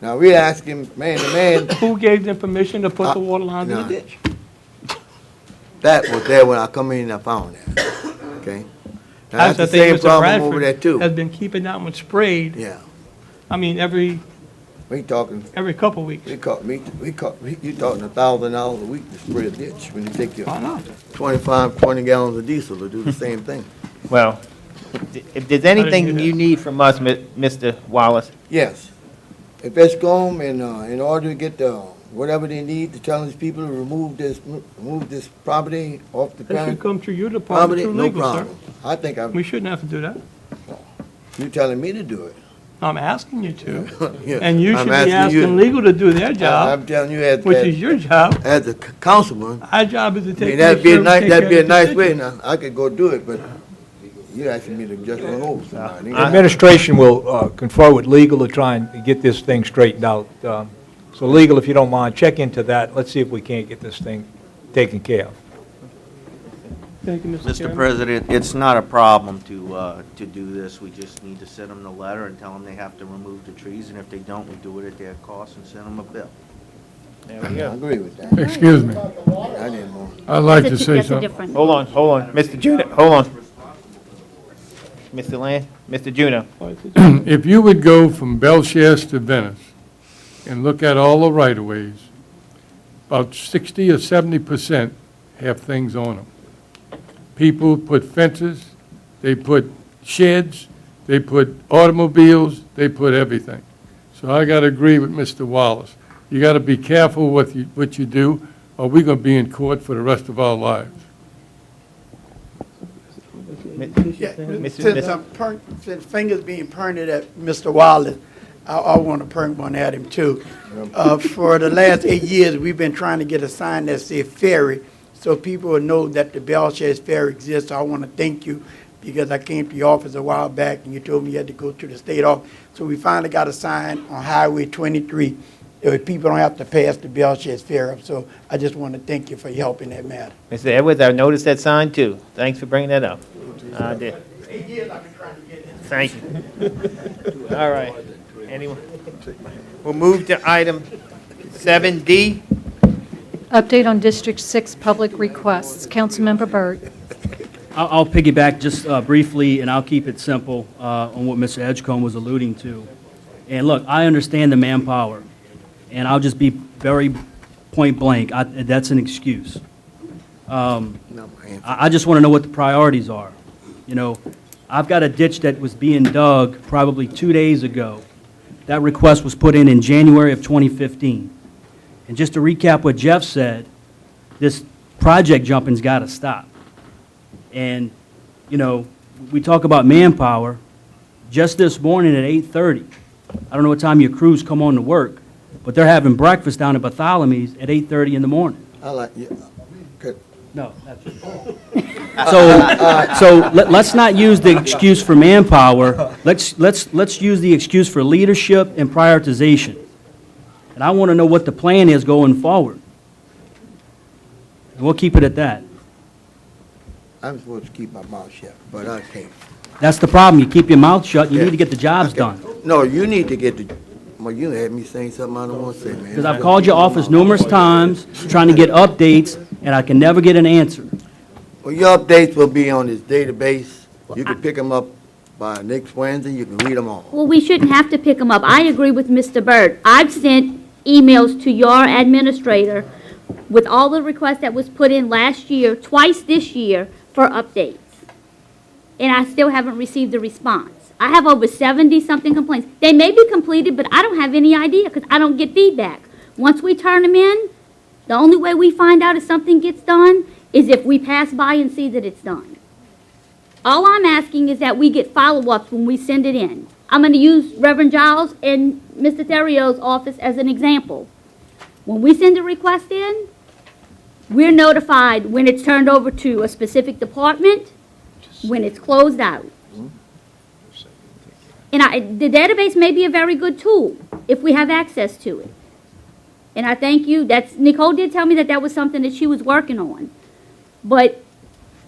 Now, we asking man to man, Who gave them permission to put the water lines in the no. ditch? that was there when I come in and I found that, okay? Now, I that's the think same Mr. problem over there Bradford too. has been keeping that one sprayed. Yeah, I mean, every we talking, couple weeks. you talking $1,000 a week to spray a ditch when you take your Why not? 20 gallons of diesel to do the same thing. Well, if there's anything you need from us, Mr. Wallace, Yes. If Escom and in order to get the whatever they need to tell these people to remove this property off the That ground. should come through your department, Property, through no legal, sir. problem. I think We shouldn't have to do that. you're telling me to do it. I'm asking you to. Yeah, And you I'm should be asking you. asking legal to do their I'm job, telling you, as, which is your job. as a councilman, Our job is to I take. mean, that'd be a make sure we nice, take that'd be care a of the nice way. constituents. Now, I could go do it, but you're asking me to just run over somebody. Administration will confer with legal to try and get this thing straightened out. So legal, if you don't mind, check into that. Let's see if we can't get this thing taken care of. Thank you, Mr. Mr. Chairman. President, it's not a problem to do this. We just need to send them the letter and tell them they have to remove the trees, and if they don't, we do it at their cost and send them a bill. There we I go. agree with that. Excuse me. I didn't know. I'd like to That's a- say that's a something. different- Hold on, Mr. Juno, hold on. Mr. Land, Mr. Juno. If you would go from Belchas to Venice and look at all the right-of-ways, about 60 or 70% have things on them. People put fences, they put sheds, they put automobiles, they put everything. So I got to agree with Mr. Wallace. You got to be careful what you do, or we're going to be in court for the rest of our lives. Since fingers being pointed at Mr. Wallace, I want to point one at him too. For the last 8 years, we've been trying to get a sign that says ferry, so people will know that the Belchas Ferry exists. I want to thank you, because I came to your office a while back and you told me you had to go to the state office. So we finally got a sign on Highway 23, that people don't have to pass the Belchas Ferry. So I just want to thank you for your help in that matter. Mr. Edwards, I noticed that sign too. Thanks for bringing that up. I did. 8 years I've been trying to get it. Thank you. All right. Anyone? We'll move to item 7D. Update on District 6 public requests. Councilmember Byrd. I'll piggyback just briefly, and I'll keep it simple on what Mr. Edgecombe was alluding to. And look, I understand the manpower, and I'll just be very point blank. That's an excuse. I just want to know what the priorities are. You know, I've got a ditch that was being dug probably 2 days ago. That request was put in January of 2015. And just to recap what Jeff said, this project jumping's got to stop. And, you know, we talk about manpower. Just this morning at 8:30, I don't know what time your crews come on to work, but they're having breakfast down at Bartholomew's at 8:30 in the morning. I like, yeah. No, that's let's not use the excuse for manpower. Let's use the excuse for leadership and prioritization. And I want to know what the plan is going forward. And we'll keep it at that. I'm supposed to keep my mouth shut, but I can't. That's the problem. You keep your mouth shut, you need to get the jobs done. No, you need to get the, well, you had me saying something I don't want to say, man. Because I've called your office numerous times, trying to get updates, and I can never get an answer. Well, your updates will be on this database. You can pick them up by next Wednesday, you can read them all. Well, we shouldn't have to pick them up. I agree with Mr. Byrd. I've sent emails to your administrator with all the requests that was put in last year, twice this year, for updates. And I still haven't received a response. I have over 70-something complaints. They may be completed, but I don't have any idea because I don't get feedback. Once we turn them in, the only way we find out if something gets done is if we pass by and see that it's done. All I'm asking is that we get follow-ups when we send it in. I'm going to use Reverend Giles and Mr. Terrio's office as an example. When we send a request in, we're notified when it's turned over to a specific department, when it's closed out. And the database may be a very good tool if we have access to it. And I thank you. Nicole did tell me that that was something that she was working on. But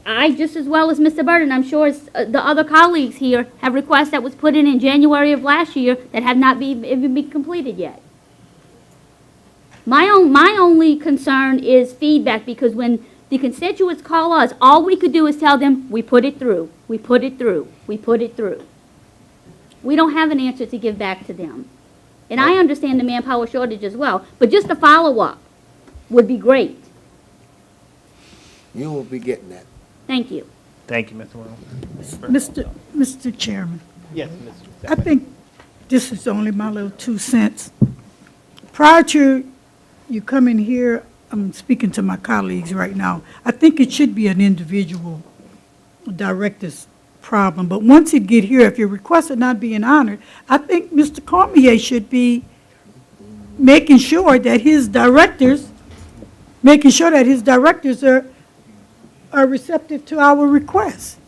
I, just as well as Mr. Byrd, and I'm sure as, the other colleagues here, have requests that was put in January of last year that have not even been completed yet. My only concern is feedback, because when the constituents call us, all we could do is tell them, we put it through, we put it through, we put it through. We don't have an answer to give back to them. And I understand the manpower shortage as well, but just a follow-up would be great. You will be getting that. Thank you. Thank you, Mr. Wells. Mr. Chairman, Yes, Mr. I think this is only my little 2 cents. Prior to you come in here, I'm speaking to my colleagues right now, I think it should be an individual director's problem, but once it get here, if your requests are not being honored, I think Mr. Cormier should be making sure that his directors are receptive to our requests.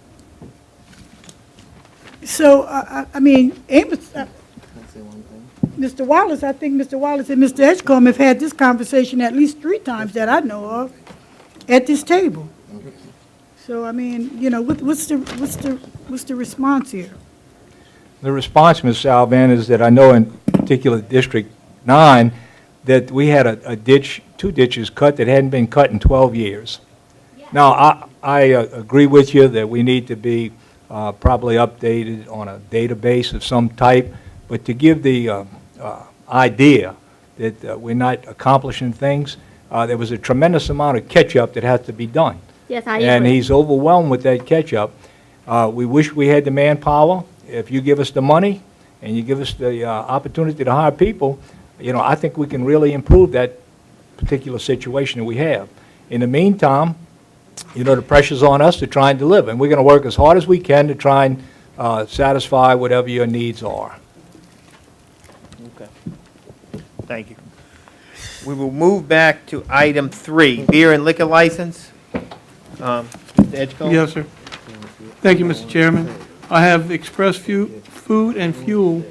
So, I mean, Amos, Mr. Wallace, I think Mr. Wallace and Mr. Edgecombe have had this conversation at least 3 times that I know of at this table. So, I mean, you know, what's the response here? The response, Ms. Salvan, is that I know in particular District 9, that we had a ditch, 2 ditches cut that hadn't been cut in 12 years. Now, I agree with you that we need to be probably updated on a database of some type, but to give the idea that we're not accomplishing things, there was a tremendous amount of catch-up that has to be done. Yes, I And agree. he's overwhelmed with that catch-up. We wish we had the manpower. If you give us the money and you give us the opportunity to hire people, you know, I think we can really improve that particular situation that we have. In the meantime, you know, the pressure's on us to try and deliver, and we're going to work as hard as we can to try and satisfy whatever your needs are. Okay. Thank you. We will move back to item 3, beer and liquor license. Mr. Edgecombe? Yes, sir. Thank you, Mr. Chairman. I have Express Food and Fuel,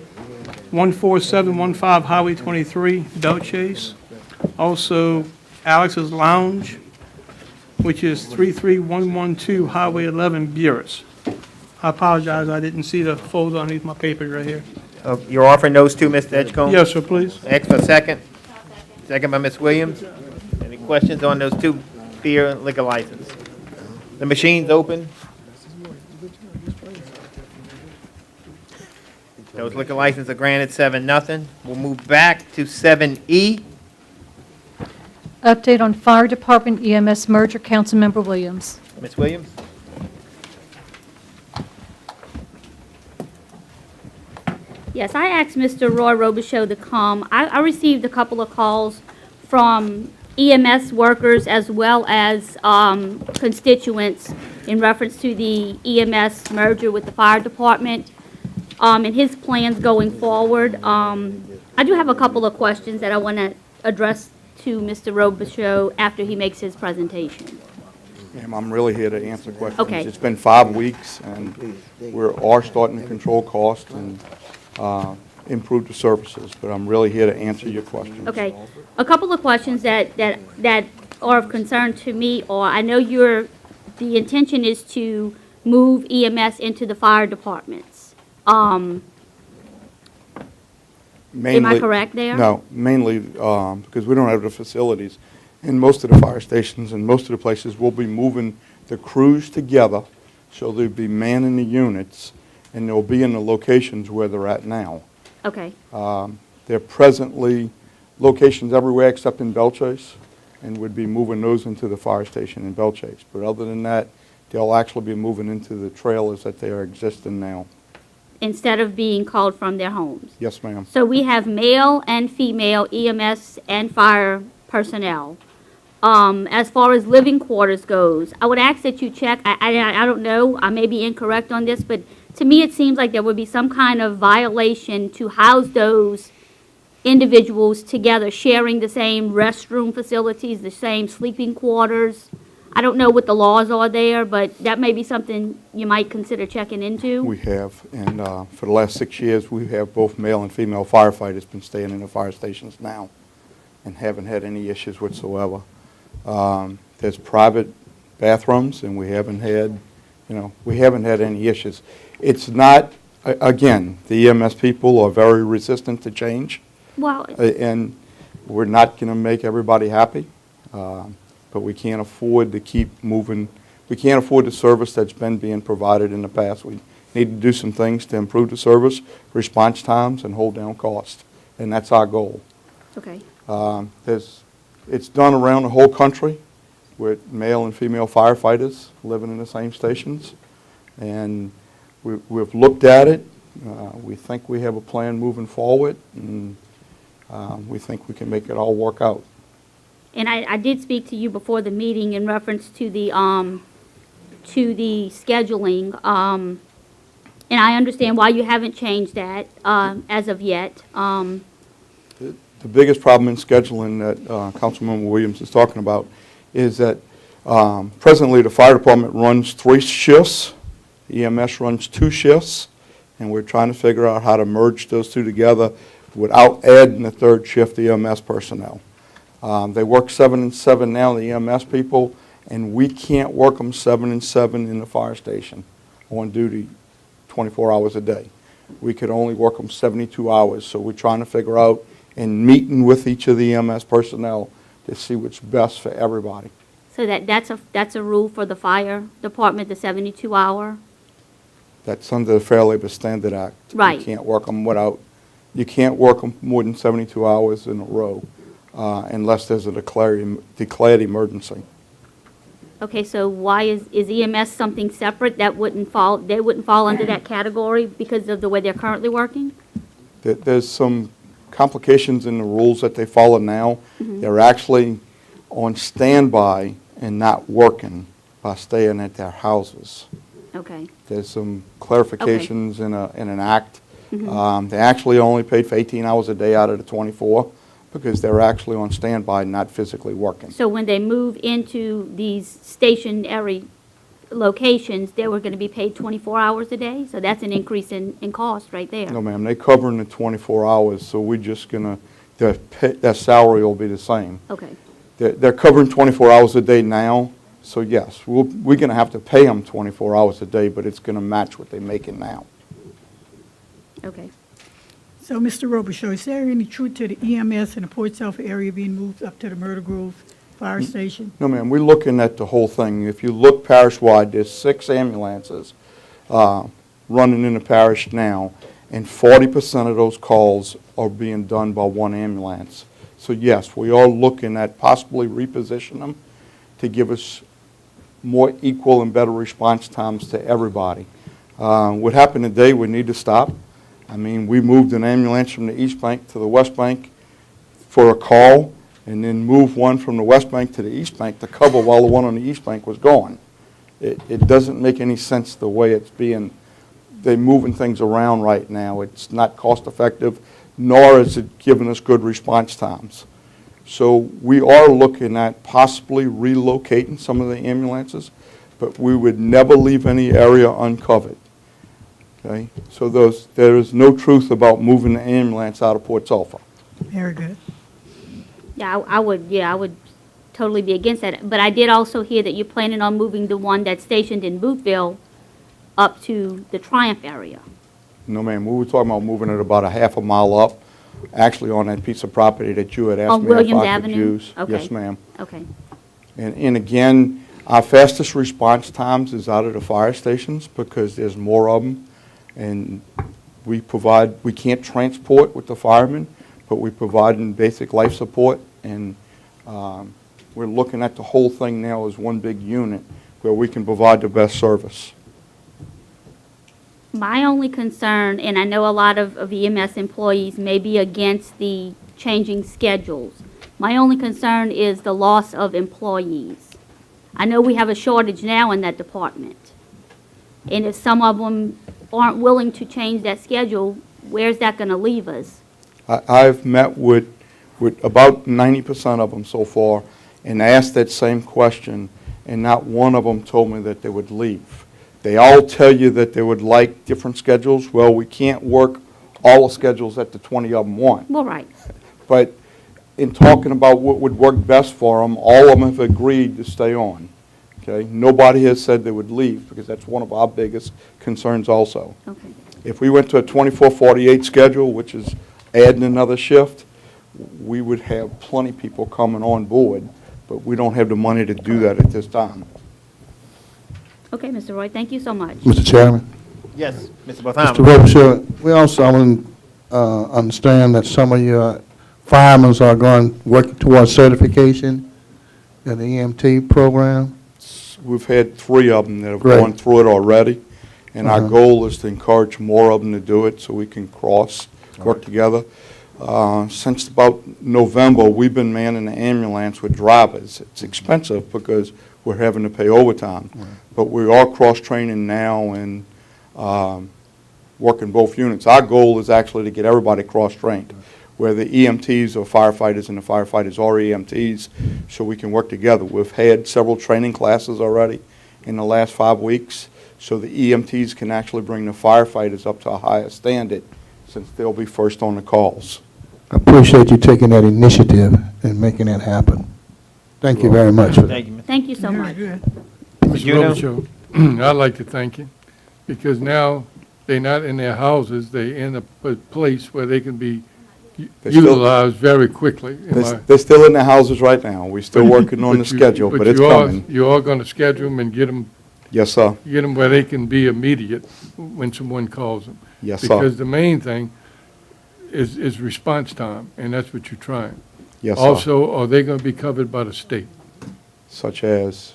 14715 Highway 23, Belt Chase. Also, Alex's Lounge, which is 33112 Highway 11, Buras. I apologize, I didn't see the folder underneath my papers right here. You're offering those two, Mr. Edgecombe? Yes, sir, please. Ask for a second. Second by Ms. Williams. Any questions on those 2 beer and liquor license? The machine's open. Those liquor licenses are granted 7-0. We'll move back to 7E. Update on Fire Department EMS merger, Councilmember Williams. Ms. Williams? Yes, I asked Mr. Roy Robichaux to come. I received a couple of calls from EMS workers as well as constituents in reference to the EMS merger with the fire department and his plans going forward. I do have a couple of questions that I want to address to Mr. Robichaux after he makes his presentation. Ma'am, I'm really here to answer questions. Okay. It's been 5 weeks, and we are starting to control costs and improve the services, but I'm really here to answer your questions. Okay. A couple of questions that are of concern to me are, I know the intention is to move EMS into the fire departments. Am I correct there? No, mainly because we don't have the facilities. In most of the fire stations and most of the places, we'll be moving the crews together, so they'll be manning the units, and they'll be in the locations where they're at now. Okay. They're presently locations everywhere except in Belt Chase, and would be moving those into the fire station in Belt Chase. But other than that, they'll actually be moving into the trailers that they are existing now. Instead of being called from their homes. Yes, ma'am. So we have male and female EMS and fire personnel. As far as living quarters goes, I would ask that you check, I don't know, I may be incorrect on this, but to me it seems like there would be some kind of violation to house those individuals together, sharing the same restroom facilities, the same sleeping quarters. I don't know what the laws are there, but that may be something you might consider checking into. We have, and for the last 6 years, we have both male and female firefighters been staying in the fire stations now and haven't had any issues whatsoever. There's private bathrooms, and we haven't had any issues. It's not, again, the EMS people are very resistant to change. Well, And we're not going to make everybody happy, but we can't afford to keep moving. We can't afford the service that's been being provided in the past. We need to do some things to improve the service, response times, and hold down costs, and that's our goal. okay. It's done around the whole country with male and female firefighters living in the same stations, and we've looked at it. We think we have a plan moving forward, and we think we can make it all work out. And I did speak to you before the meeting in reference to the scheduling, and I understand why you haven't changed that, as of yet. The biggest problem in scheduling that Councilmember Williams is talking about is that presently the fire department runs 3 shifts, EMS runs 2 shifts, and we're trying to figure out how to merge those 2 together without adding the 3rd shift EMS personnel. They work 7 and 7 now, the EMS people, and we can't work them 7 and 7 in the fire station on duty 24 hours a day. We could only work them 72 hours, so we're trying to figure out and meeting with each of the EMS personnel to see what's best for everybody. So that's a rule for the fire department, the 72-hour? That's under the Fair Labor Standard Act. Right. You can't work them you can't work them more than 72 hours in a row unless there's a declared emergency. Okay, so why is EMS something separate that they wouldn't fall under that category because of the way they're currently working? There's some complications in the rules that they follow now. They're actually on standby and not working by staying at their houses. Okay. There's some clarifications in an act. They actually only paid for 18 hours a day out of the 24 because they're actually on standby, not physically working. So when they move into these stationary locations, they were going to be paid 24 hours a day? So that's an increase in cost right there. No, ma'am, they covering the 24 hours, so we're just gonna, their salary will be the same. Okay. They're covering 24 hours a day now, so yes, we're gonna have to pay them 24 hours a day, but it's gonna match what they're making now. Okay. So, Mr. Robichaud, is there any truth to the EMS in the Port Sulphur area being moved up to the Myrtle Grove Fire Station? No, ma'am, we're looking at the whole thing. If you look parish-wide, there's 6 ambulances running in the parish now, and 40% of those calls are being done by 1 ambulance. So yes, we are looking at possibly reposition them to give us more equal and better response times to everybody. What happened today would need to stop. I mean, we moved an ambulance from the East Bank to the West Bank for a call, and then moved one from the West Bank to the East Bank to cover while the one on the East Bank was gone. It doesn't make any sense the way they're moving things around right now. It's not cost effective, nor is it giving us good response times. So we are looking at possibly relocating some of the ambulances, but we would never leave any area uncovered. Okay? So there is no truth about moving the ambulance out of Port Sulphur. Very good. Yeah, I would totally be against that. But I did also hear that you're planning on moving the one that's stationed in Boothville up to the Triumph area. No, ma'am, we were talking about moving it about a half a mile up, actually on that piece of property that you had asked On me if Williams I could Avenue? use. Okay. Yes, ma'am. Okay. And again, our fastest response times is out of the fire stations because there's more of them. And we can't transport with the firemen, but we provide basic life support. And we're looking at the whole thing now as one big unit where we can provide the best service. My only concern, and I know a lot of EMS employees may be against the changing schedules, my only concern is the loss of employees. I know we have a shortage now in that department. And if some of them aren't willing to change that schedule, where's that going to leave us? I've met with about 90% of them so far and asked that same question, and not one of them told me that they would leave. They all tell you that they would like different schedules. Well, we can't work all the schedules that the 20 of them want. Well, right. But in talking about what would work best for them, all of them have agreed to stay on. Okay? Nobody has said they would leave because that's one of our biggest concerns also. Okay. If we went to a 24/48 schedule, which is adding another shift, we would have plenty of people coming on board, but we don't have the money to do that at this time. Okay, Mr. Roy, thank you so much. Mr. Chairman. Yes, Mr. Bartholomew. Mr. Robichaud, we also understand that some of your firemen are working towards certification in the EMT program. We've had 3 of them that have Great. gone through it already, and our Uh-huh. goal is to encourage more of them to do it so we can work together. Since about November, we've been manning the ambulance with drivers. It's expensive because we're having to pay overtime. But we are cross-training now and working both units. Our goal is actually to get everybody cross-trained, where the EMTs are firefighters and the firefighters are EMTs, so we can work together. We've had several training classes already in the last 5 weeks, so the EMTs can actually bring the firefighters up to a higher standard, since they'll be first on the calls. I appreciate you taking that initiative and making that happen. Thank you very much for that. Thank you, Mr. Thank you so much. Mr. Juno? Robichaud, I'd like to thank you, because now they're not in their houses, they're in a place where they can be They're still- utilized very quickly. They're still in their houses right now. We're still working on the schedule, but it's coming. You are going to schedule them and get them Yes, sir. where they can be immediate when someone calls them. Yes, sir. Because the main thing is response time, and that's what you're trying. Yes, sir. Also, are they going to be covered by the state? Such as?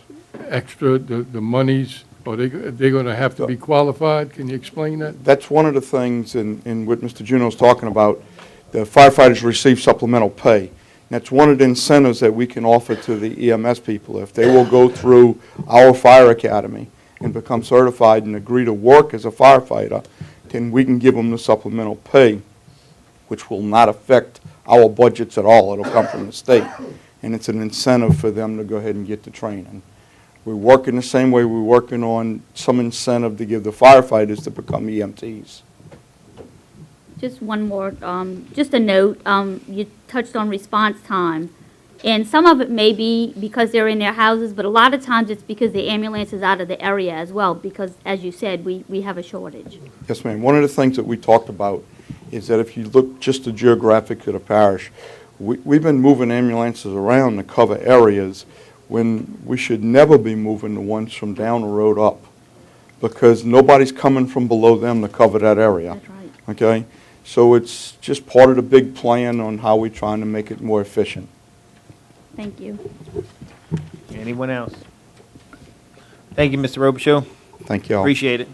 Extra, the monies, are they going to have to be qualified? Can you explain that? That's one of the things in what Mr. Juno's talking about. The firefighters receive supplemental pay. That's one of the incentives that we can offer to the EMS people. If they will go through our fire academy and become certified and agree to work as a firefighter, then we can give them the supplemental pay, which will not affect our budgets at all. It'll come from the state. And it's an incentive for them to go ahead and get the training. We're working the same way we're working on some incentive to give the firefighters to become EMTs. Just one more, just a note, you touched on response time. And some of it may be because they're in their houses, but a lot of times it's because the ambulance is out of the area as well, because, as you said, we have a shortage. Yes, ma'am. One of the things that we talked about is that if you look just the geographic of the parish, we've been moving ambulances around to cover areas when we should never be moving the ones from down the road up, because nobody's coming from below them to cover that area. That's right. Okay? So it's just part of the big plan on how we're trying to make it more efficient. Thank you. Anyone else? Thank you, Mr. Robichaud. Thank you all. Appreciate it.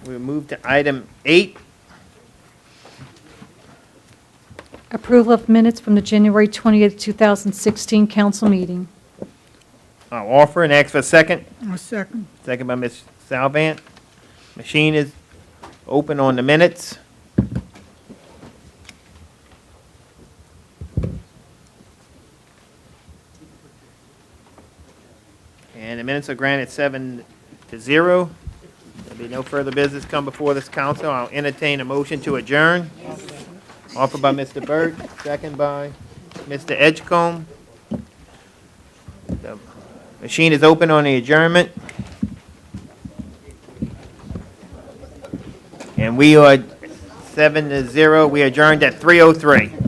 We'll move to item 8. Approval of minutes from the January 28th, 2016 council meeting. I'll offer and ask for a second. A second. Second by Ms. Salvant. Machine is open on the minutes. And the minutes are granted 7-0. There'll be no further business come before this council. I'll entertain a motion to adjourn. Offered by Mr. Burt, second by Mr. Edgecombe. The machine is open on the adjournment. And we are 7-0. We adjourned at 3:03.